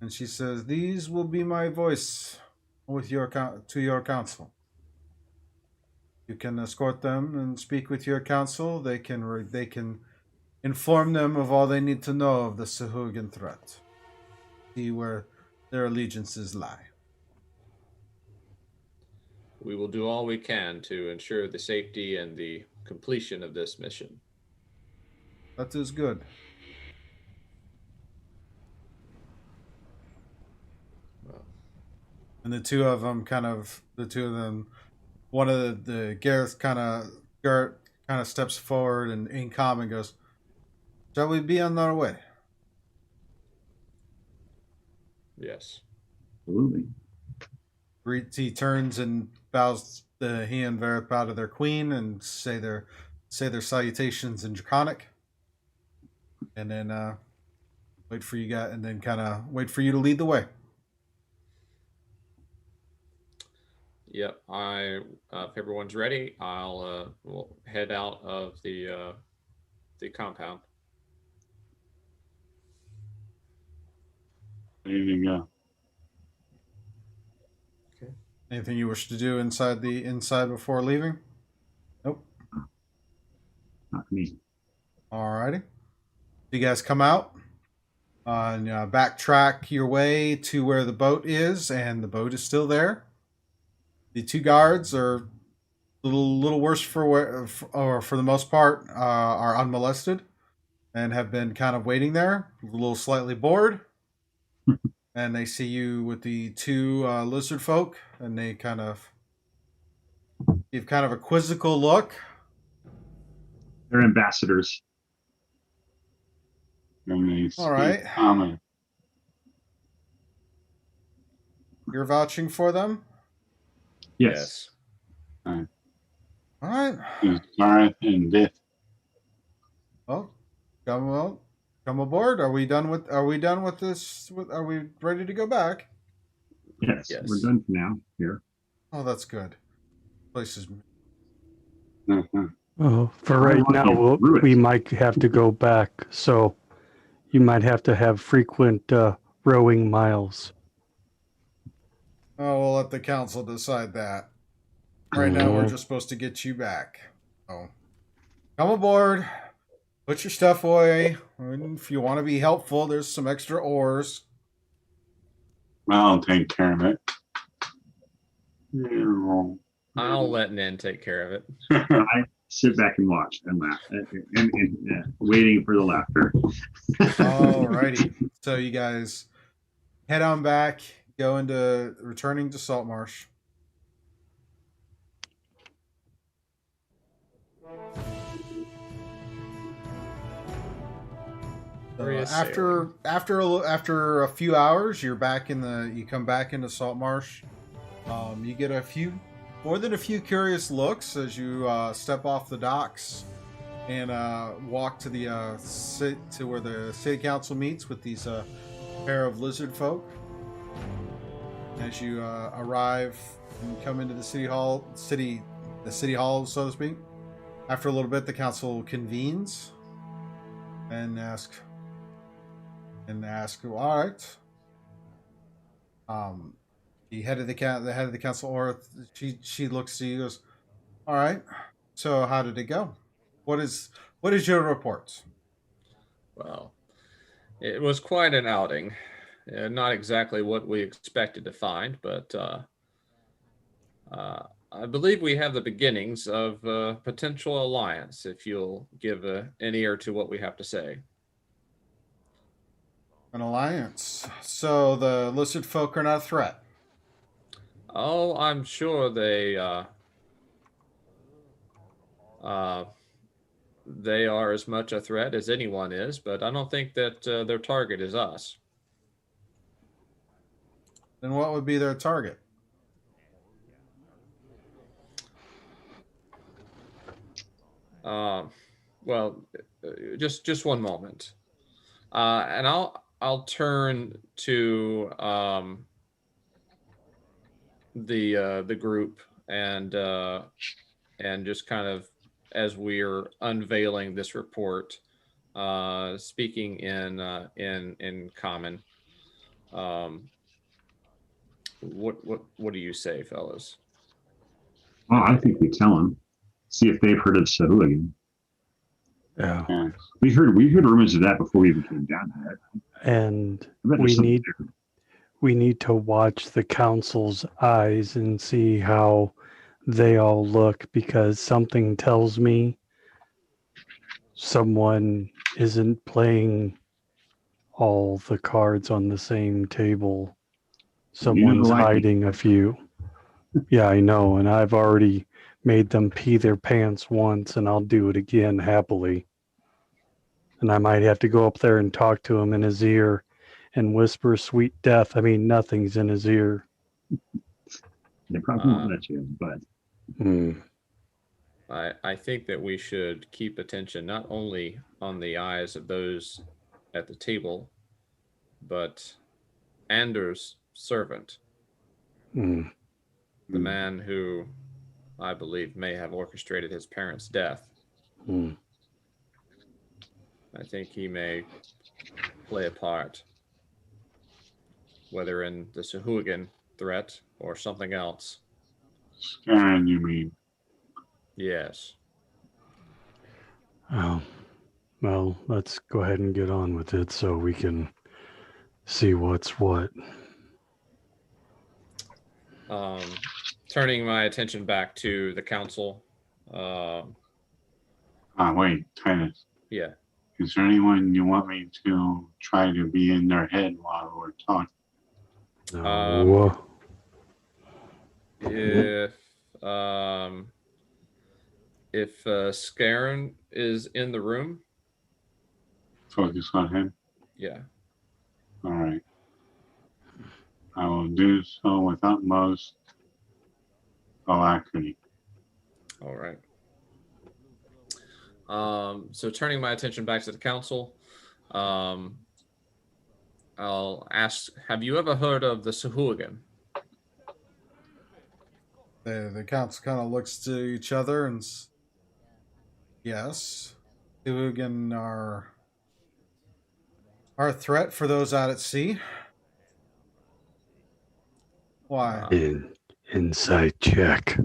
And she says, "These will be my voice with to your council. You can escort them and speak with your council. They can inform them of all they need to know of the Sahuagin threat. See where their allegiances lie." We will do all we can to ensure the safety and the completion of this mission. That is good. Well, And the two of them, one of the Garrett kind of steps forward and in common goes, "Shall we be on our way?" yes. Absolutely. He turns and bows. He and Verith bow to their queen and say their salutations in Draconic, and then wait for you guys, and then kind of wait for you to lead the way. Yep. If everyone's ready, we'll head out of the compound. There you go. Anything you wish to do inside before leaving? Nope. Not me. Alrighty. You guys come out and backtrack your way to where the boat is, and the boat is still there. The two guards are a little worse for the most part, are unmolested and have been kind of waiting there, a little slightly bored. And they see you with the two lizard folk, and they kind of give kind of a quizzical look. They're ambassadors. All right. Common. You're vouching for them? Yes. All right. Gareth and Bith. Well, come aboard. Are we done with this? Are we ready to go back? Yes. Yes. We're done for now here. Oh, that's good. Place is Uh-huh. Oh, for I right want now, to do it. we might have to go back. So you might have to have frequent rowing miles. Oh, we'll let the council decide that. Right now, we're just supposed to get you back. Oh, come aboard. Put your stuff away. And if you want to be helpful, there's some extra oars. I'll take care of it. I'll let Nin take care of it. I sit back and watch and laugh, and waiting for the laughter. Alrighty. So you guys head on back, returning to Saltmarsh. So after a few hours, you come back into Saltmarsh. You get more than a few curious looks as you step off the docks and walk to where the city council meets with these pair of lizard folk. As you arrive and come into the city hall, so to speak. After a little bit, the council convenes and ask, "All right." The head of the council, or she looks to you, goes, "All right. So how did it go? What is your report?" Well, it was quite an outing. Not exactly what we expected to find, but I believe we have the beginnings of a potential alliance, if you'll give an ear to what we have to say. An alliance. So the lizard folk are not a threat. Oh, I'm sure they They are as much a threat as anyone is, but I don't think that their target is us. Then what would be their target? Well, just one moment, and I'll turn to the group and just kind of as we're unveiling this report, speaking in common. What do you say, fellas? Oh, I think we tell them. See if they've heard of Sahuagin. Yeah. Yeah. We heard rumors of that before we even came down here. And I bet there's we something there. need to watch the council's eyes and see how they all look, because something tells me someone isn't playing all the cards on the same table. Someone's who I think. hiding a few. Yeah, I know, and I've already made them pee their pants once, and I'll do it again happily. And I might have to go up there and talk to him in his ear and whisper sweet death. I mean, nothing's in his ear. They probably won't let you, but I think that we should keep attention not only on the eyes of those at the table, but Anders' servant, the man who I believe may have orchestrated his parents' death. I think he may play a part, whether in the Sahuagin threat or something else. Scan, you mean? Yes. Oh, well, let's go ahead and get on with it so we can see what's what. Turning my attention back to the council. Wait, Titus. Yeah. Is there anyone you want me to try to be in their head while we're talking? No. If Scaron is in the room, Focus on him? yeah. All right. I will do so with utmost alacrity. All right. So turning my attention back to the council, I'll ask, have you ever heard of the Sahuagin? The council kind of looks to each other and yes, Sahuagin are a threat for those out at sea. Why? Inside check.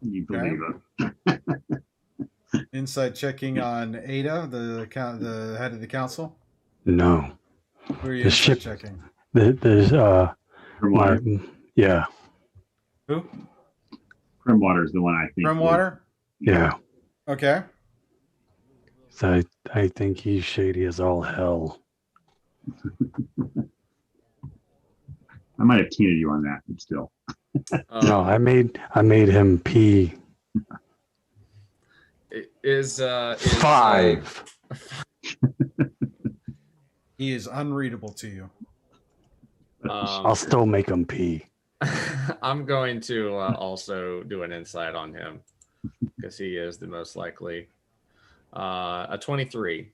you believe it. Inside checking on Ada, the head of the council. No. Who are you The inside ship- checking? There's Grimwater. yeah. Who? Grimwater is the one I think. Grimwater? Yeah. Okay. So I think he's shady as all hell. I might have teeted you on that, but still. No, I made him pee. Is 5. He is unreadable to you. I'll still make him pee. I'm going to also do an insight on him because he is the most likely. A 23.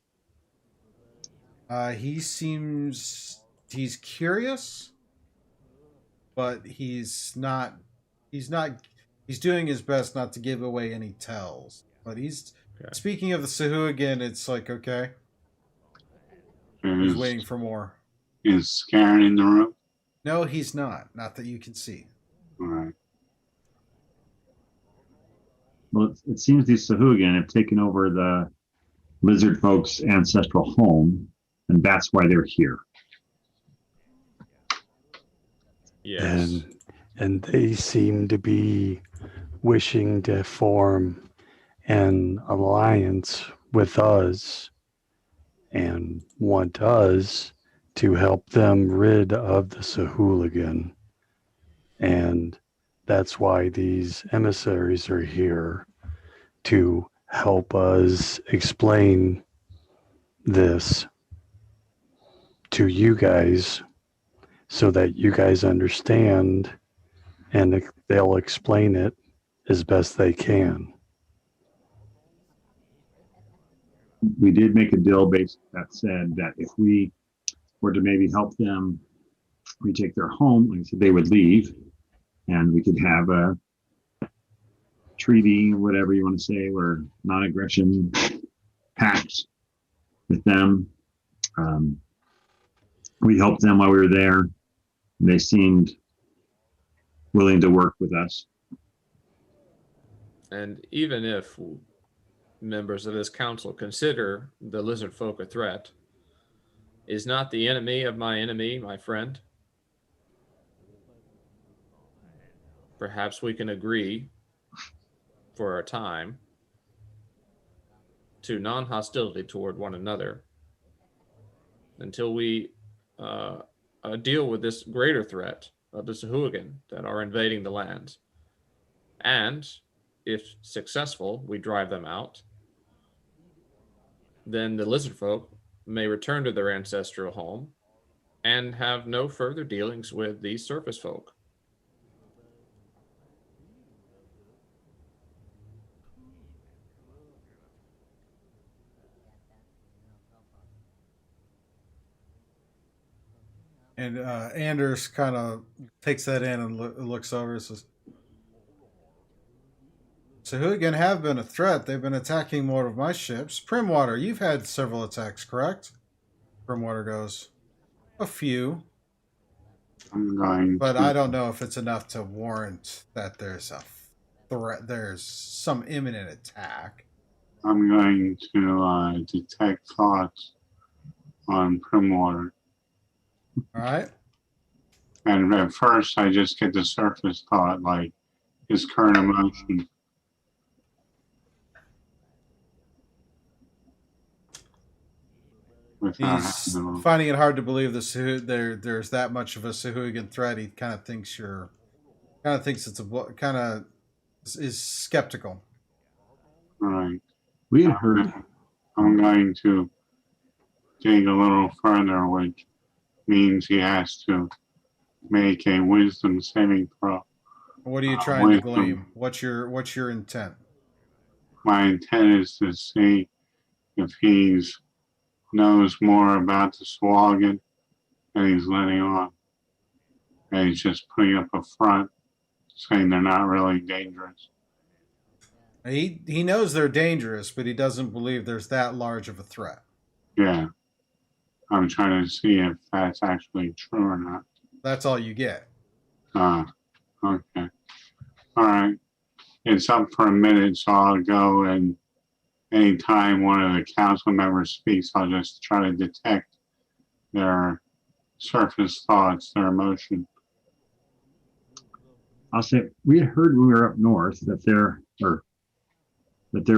He's curious, but he's doing his best not to give away any tells. But speaking of the Sahuagin, it's like, okay, he's waiting for more. Is Scaron in the room? No, he's not. Not that you can see. All right. Well, it seems these Sahuagin have taken over the lizard folks' ancestral home, and that's why they're here. Yes. And they seem to be wishing to form an alliance with us and want us to help them rid of the Sahuagin. And That's why these emissaries are here, to help us explain this to you guys so that you guys understand, and they'll explain it as best they can. We did make a deal based that said that if we were to maybe help them retake their home, like I said, they would leave, and we could have a treaty, whatever you want to say, or non-aggression pact with them. We helped them while we were there. They seemed willing to work with us. And even if members of this council consider the lizard folk a threat, is not the enemy of my enemy my friend? Perhaps we can agree for a time to non-hostility toward one another until we deal with this greater threat of the Sahuagin that are invading the lands. And if successful, we drive them out, then the lizard folk may return to their ancestral home and have no further dealings with these surface folk. And Anders kind of takes that in and looks over and says, Sahuagin have been a threat. They've been attacking more of my ships. Primwater, you've had several attacks, correct? Primwater goes, a few. I'm going But to, I don't know if it's enough to warrant that there's a threat. There's some imminent attack. I'm going to detect thoughts on Primwater. All right. And at first, I just get the surface thought, like his current emotion. He's finding it hard to believe there's that much of a Sahuagin threat. He kind of thinks is skeptical. Right. We had heard. I'm going to dig a little further, which means he has to make a wisdom saving throw. What are you trying to glean? What's your intent? My intent is to see if he's knows more about the Sahuagin and he's letting on. And he's just putting up a front saying they're not really dangerous. He knows they're dangerous, but he doesn't believe there's that large of a threat. Yeah. I'm trying to see if that's actually true or not. That's all you get. Okay. All right. It's up for a minute, so I'll go, and anytime one of the council members speaks, I'll just try to detect their surface thoughts, their emotion. I'll say we had heard when we were up north that there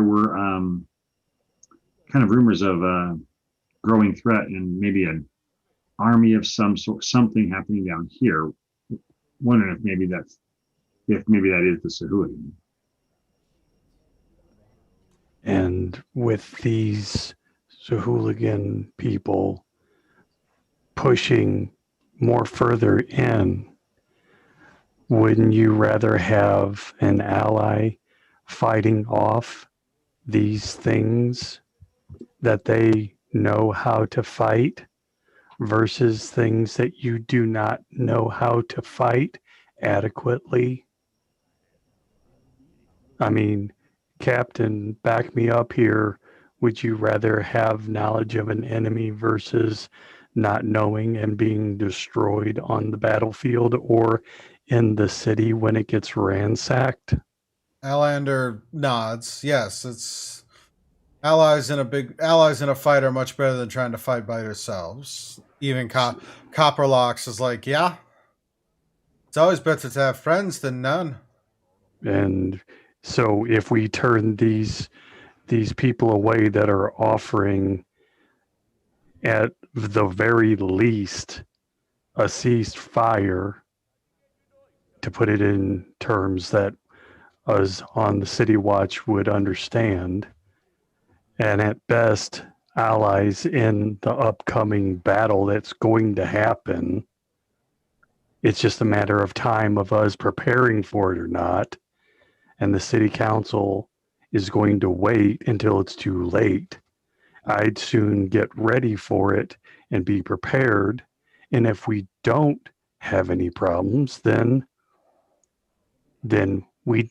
were kind of rumors of a growing threat and maybe an army of some sort, something happening down here. Wondering if maybe that is the Sahuagin. And with these Sahuagin people pushing more further in, wouldn't you rather have an ally fighting off these things that they know how to fight versus things that you do not know how to fight adequately? I mean, Captain, back me up here. Would you rather have knowledge of an enemy versus not knowing and being destroyed on the battlefield or in the city when it gets ransacked? Alander nods. Yes, it's allies in a fight are much better than trying to fight by yourselves. Even Copperlocks is like, yeah, it's always better to have friends than none. And so if we turn these people away that are offering at the very least a ceasefire to put it in terms that us on the City Watch would understand, and at best, allies in the upcoming battle that's going to happen. It's just a matter of time of us preparing for it or not. And the City Council is going to wait until it's too late. I'd soon get ready for it and be prepared. And if we don't have any problems, then we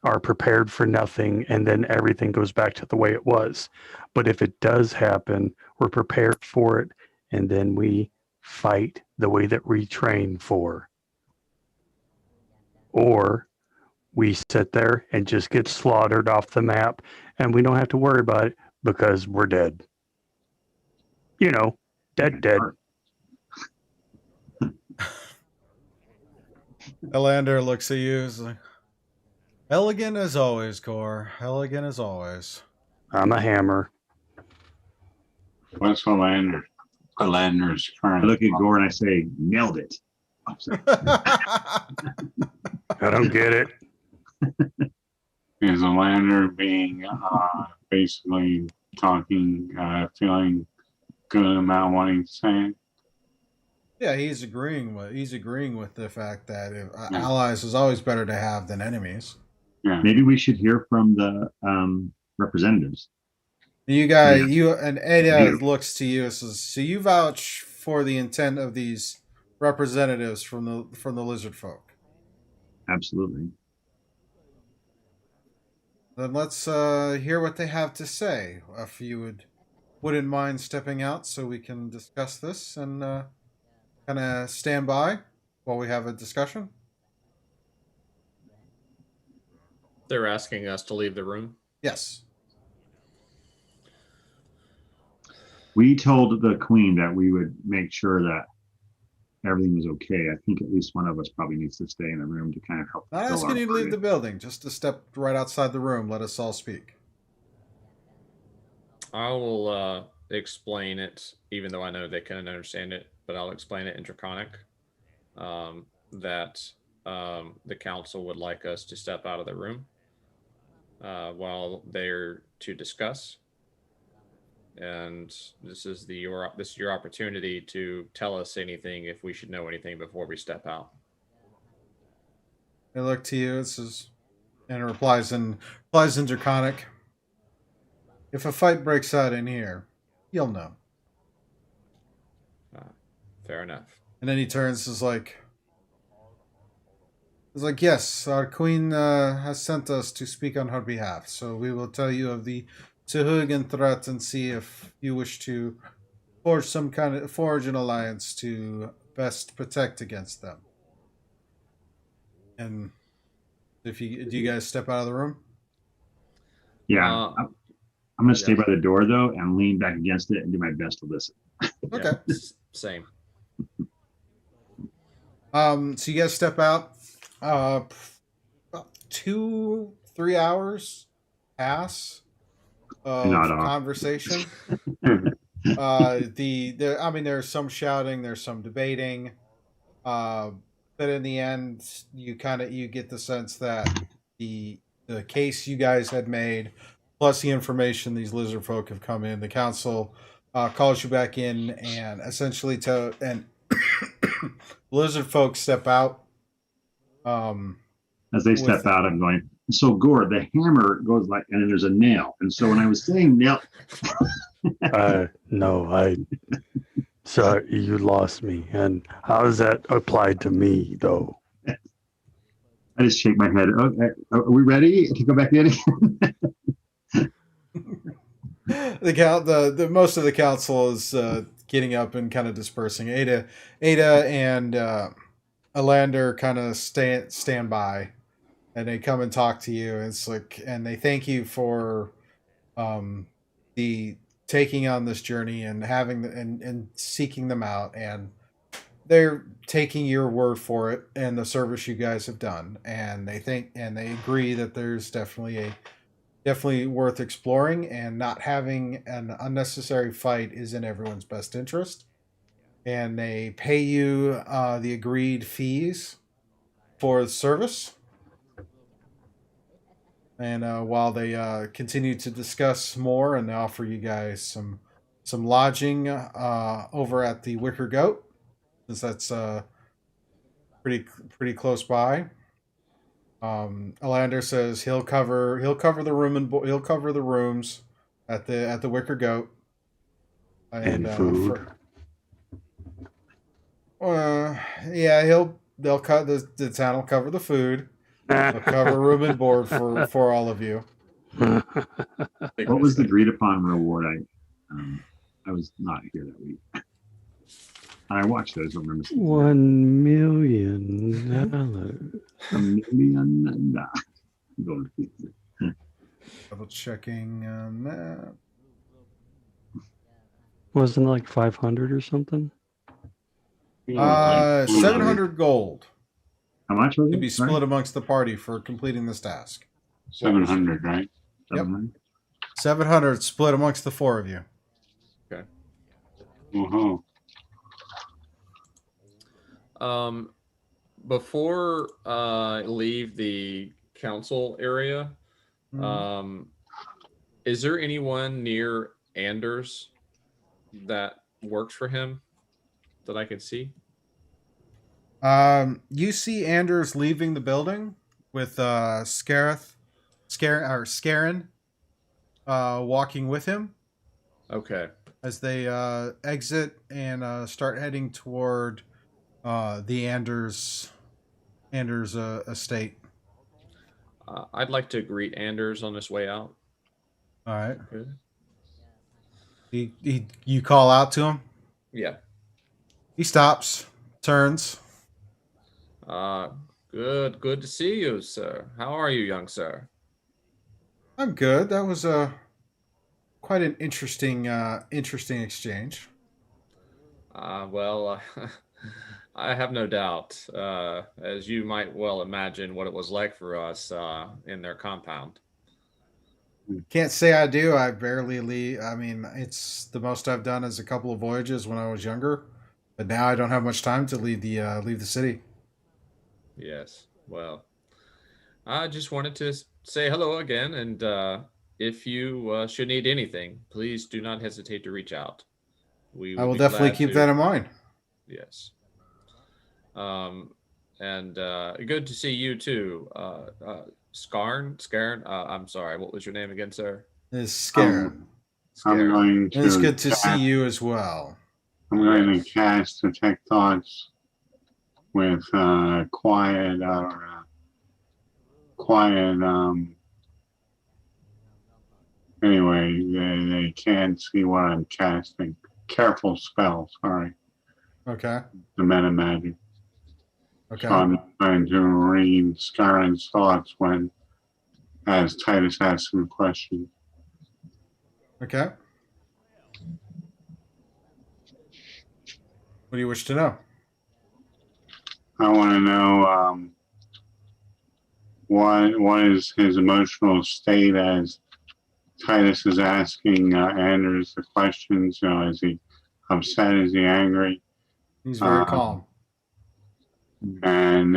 are prepared for nothing, and then everything goes back to the way it was. But if it does happen, we're prepared for it, and then we fight the way that we train for. Or we sit there and just get slaughtered off the map, and we don't have to worry about it because we're dead. You know, dead. Elander looks at you. He's like, elegant as always, Gorr. Elegant as always. I'm a hammer. What's Alander's I current? look at Gorr and I say, nailed it. Oh, sorry. I don't get it. Is Alander being basically talking, feeling good about what he's saying? Yeah, he's agreeing with the fact that allies is always better to have than enemies. Yeah. Maybe we should hear from the representatives. You guys, Yeah. and Ada looks to you and says, "So you vouch for the intent of these representatives from the lizard folk? Absolutely. Then let's hear what they have to say. If you wouldn't mind stepping out so we can discuss this and kind of stand by while we have a discussion." They're asking us to leave the room. Yes. We told the Queen that we would make sure that everything was okay. I think at least one of us probably needs to stay in the room to kind of help. Not asking you to leave the building, just to step right outside the room. Let us all speak. I will explain it, even though I know they can understand it, but I'll explain it in Draconic, that the council would like us to step out of the room while they're to discuss. And this is your opportunity to tell us anything if we should know anything before we step out. They look to you. And replies in Draconic. If a fight breaks out in here, you'll know. Fair enough. And then he turns. Is like, yes, our queen has sent us to speak on her behalf. So we will tell you of the Tehugan threat and see if you wish to forge an alliance to best protect against them. And do you guys step out of the room? Yeah. I'm going to stay by the door, though, and lean back against it and do my best to listen. Okay. Yeah, same. So you guys step out. About 2-3 hours pass of conversation. There's some shouting, there's some debating, but in the end, you get the sense that the case you guys had made, plus the information these lizard folk have come in, the council calls you back in and essentially lizard folk step out. As they step out, I'm going, so Gorr, the hammer goes like, and then there's a nail. And so when I was saying nail. So you lost me. And how is that applied to me, though? I just shake my head. Okay, are we ready to go back in? The most of the council is getting up and kind of dispersing. Ada and Alander kind of stand by, and they come and talk to you. It's like, and they thank you for the taking on this journey and having and seeking them out, and they're taking your word for it and the service you guys have done, and they agree that there's definitely worth exploring, and not having an unnecessary fight is in everyone's best interest. And they pay you the agreed fees for the service. And while they continue to discuss more and offer you guys some lodging over at the Wicker Goat, since that's pretty close by. Elander says he'll cover the he'll cover the rooms at the Wicker Goat And food. Yeah, they'll cut the town will cover the food. They'll cover room and board for all of you. What was the agreed upon reward? I was not here that week. I watched those. I remember. $1 million. $1 million. Gold pieces. Double checking on that. Wasn't it like 500 or something? 700 gold How much was it? to be split amongst the party for completing this task. 700, right? Yep. 700? 700 split amongst the four of you. Uh-huh. Before leave the council area, is there anyone near Anders that works for him that I can see? You see Anders leaving the building with Scarin walking with him. Okay. As they exit and start heading toward the Anders estate. I'd like to greet Anders on his way out. All right. Okay. You call out to him. Yeah. He stops, turns. Good to see you, sir. How are you, young sir? I'm good. That was quite an interesting exchange. Well, I have no doubt, as you might well imagine what it was like for us in their compound. Can't say I do. I barely leave. I mean, it's the most I've done is a couple of voyages when I was younger, but now I don't have much time to leave the city. Yes. Well, I just wanted to say hello again, and if you should need anything, please do not hesitate to reach out. I will definitely keep that in mind. Yes. And good to see you too, Scarin. I'm sorry. What was your name again, sir? It's Scarin. I'm going to. It's good to see you as well. I'm going to cast Detect Thoughts with quiet. Anyway, they can't see what I'm casting. Careful spell. Sorry. Okay. The meta magic. Okay. So I'm trying to read Scarin's thoughts as Titus asks him a question. Okay. What do you wish to know? I want to know what is his emotional state as Titus is asking Anders the questions. You know, is he upset? Is he angry? He's very calm. And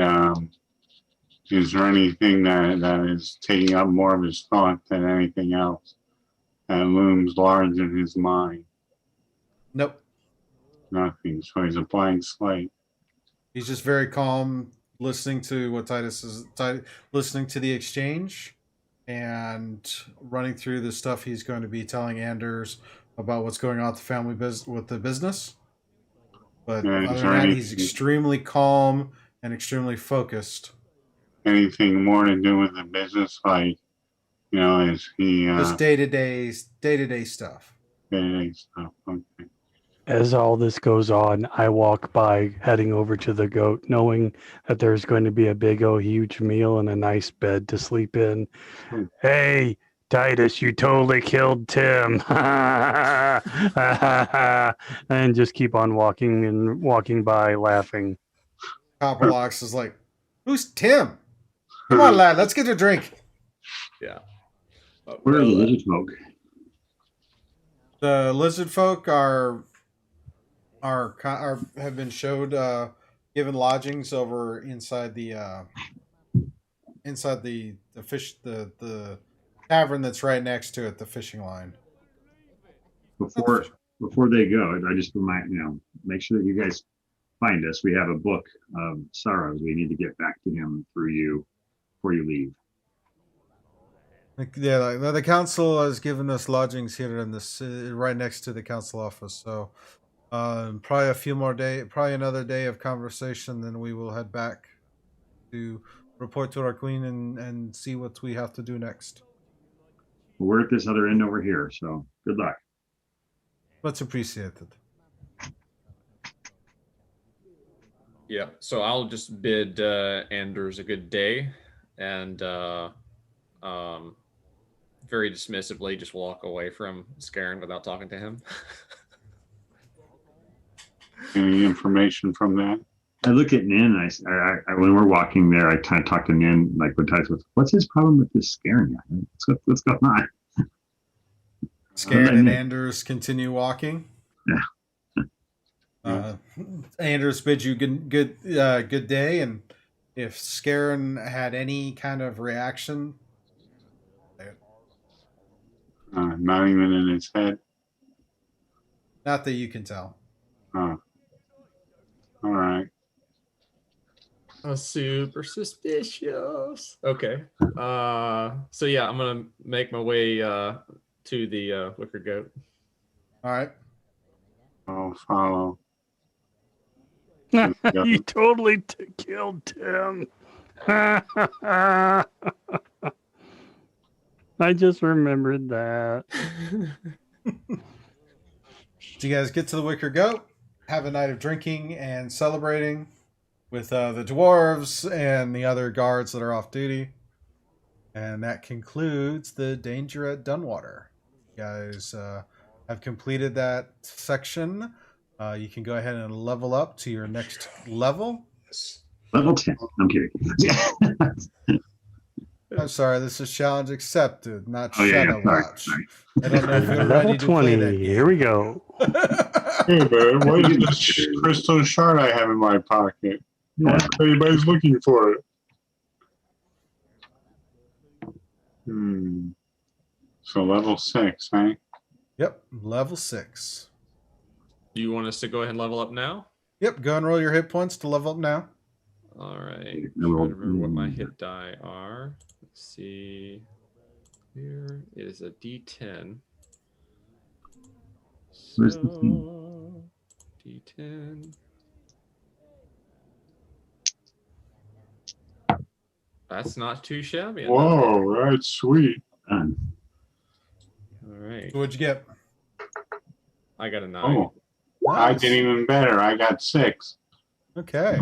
is there anything that is taking up more of his thought than anything else that looms large in his mind? Nope. Nothing. So he's a blank slate. He's just very calm, listening to what listening to the exchange and running through the stuff he's going to be telling Anders about what's going on with the family with the business. But other than that, he's extremely calm and extremely focused. Anything more to do with the business, like, you know, is he just day-to-day stuff. Day-to-day stuff. Okay. As all this goes on, I walk by heading over to the goat, knowing that there's going to be a big huge meal and a nice bed to sleep in. Hey, Titus, you totally killed Tim. And just keep on walking by laughing. Copperlocks is like, who's Tim? Come on, lad, let's get a drink. Yeah. Where are the lizard folk? The lizard folk have been showed given lodgings over inside the fish the tavern that's right next to it, the fishing line. Before they go, I just remind make sure that you guys find us. We have a book of sorrows. We need to get back to him through you before you leave. Yeah, the council has given us lodgings here in this right next to the council office. So probably another day of conversation. Then we will head back to report to our queen and see what we have to do next. We're at this other end over here. So good luck. Much appreciated. Yeah, so I'll just bid Anders a good day, and very dismissively just walk away from Scarin without talking to him. Any information from that? I look at Nin. I when we're walking there, I kind of talk to Nin, like when Titus goes, "What's his problem with this Scarin guy? What's going on?" Scarin and Anders continue walking. Yeah. Anders bids you good day, and if Scarin had any kind of reaction, Not even in his head. not that you can tell. All right. Super suspicious. Okay. So yeah, I'm gonna make my way to the Wicker Goat. All right. I'll follow. You totally killed Tim. I just remembered that. So you guys get to the Wicker Goat, have a night of drinking and celebrating with the dwarves and the other guards that are off duty. And that concludes the danger at Dunwater. You guys have completed that section. You can go ahead and level up to your next level. Level 10. I'm kidding. I'm sorry, this is challenge accepted, not Oh, yeah, Shadow sorry, Watch. sorry. I don't know if you're Level ready to play 20. that game. Here we go. Hey man, what is this crystal shard I have in my pocket? Yeah. Anybody's looking for it. So level 6, eh? Yep, level 6. Do you want us to go ahead and level up now? Yep, go and roll your hit points to level up now. All right. No, Trying to remember what my hit die are. Let's see. Here is a D10. Where's the So, D10. That's not too shabby. Whoa, that's sweet. Done. All right. So what'd you get? I got a 9. Oh, I Nice. did even better. I got 6. Okay.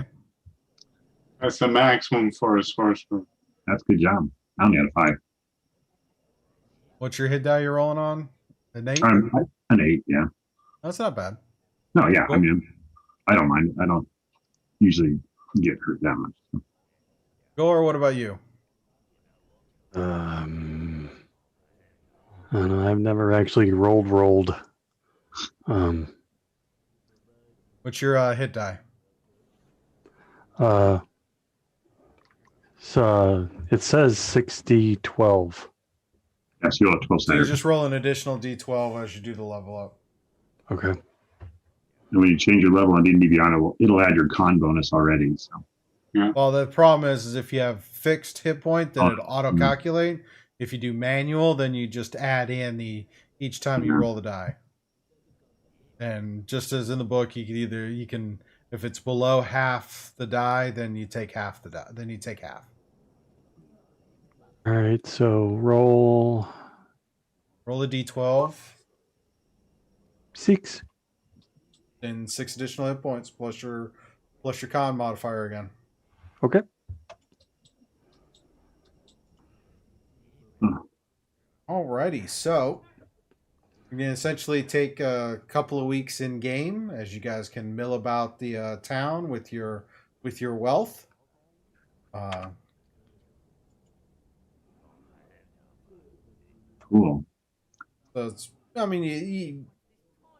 That's the maximum for a sorcerer. That's a good job. I only had a 5. What's your hit die you're rolling on? An 8? An 8, yeah. That's not bad. No, yeah. Cool. I mean, I don't mind. I don't usually get hurt that much. So. Gorr, what about you? I don't know. I've never actually rolled. What's your hit die? So it says 60-12. Yeah, so you'll have 12 So you sided. just roll an additional d12 as you do the level up. Okay. And when you change your level on D&D Beyond, it'll add your con bonus already. So Well, the problem is if you have fixed hit point, then it Oh, auto-calculate. If you do manual, then you just add in each time you roll the die. And just as in the book, you can if it's below half the die, then you take half the die. Then you take half. All right. So roll Roll a d12, 6. and 6 additional hit points plus your con modifier again. Okay. Alrighty, so you're gonna essentially take a couple of weeks in game as you guys can mill about the town with your wealth. cool. So it's, I mean, you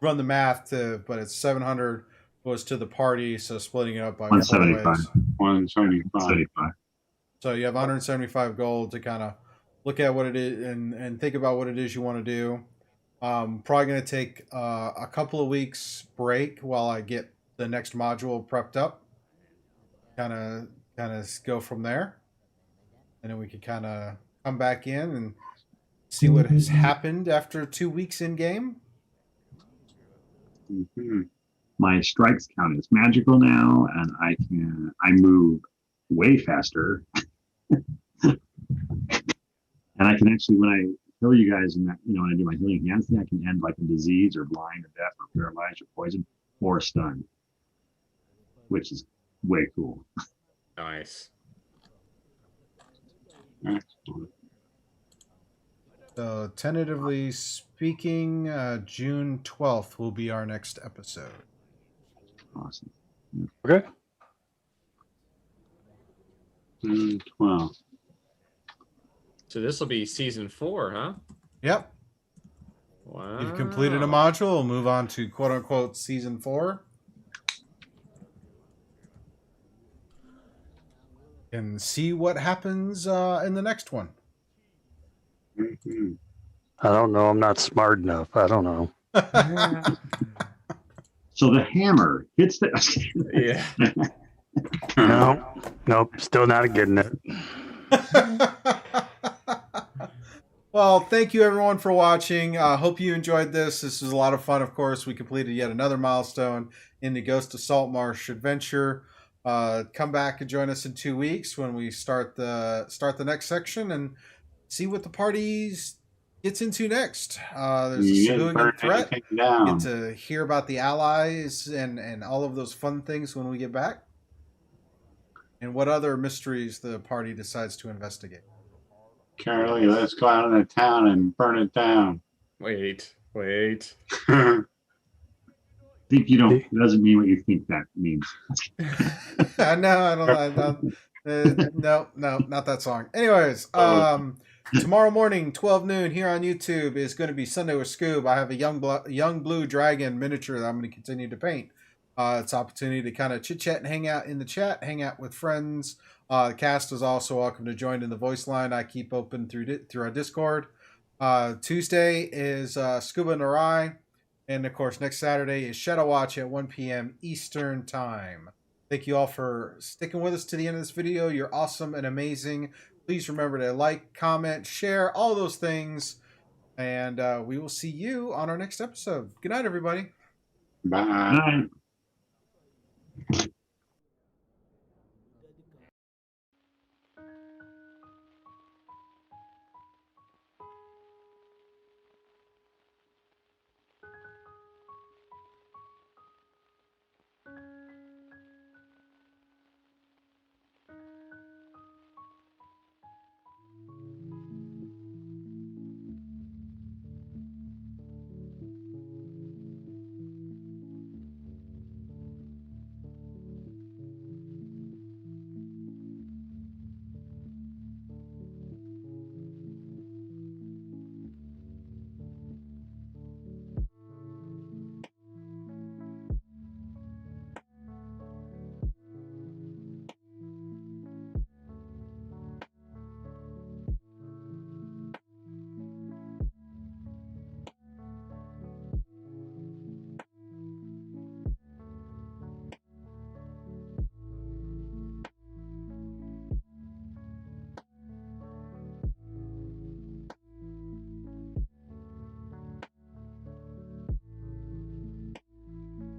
run the math but it's 700 was to the party, so splitting it up by 4 175. ways. 175. 75. So you have 175 gold to kind of look at what it is and think about what it is you want to do. Probably going to take a couple of weeks break while I get the next module prepped up. Kind of go from there, and then we can kind of come back in and see what has happened after 2 weeks in game. Mm-hmm. My strikes count as magical now, and I move way faster. And I can actually, when I heal you guys, and when I do my healing hands thing, I can end like a disease or blind or death or paralyzed or poison or stun, which is way cool. Nice. Excellent. So tentatively speaking, June 12th will be our next episode. Awesome. Okay. 12. So this will be season 4, huh? Yep. Wow. You've completed a module. We'll move on to quote unquote season 4. And see what happens in the next one. Mm-hmm. I don't know. I'm not smart enough. I don't know. So the hammer hits the. Yeah. Nope. Still not getting it. Well, thank you everyone for watching. Hope you enjoyed this. This was a lot of fun, of course. We completed yet another milestone in the Ghost of Saltmarsh adventure. Come back and join us in 2 weeks when we start the next section and see what the party gets into next. There's a civilian threat. Get to hear about the allies and all of those fun things when we get back. And what other mysteries the party decides to investigate. Karalee, let's go out in the town and burn it down. Wait. Think you don't. It doesn't mean what you think that means. No, I don't. No, not that song. Anyways, tomorrow morning, 12 noon, here on YouTube is going to be Sunday with Scoob. I have a young blue dragon miniature that I'm going to continue to paint. It's an opportunity to kind of chit chat and hang out in the chat, hang out with friends. The cast is also welcome to join in the voice line I keep open through our Discord. Tuesday is Scuba Narai. And, of course, next Saturday is Shadow Watch at 1 p.m. Eastern Time. Thank you all for sticking with us to the end of this video. You're awesome and amazing. Please remember to like, comment, share, all those things. And we will see you on our next episode. Good night, everybody. Bye. Bye.